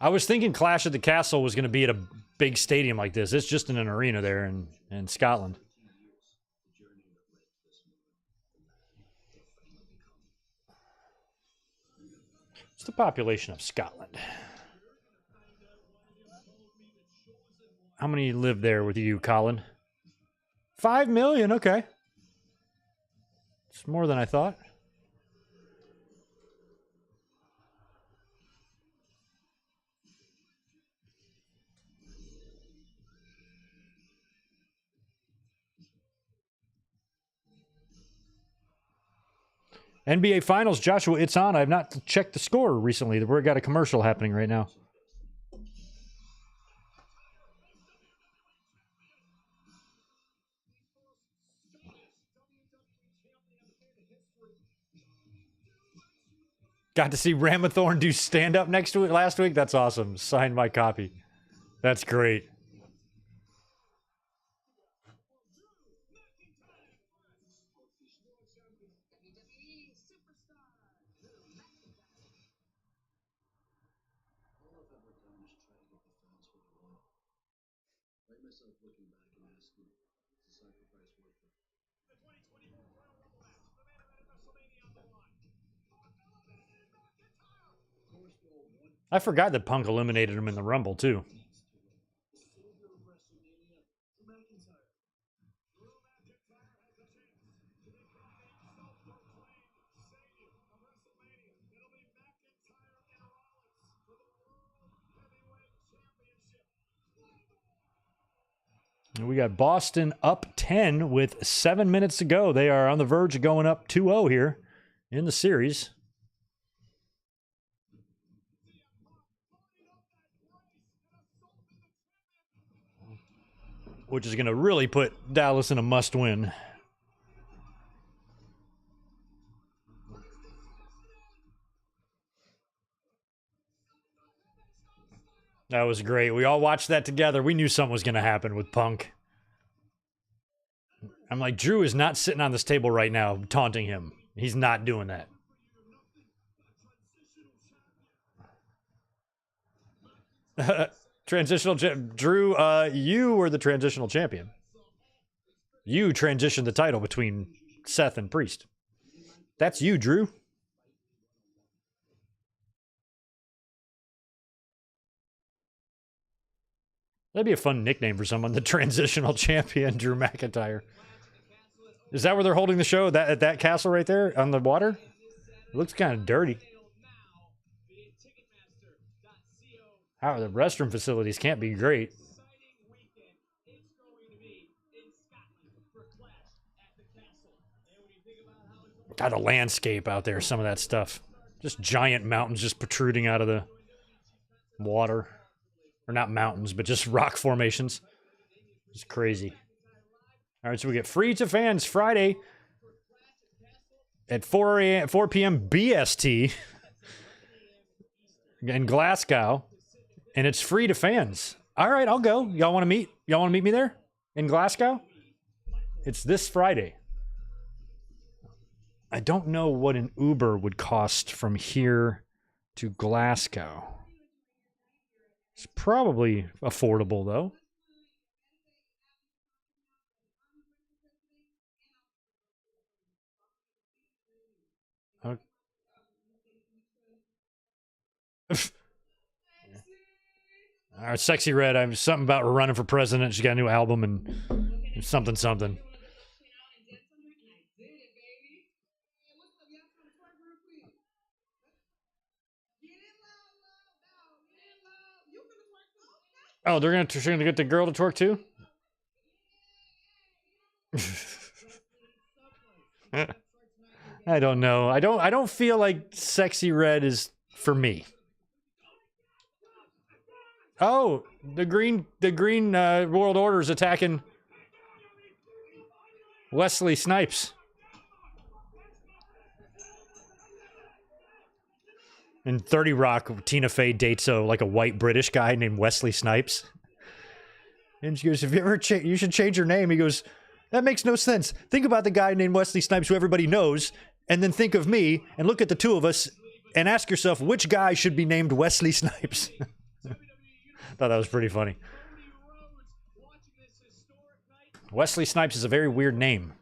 A: I was thinking Clash at the Castle was going to be at a big stadium like this. It's just in an arena there in Scotland. What's the population of Scotland? How many live there with you, Colin? 5 million, okay. It's more than I thought. NBA Finals, Joshua, it's on. I have not checked the score recently. We've got a commercial happening right now. Got to see Ramathorn do stand-up last week. That's awesome. Signed my copy. That's great. I forgot that Punk eliminated him in the Rumble, too. We got Boston up 10 with 7 minutes to go. They are on the verge of going up 2-0 here in the series. Which is going to really put Dallas in a must-win. That was great. We all watched that together. We knew something was going to happen with Punk. I'm like, Drew is not sitting on this table right now taunting him. He's not doing that. Transitional Drew, you were the transitional champion. You transitioned the title between Seth and Priest. That's you, Drew. That'd be a fun nickname for someone, the transitional champion, Drew McIntyre. Is that where they're holding the show? At that castle right there on the water? It looks kind of dirty. How the restroom facilities can't be great. God, the landscape out there, some of that stuff. Just giant mountains just protruding out of the water. Or not mountains, but just rock formations. It's crazy. All right, so we get free to fans Friday at 4 p.m. BST in Glasgow, and it's free to fans. All right, I'll go. Y'all want to meet? Y'all want to meet me there in Glasgow? It's this Friday. I don't know what an Uber would cost from here to Glasgow. It's probably affordable, though. Okay. All right, Sexy Red. I'm something about running for president. She got a new album and something. Oh, they're gonna get the girl to twerk too. I don't know. I don't feel like Sexy Red is for me. Oh, the green World Order is attacking Wesley Snipes. In 30 Rock, Tina Fey dates a white British guy named Wesley Snipes. And she goes, "If you ever you should change your name." He goes, "That makes no sense. Think about the guy named Wesley Snipes who everybody knows, and then think of me and look at the two of us and ask yourself which guy should be named Wesley Snipes." Thought that was pretty funny. Wesley Snipes is a very weird name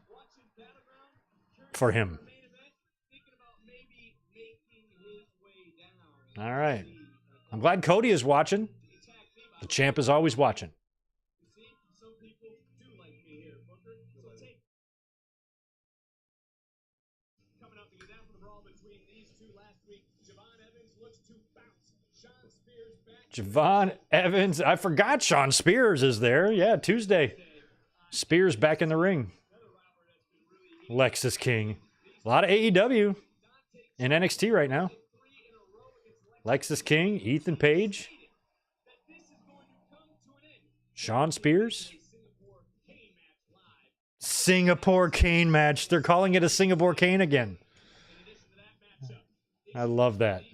A: for him. All right. I'm glad Cody is watching. The champ is always watching. Javon Evans. I forgot Sean Spears is there. Yeah, Tuesday. Spears back in the ring. Lexus King. A lot of AEW in NXT right now. Lexus King, Ethan Page, Sean Spears. Singapore Cane match. They're calling it a Singapore Cane again. I love that.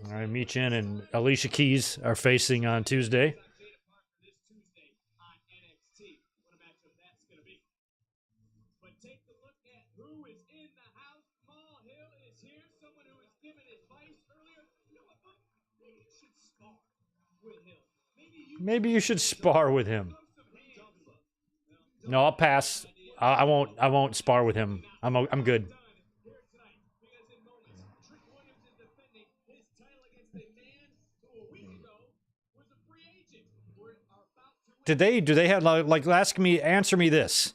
A: All right, Michin and Alicia Keys are facing on Tuesday. Maybe you should spar with him. No, I'll pass. I won't spar with him. I'm good. Do they have answer me this.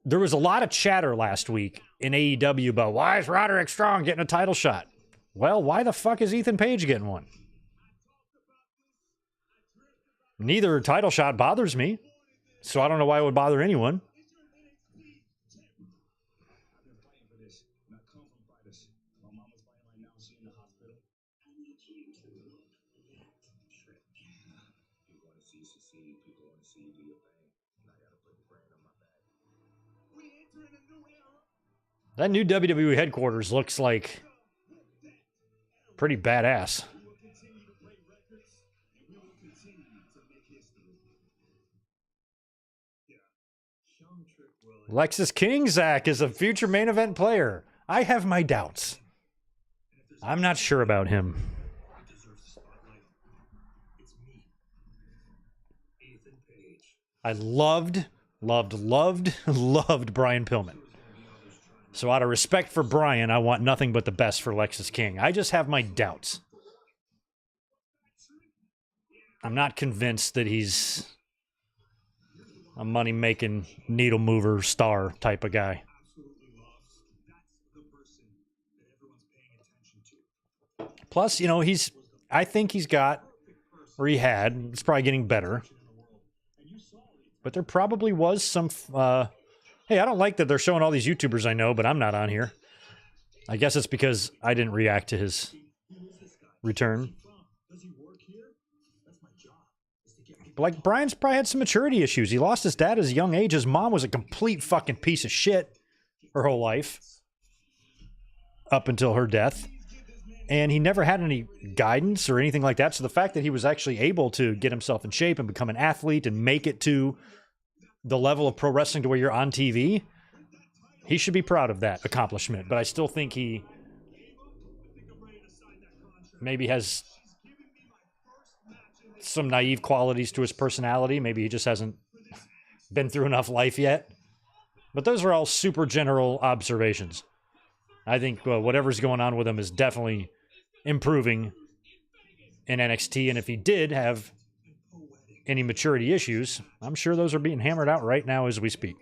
A: There was a lot of chatter last week in AEW about why is Roderick Strong getting a title shot? Well, why the fuck is Ethan Page getting one? Neither title shot bothers me, so I don't know why it would bother anyone. That new WWE headquarters looks like pretty badass. Lexus King, Zach, is a future main event player. I have my doubts. I'm not sure about him. I loved Brian Pillman. So out of respect for Brian, I want nothing but the best for Lexus King. I just have my doubts. I'm not convinced that he's a money-making, needle-mover star type of guy. Plus, I think he's got, or he had, it's probably getting better. But there probably was some, hey, I don't like that they're showing all these YouTubers I know, but I'm not on here. I guess it's because I didn't react to his return. But Brian's probably had some maturity issues. He lost his dad at a young age. His mom was a complete fucking piece of shit her whole life. Up until her death. And he never had any guidance or anything like that. So the fact that he was actually able to get himself in shape and become an athlete and make it to the level of pro wrestling to where you're on TV, he should be proud of that accomplishment. But I still think he maybe has some naive qualities to his personality. Maybe he just hasn't been through enough life yet. But those are all super general observations. I think whatever's going on with him is definitely improving in NXT. And if he did have any maturity issues, I'm sure those are being hammered out right now as we speak.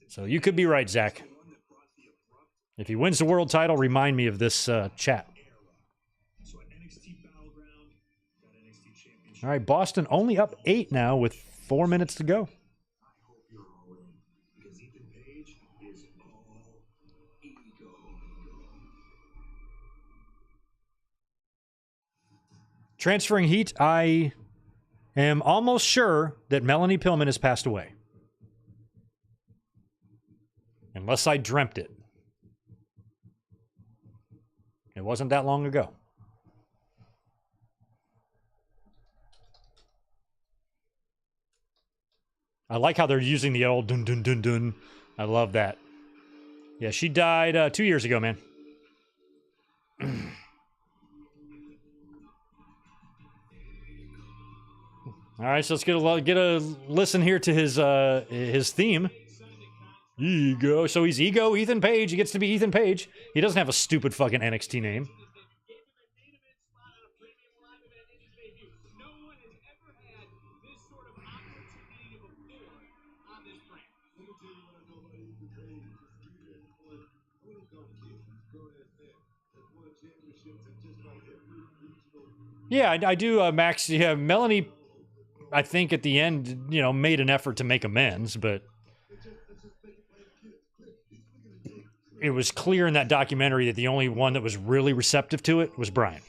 A: So you could be right, Zach. If he wins the world title, remind me of this chat. All right, Boston only up 8 now with 4 minutes to go. Transferring heat, I am almost sure that Melanie Pillman has passed away. Unless I dreamt it. It wasn't that long ago. I like how they're using the old dun dun dun dun. I love that. Yeah, she died 2 years ago, man. All right, so let's get a listen here to his theme. Ego. So he's Ego Ethan Page. He gets to be Ethan Page. He doesn't have a stupid fucking NXT name. Yeah, I do, Max. Yeah, Melanie, I think at the end, made an effort to make amends, but it was clear in that documentary that the only one that was really receptive to it was Brian.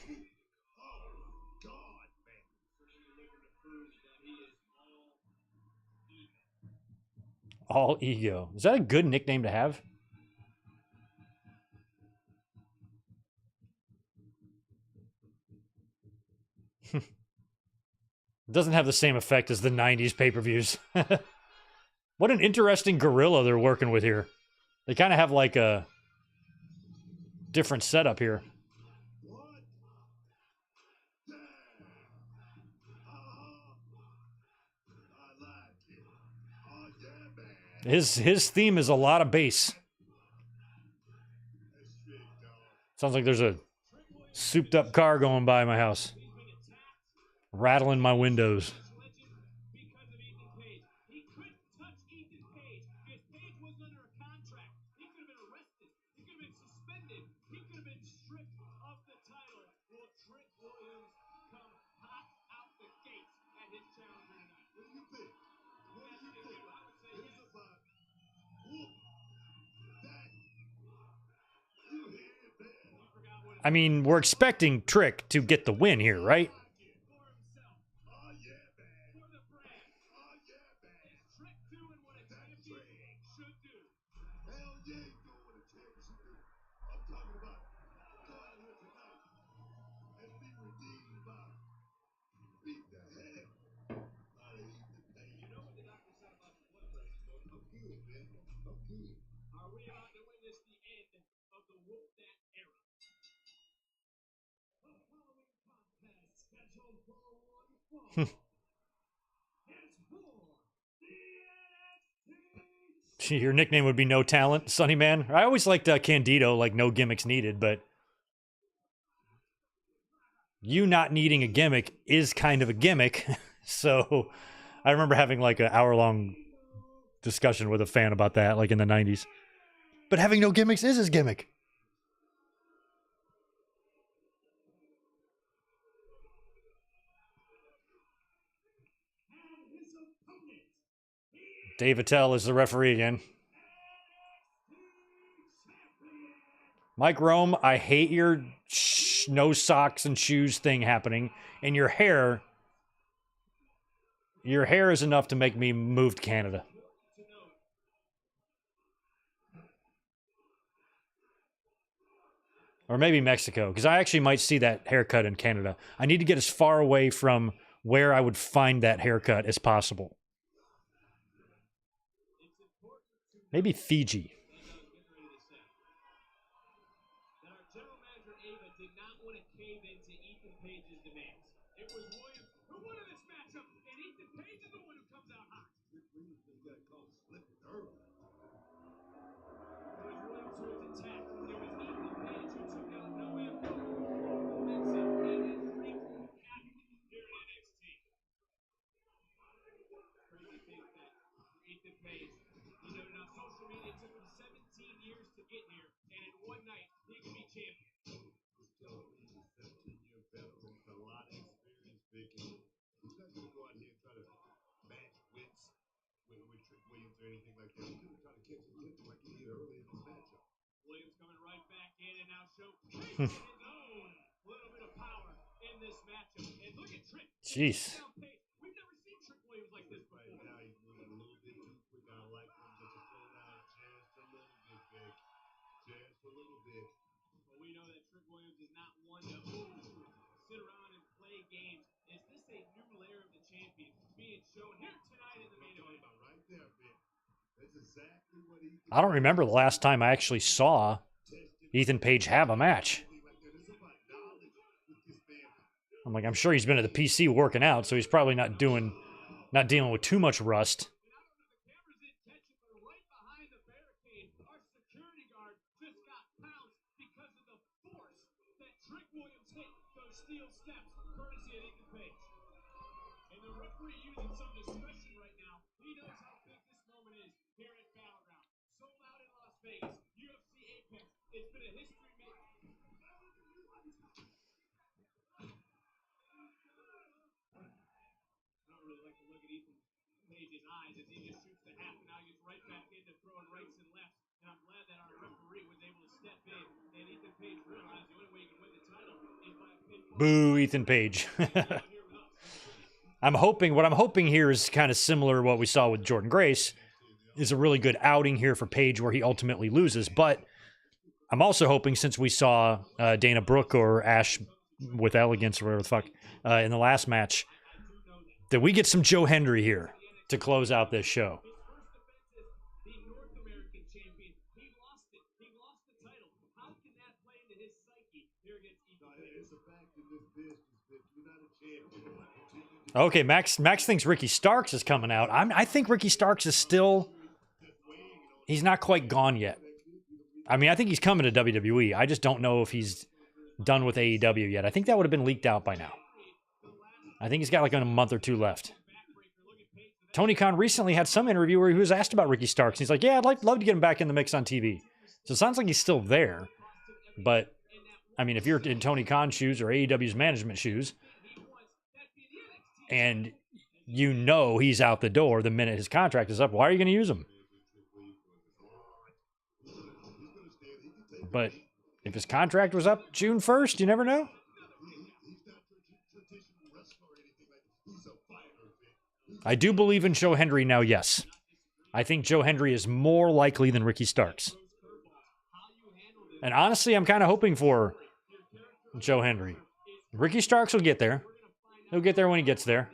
A: All Ego. Is that a good nickname to have? It doesn't have the same effect as the 90s pay-per-views. What an interesting gorilla they're working with here. They kind of have like a different setup here. His theme is a lot of bass. Sounds like there's a souped up car going by my house. Rattling my windows. I mean, we're expecting Trick to get the win here, right? Your nickname would be No Talent, Sunny Man. I always liked Candido, like no gimmicks needed, but you not needing a gimmick is kind of a gimmick. So I remember having like an hour-long discussion with a fan about that, like in the 90s. But having no gimmicks is his gimmick. Dave Attell is the referee again. Mike Rome, I hate your no socks and shoes thing happening. And your hair is enough to make me move to Canada. Or maybe Mexico, because I actually might see that haircut in Canada. I need to get as far away from where I would find that haircut as possible. Maybe Fiji.
E: That our general manager Ava did not want to cave into Ethan Page's demands. It was Williams who wanted this matchup, and Ethan Page is the one who comes out hot.
B: He got caught slipping early.
E: It was Williams who was attacked. It was Ethan Page who took out Noam Dar. That's it. It has wreaked havoc here at NXT. Crazy thing that for Ethan Page, he noted on social media it took him 17 years to get here, and in one night he can be champion.
B: He's telling me he's a 17-year veteran with a lot of experience, Vic. He's not going to go out here and try to match wits with Trick Williams or anything like that. He's going to try to catch attention like he did early in this matchup.
E: Williams coming right back in and now show Page his own little bit of power in this matchup. And look at Trick.
A: Jeez.
E: Page. We've never seen Trick Williams like this before.
B: Right now he's moving a little bit too quick. I like him just to slow down just a little bit, Vic. Just a little bit.
E: Well, we know that Trick Williams is not one to sit around and play games. Is this a new layer of the champion being shown here tonight in the main event?
B: Right there, Vic. That's exactly what he
A: I don't remember the last time I actually saw Ethan Page have a match. I'm sure he's been at the PC working out, so he's probably not dealing with too much rust.
E: The cameras didn't catch it, but right behind the barricade, our security guard just got pounced because of the force that Trick Williams hit those steel steps, courtesy of Ethan Page. And the referee using some discretion right now. He knows how big this moment is here at Battleground. Sold out in Las Vegas, UFC Apex. It's been a history making. I don't really like to look at Ethan Page's eyes as he just shoots the half, and now he gets right back into throwing rights and lefts. And I'm glad that our referee was able to step in, and Ethan Page realized the only way he can win the title is by a pinfall.
A: Boo, Ethan Page. What I'm hoping here is kind of similar to what we saw with Jordan Grace, is a really good outing here for Page where he ultimately loses. But I'm also hoping, since we saw Dana Brooke or Ash with Elegance or whatever the fuck in the last match, that we get some Joe Hendry here to close out this show.
E: His first defense is the North American champion. He lost it. He lost the title. How can that play into his psyche here against Ethan Page?
B: It's a fact in this business, Vic. You're not a champion.
A: Okay, Max thinks Ricky Starks is coming out. I think Ricky Starks is still... He's not quite gone yet. I mean, I think he's coming to WWE. I just don't know if he's done with AEW yet. I think that would have been leaked out by now. I think he's got like a month or two left. Tony Khan recently had some interview where he was asked about Ricky Starks. He's like, yeah, I'd love to get him back in the mix on TV. So it sounds like he's still there. But, I mean, if you're in Tony Khan's shoes or AEW's management shoes, and you know he's out the door the minute his contract is up, why are you going to use him? But if his contract was up June 1st, you never know. I do believe in Joe Hendry now, yes. I think Joe Hendry is more likely than Ricky Starks. And honestly, I'm kind of hoping for Joe Hendry. Ricky Starks will get there. He'll get there when he gets there.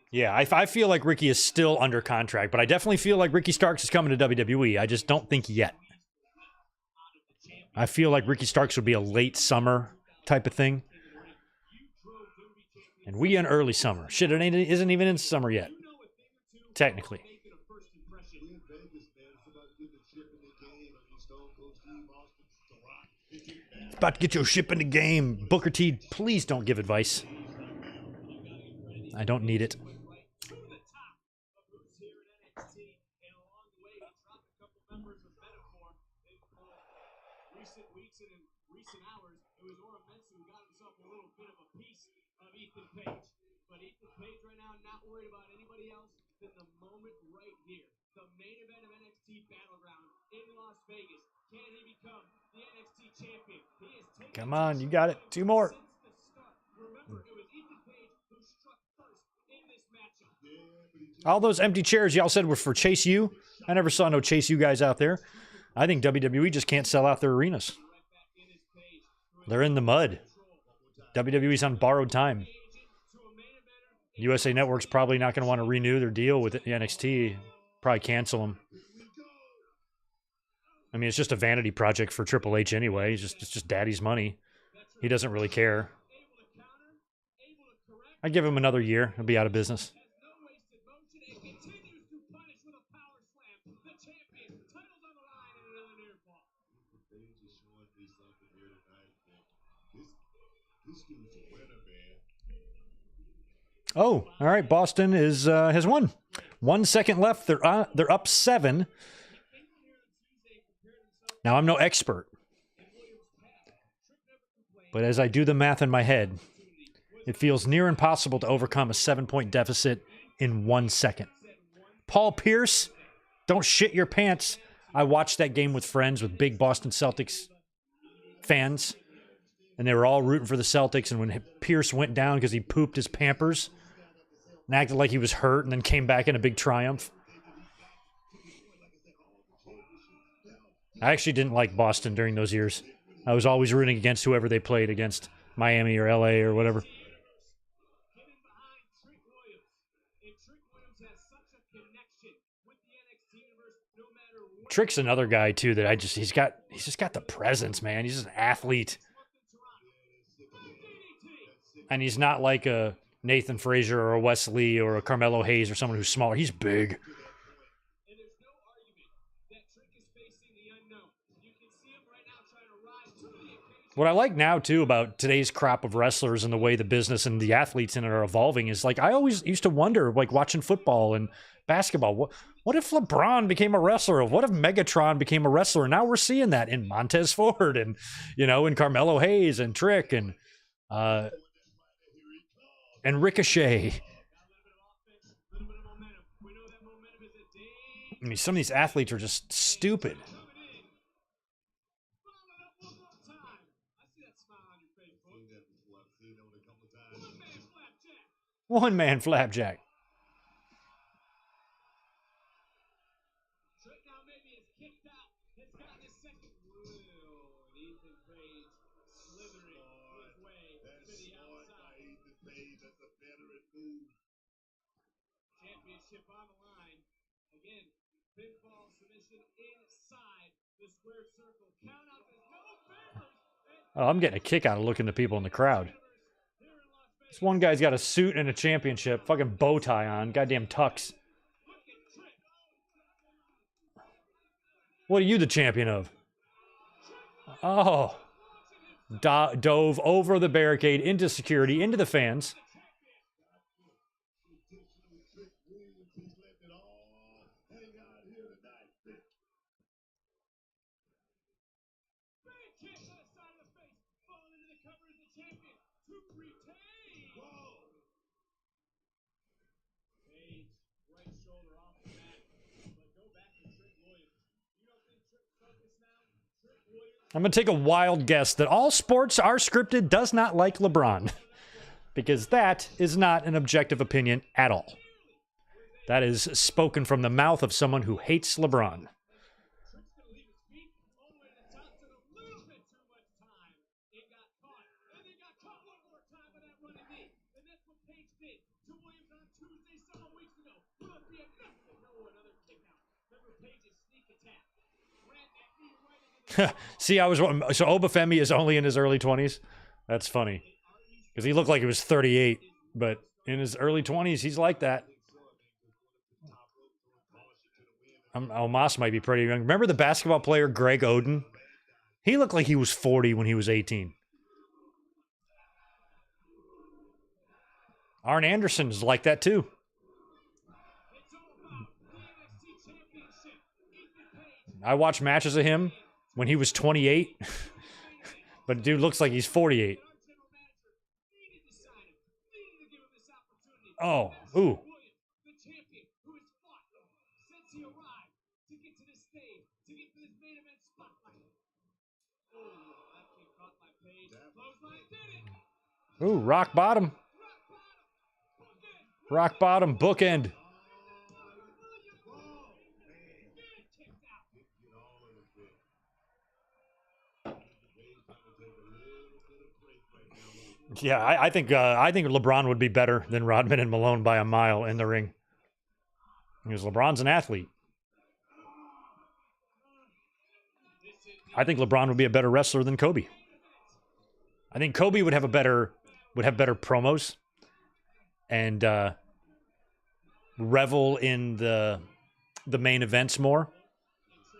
A: Yeah, I feel like Ricky is still under contract, but I definitely feel like Ricky Starks is coming to WWE. I just don't think yet. I feel like Ricky Starks would be a late summer type of thing. And we in early summer. Shit, it isn't even in summer yet. Technically. About to get your ship in the game. Booker T, please don't give advice. I don't need it. Recent hours, it was Orometsu who got himself a little bit of a piece of Ethan Page. But Ethan Page right now not worried about anybody else than the moment right here. The main event of NXT Battleground in Las Vegas. Can he become the NXT champion? He is taking Come on, you got it. Two more. Since the start. Remember, it was Ethan Page who struck first in this All those empty chairs y'all said were for Chase U. I never saw no Chase U guys out there. I think WWE just can't sell out their arenas. They're in the mud. WWE's on borrowed time. USA Network's probably not going to want to renew their deal with NXT. Probably cancel them. I mean, it's just a vanity project for Triple H anyway. It's just daddy's money. He doesn't really care. I'd give him another year. He'll be out of business. Oh, all right. Boston is has won. 1 second left. They're up 7. Now I'm no expert, but as I do the math in my head, it feels near impossible to overcome a 7-point deficit in 1 second. Paul Pierce, don't shit your pants. I watched that game with friends with big Boston Celtics fans, and they were all rooting for the Celtics. And when Pierce went down because he pooped his Pampers and acted like he was hurt and then came back in a big triumph, I actually didn't like Boston during those years. I was always rooting against whoever they played against, Miami or LA or whatever. Trick's another guy too that he's just got the presence, man. He's just an athlete. And he's not like a Nathan Frazier or a Wesley or a Carmelo Hayes or someone who's smaller. He's big. What I like now, too, about today's crop of wrestlers and the way the business and the athletes in it are evolving is, like, I always used to wonder, like, watching football and basketball, what if LeBron became a wrestler? What if Megatron became a wrestler? Now we're seeing that in Montez Ford and, in Carmelo Hayes and Trick and Ricochet. I mean, some of these athletes are just stupid. One man flapjack. Championship on the line. Again, pinfall submission inside the square circle. Count out, there's no favors. Oh, I'm getting a kick out of looking at the people in the crowd. This one guy's got a suit and a championship, fucking bow tie on, goddamn tux. What are you the champion of? Oh. Dove over the barricade, into security, into the fans. I'm going to take a wild guess that all sports are scripted does not like LeBron. Because that is not an objective opinion at all. That is spoken from the mouth of someone who hates LeBron. See, so Obafemi is only in his early 20s? That's funny. Because he looked like he was 38, but in his early 20s, he's like that. Almas might be pretty young. Remember the basketball player Greg Oden? He looked like he was 40 when he was 18. Arn Anderson's like that too. I watched matches of him when he was 28, but dude looks like he's 48. Oh, ooh. Ooh, rock bottom. Rock bottom, bookend. Yeah, I think LeBron would be better than Rodman and Malone by a mile in the ring. Because LeBron's an athlete. I think LeBron would be a better wrestler than Kobe. I think Kobe would have better promos and revel in the main events more.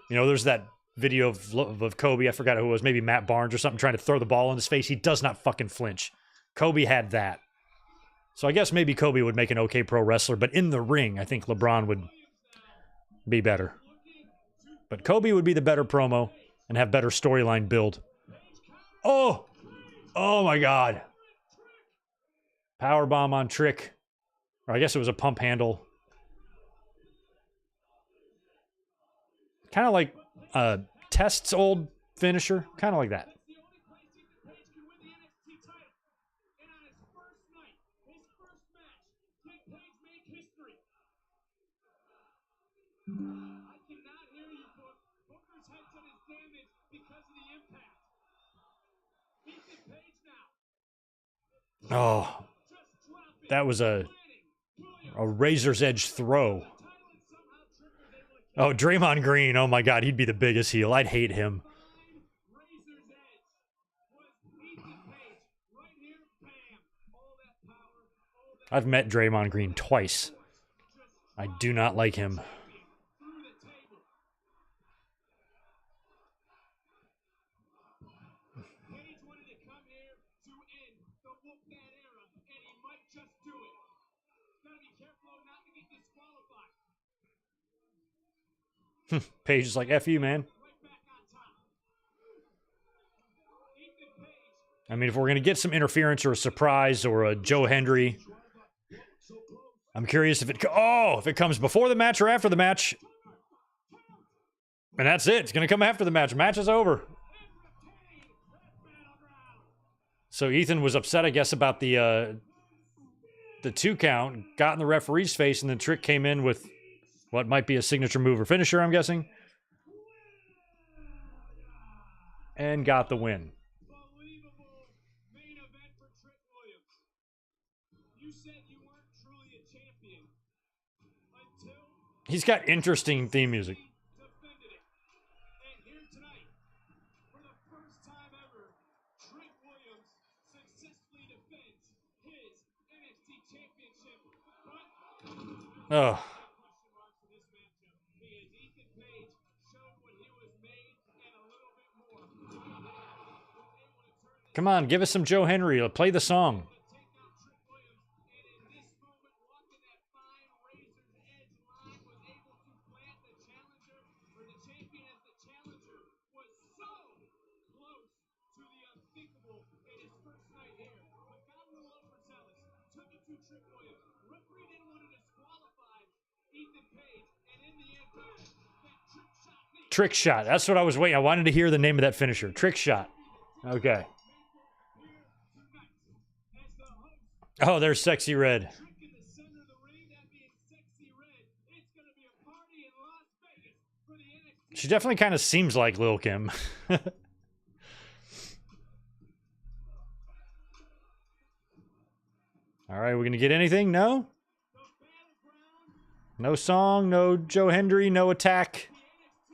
A: You know, there's that video of Kobe, I forgot who it was, maybe Matt Barnes or something, trying to throw the ball in his face. He does not fucking flinch. Kobe had that. So I guess maybe Kobe would make an okay pro wrestler, but in the ring, I think LeBron would be better. But Kobe would be the better promo and have better storyline build. Oh! Oh my God. Powerbomb on Trick. Or I guess it was a pump handle. Kind of like Test's old finisher. Kind of like that.
E: I cannot hear you, Book. Booker's headset is damaged because of the impact. Ethan Page now.
A: Oh, that was a razor's edge throw. Oh, Draymond Green. Oh my God, he'd be the biggest heel. I'd hate him.
E: Razor's edge was Ethan Page. Right here, bam. All that power, all that
A: I've met Draymond Green twice. I do not like him.
E: through the table. Page wanted to come here to end the Wolfman era, and he might just do it. Gotta be careful not to get disqualified.
A: Page is like, F you, man.
E: Right back on top. Ethan Page.
A: I mean, if we're going to get some interference or a surprise or a Joe Hendry, I'm curious if it comes before the match or after the match. And that's it. It's going to come after the match. Match is over. So Ethan was upset, I guess, about the 2 count, got in the referee's face, and then Trick came in with what might be a signature move or finisher, I'm guessing. And got the win.
E: Unbelievable main event for Trick Williams. You said you weren't truly a champion until
A: He's got interesting theme music.
E: defended it. And here tonight, for the first time ever, Trick Williams successfully defends his NXT championship. But
A: Oh,
E: question marks for this matchup because Ethan Page showed what he was made and a little bit more. Was able to turn this
A: come on, give us some Joe Henry. Play the song.
E: take out Trick Williams, and in this moment, walking that fine razor's edge line, was able to plant the challenger, or the champion as the challenger, was so close to the unthinkable in his first night here, but got a little overzealous, took it to Trick Williams. Referee didn't want to disqualify Ethan Page, and in the end, boom, that trick shot knee.
A: Trick shot. That's what I was waiting. I wanted to hear the name of that finisher. Trick shot. Okay.
E: As the host,
A: Oh, there's Sexy Red.
E: Trick in the center of the ring, that being Sexy Red. It's going to be a party in Las Vegas for the NXT.
A: She definitely kind of seems like Lil Kim. All right, we're going to get anything? No? No song, no Joe Hendry, no attack.
E: The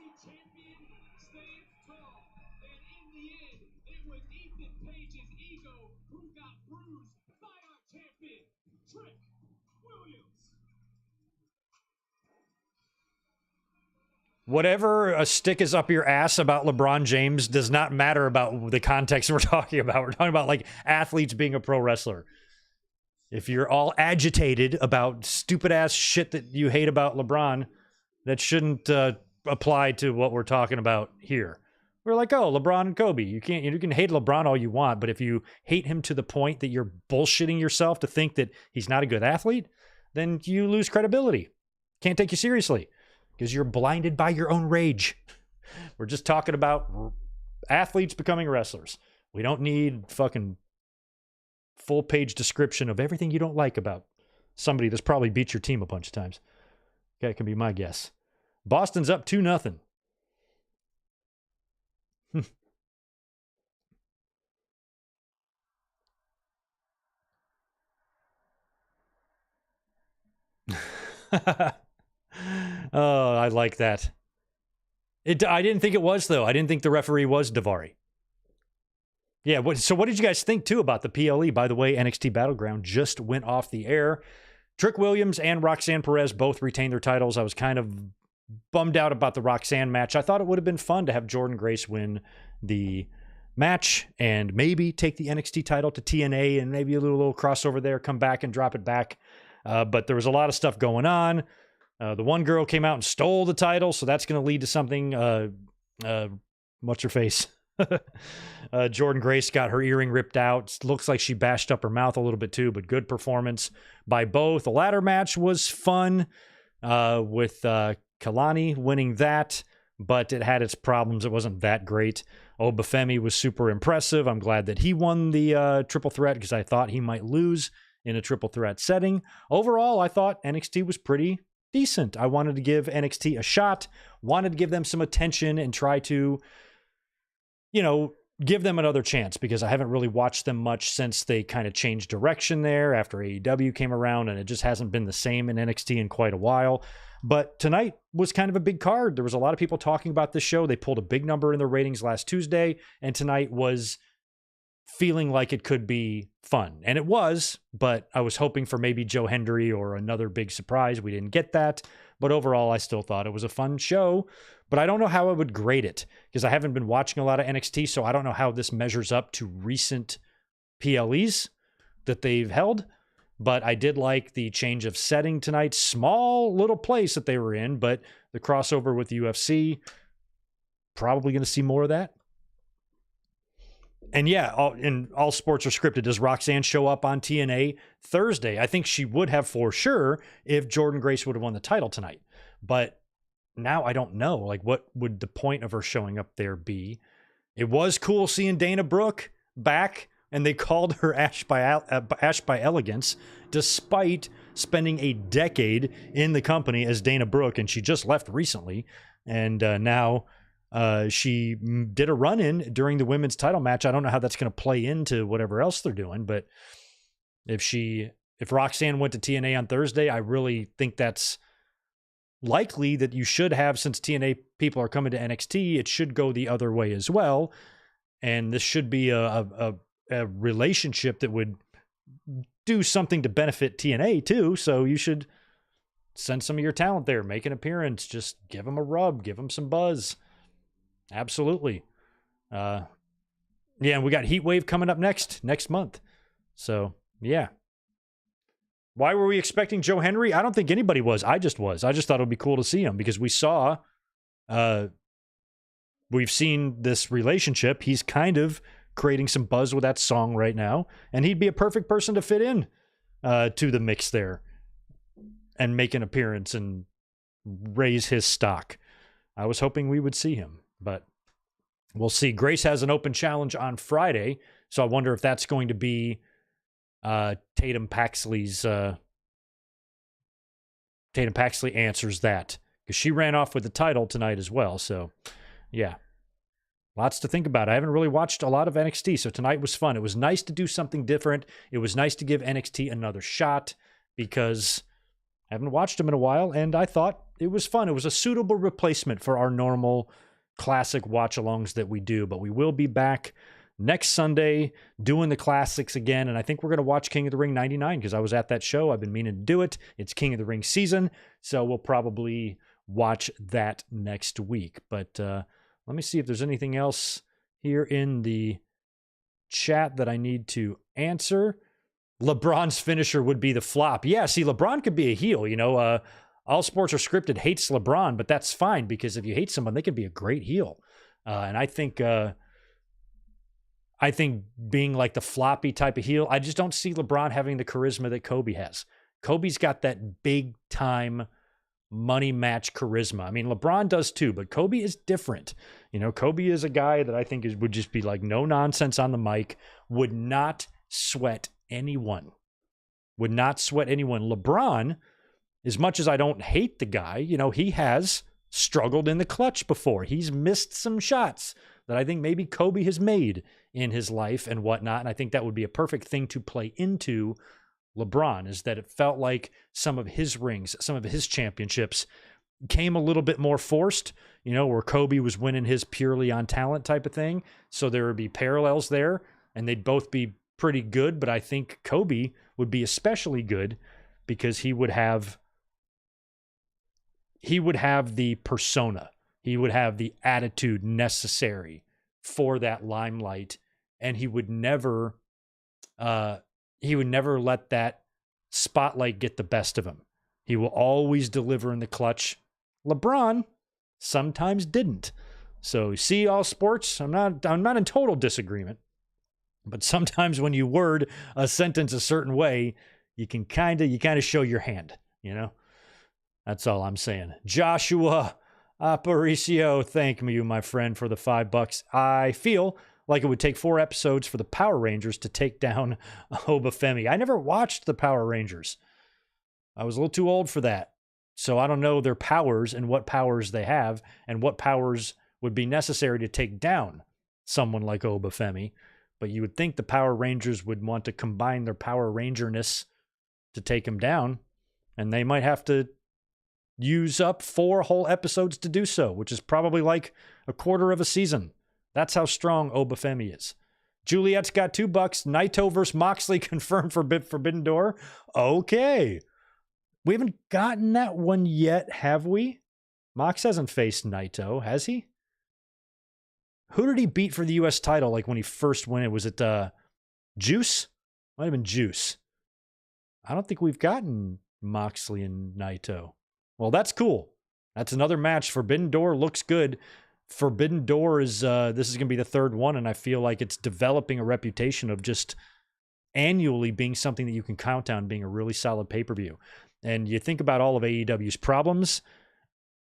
E: NXT champion stands tall, and in the end, it was Ethan Page's ego who got bruised by our champion, Trick Williams.
A: Whatever a stick is up your ass about LeBron James does not matter about the context we're talking about. We're talking about like athletes being a pro wrestler. If you're all agitated about stupid ass shit that you hate about LeBron, that shouldn't apply to what we're talking about here. We're like, oh, LeBron and Kobe. You can hate LeBron all you want, but if you hate him to the point that you're bullshitting yourself to think that he's not a good athlete, then you lose credibility. Can't take you seriously because you're blinded by your own rage. We're just talking about athletes becoming wrestlers. We don't need fucking full page description of everything you don't like about somebody that's probably beat your team a bunch of times. That can be my guess. Boston's up 2-0. Oh, I like that. I didn't think it was, though. I didn't think the referee was Daivari. Yeah, so what did you guys think, too, about the PLE? By the way, NXT Battleground just went off the air. Trick Williams and Roxanne Perez both retained their titles. I was kind of bummed out about the Roxanne match. I thought it would have been fun to have Jordynne Grace win the match and maybe take the NXT title to TNA and maybe a little crossover there, come back and drop it back. But there was a lot of stuff going on. The one girl came out and stole the title, so that's going to lead to something. What's her face? Jordynne Grace got her earring ripped out. Looks like she bashed up her mouth a little bit too, but good performance by both. The ladder match was fun with Kalani winning that, but it had its problems. It wasn't that great. Obafemi was super impressive. I'm glad that he won the triple threat because I thought he might lose in a triple threat setting. Overall, I thought NXT was pretty decent. I wanted to give NXT a shot, wanted to give them some attention and try to, give them another chance because I haven't really watched them much since they kind of changed direction there after AEW came around, and it just hasn't been the same in NXT in quite a while. But tonight was kind of a big card. There was a lot of people talking about this show. They pulled a big number in their ratings last Tuesday, and tonight was feeling like it could be fun. And it was, but I was hoping for maybe Joe Hendry or another big surprise. We didn't get that. But overall, I still thought it was a fun show. But I don't know how I would grade it because I haven't been watching a lot of NXT, so I don't know how this measures up to recent PLEs that they've held. But I did like the change of setting tonight. Small little place that they were in, but the crossover with the UFC, probably going to see more of that. And yeah, all sports are scripted. Does Roxanne show up on TNA Thursday? I think she would have for sure if Jordynne Grace would have won the title tonight. But now I don't know. Like, what would the point of her showing up there be? It was cool seeing Dana Brooke back, and they called her Ash by Elegance, despite spending a decade in the company as Dana Brooke, and she just left recently. And now she did a run-in during the women's title match. I don't know how that's going to play into whatever else they're doing, but if Roxanne went to TNA on Thursday, I really think that's likely that you should have, since TNA people are coming to NXT, it should go the other way as well. And this should be a relationship that would do something to benefit TNA too. So you should send some of your talent there, make an appearance, just give them a rub, give them some buzz. Absolutely. Yeah, and we got Heatwave coming up next month. So, yeah. Why were we expecting Joe Hendry? I don't think anybody was. I just thought it would be cool to see him because we've seen this relationship. He's kind of creating some buzz with that song right now, and he'd be a perfect person to fit in to the mix there and make an appearance and raise his stock. I was hoping we would see him, but we'll see. Grace has an open challenge on Friday, so I wonder if that's going to be Tatum Paxley answers that because she ran off with the title tonight as well. So, yeah, lots to think about. I haven't really watched a lot of NXT, so tonight was fun. It was nice to do something different. It was nice to give NXT another shot because I haven't watched them in a while, and I thought it was fun. It was a suitable replacement for our normal classic watch-alongs that we do, but we will be back next Sunday doing the classics again, and I think we're going to watch King of the Ring 99 because I was at that show. I've been meaning to do it. It's King of the Ring season, so we'll probably watch that next week. But let me see if there's anything else here in the chat that I need to answer. LeBron's finisher would be the flop. Yeah, see, LeBron could be a heel. All Sports Are Scripted hates LeBron, but that's fine because if you hate someone, they can be a great heel. And I think being like the floppy type of heel, I just don't see LeBron having the charisma that Kobe has. Kobe's got that big time money match charisma. I mean, LeBron does too, but Kobe is different. Kobe is a guy that I think would just be like no nonsense on the mic, would not sweat anyone. LeBron, as much as I don't hate the guy, he has struggled in the clutch before. He's missed some shots that I think maybe Kobe has made in his life and whatnot. And I think that would be a perfect thing to play into LeBron, is that it felt like some of his rings, some of his championships came a little bit more forced, where Kobe was winning his purely on talent type of thing. So there would be parallels there, and they'd both be pretty good. But I think Kobe would be especially good because he would have the persona. He would have the attitude necessary for that limelight, and he would never let that spotlight get the best of him. He will always deliver in the clutch. LeBron sometimes didn't. So see, all sports, I'm not in total disagreement, but sometimes when you word a sentence a certain way, you kind of show your hand, That's all I'm saying. Joshua Aparicio, thank you, my friend, for the $5. I feel like it would take 4 episodes for the Power Rangers to take down Obafemi. I never watched the Power Rangers. I was a little too old for that. So I don't know their powers and what powers they have and what powers would be necessary to take down someone like Obafemi. But you would think the Power Rangers would want to combine their Power Ranger-ness to take him down. And they might have to use up 4 whole episodes to do so, which is probably like a quarter of a season. That's how strong Obafemi is. Juliet's got $2. Naito versus Moxley confirmed for Forbidden Door. Okay. We haven't gotten that one yet, have we? Mox hasn't faced Naito, has he? Who did he beat for the U.S. title, like when he first won it? Was it Juice? Might have been Juice. I don't think we've gotten Moxley and Naito. Well, that's cool. That's another match. Forbidden Door looks good. Forbidden Door is, this is going to be the 3rd one, and I feel like it's developing a reputation of just annually being something that you can count on being a really solid pay-per-view. And you think about all of AEW's problems,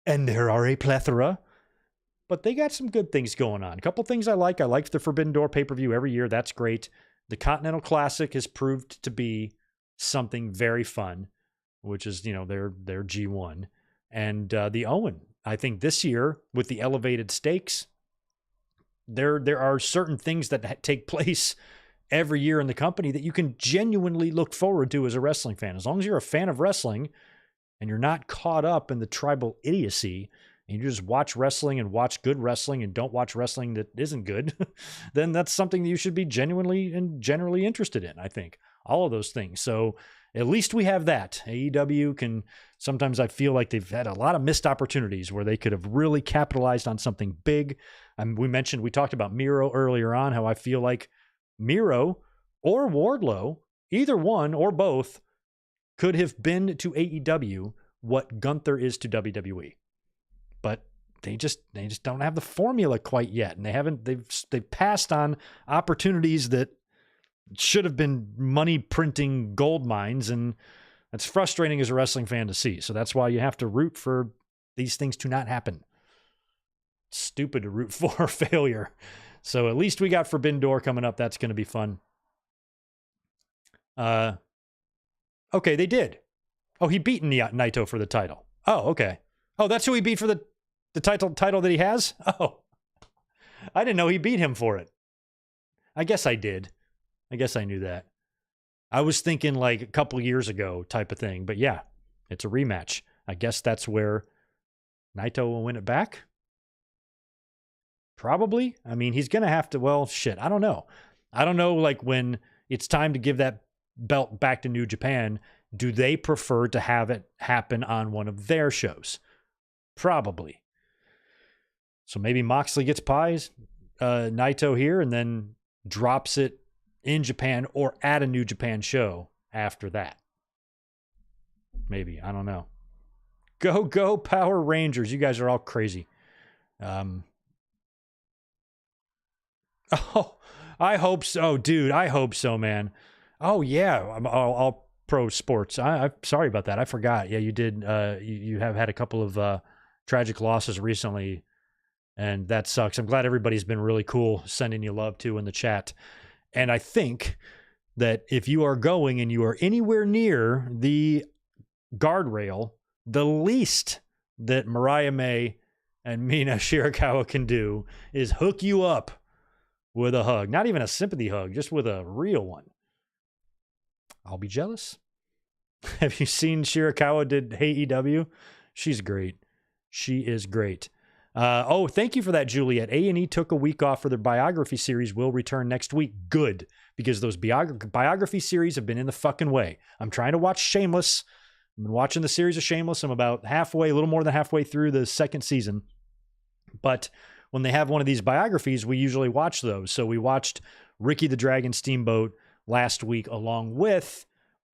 A: and there are a plethora, but they got some good things going on. A couple things I like. I like the Forbidden Door pay-per-view every year. That's great. The Continental Classic has proved to be something very fun, which is, their G1. And the Owen. I think this year, with the elevated stakes, there are certain things that take place every year in the company that you can genuinely look forward to as a wrestling fan. As long as you're a fan of wrestling and you're not caught up in the tribal idiocy and you just watch wrestling and watch good wrestling and don't watch wrestling that isn't good, then that's something that you should be genuinely and generally interested in, I think. All of those things. So at least we have that. AEW can, sometimes I feel like they've had a lot of missed opportunities where they could have really capitalized on something big. We talked about Miro earlier on, how I feel like Miro or Wardlow, either one or both, could have been to AEW what Gunther is to WWE. But they just don't have the formula quite yet. And they've passed on opportunities that should have been money printing gold mines. And that's frustrating as a wrestling fan to see. So that's why you have to root for these things to not happen. It's stupid to root for failure. So at least we got Forbidden Door coming up. That's going to be fun. Okay, they did. Oh, he beat Naito for the title. Oh, okay. Oh, that's who he beat for the title that he has? Oh, I didn't know he beat him for it. I guess I did. I guess I knew that. I was thinking like a couple years ago type of thing. But yeah, it's a rematch. I guess that's where Naito will win it back. Probably. I mean, he's going to have to, well, shit, I don't know. I don't know, like, when it's time to give that belt back to New Japan, do they prefer to have it happen on one of their shows? Probably. So maybe Moxley gets Naito here and then drops it in Japan or at a New Japan show after that. Maybe. I don't know. Go Power Rangers. You guys are all crazy. Oh, I hope so, dude. I hope so, man. Oh, yeah. I'm all pro sports. I'm sorry about that. I forgot. Yeah, you did. You have had a couple of tragic losses recently, and that sucks. I'm glad everybody's been really cool sending you love, too, in the chat. And I think that if you are going and you are anywhere near the guardrail, the least that Mariah May and Mina Shirakawa can do is hook you up with a hug. Not even a sympathy hug, just with a real one. I'll be jealous. Have you seen Shirakawa did AEW? She's great. She is great. Oh, thank you for that, Juliet. A&E took a week off for their biography series. Will return next week. Good, because those biography series have been in the fucking way. I'm trying to watch Shameless. I've been watching the series of Shameless. I'm about halfway, a little more than halfway through the second season. But when they have one of these biographies, we usually watch those. So we watched Ricky the Dragon Steamboat last week along with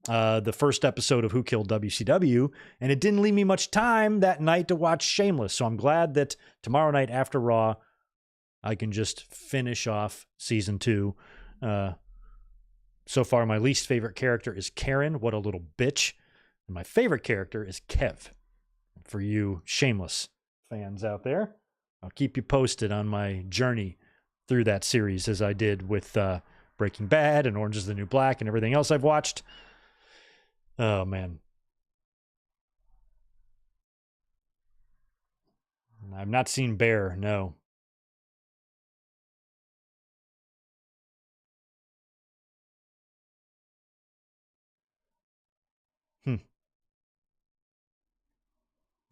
A: the first episode of Who Killed WCW, and it didn't leave me much time that night to watch Shameless. So I'm glad that tomorrow night after Raw, I can just finish off season 2. So far, my least favorite character is Karen. What a little bitch. And my favorite character is Kev. For you Shameless fans out there, I'll keep you posted on my journey through that series as I did with Breaking Bad and Orange is the New Black and everything else I've watched. Oh, man. I've not seen Bear, no.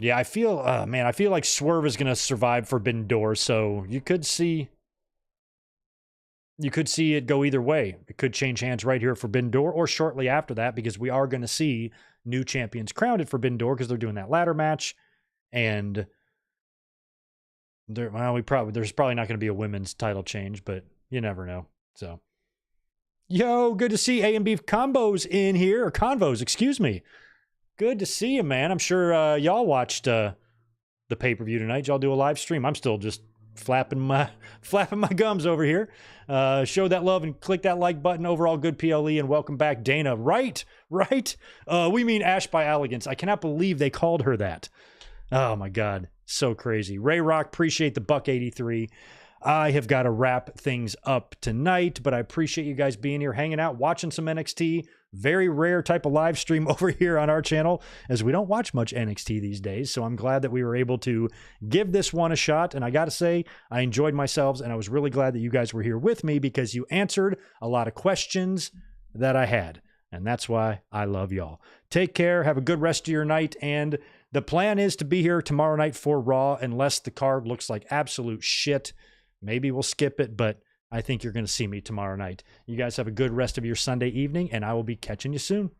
A: Yeah, I feel, man, I feel like Swerve is going to survive Forbidden Door, so you could see it go either way. It could change hands right here at Forbidden Door or shortly after that, because we are going to see new champions crowned at Forbidden Door because they're doing that ladder match. And there's probably not going to be a women's title change, but you never know. So, yo, good to see A and Beef Combos in here, or Convos, excuse me. Good to see you, man. I'm sure y'all watched the pay-per-view tonight. Y'all do a live stream. I'm still just flapping my gums over here. Show that love and click that like button. Overall good PLE, and welcome back, Dana. Right. We mean Ash by Elegance. I cannot believe they called her that. Oh my God. So crazy. Ray Rock, appreciate the $1.83. I have got to wrap things up tonight, but I appreciate you guys being here, hanging out, watching some NXT. Very rare type of live stream over here on our channel, as we don't watch much NXT these days. So I'm glad that we were able to give this one a shot. And I got to say, I enjoyed myself, and I was really glad that you guys were here with me because you answered a lot of questions that I had. And that's why I love y'all. Take care. Have a good rest of your night. And the plan is to be here tomorrow night for Raw, unless the card looks like absolute shit. Maybe we'll skip it, but I think you're going to see me tomorrow night. You guys have a good rest of your Sunday evening, and I will be catching you soon.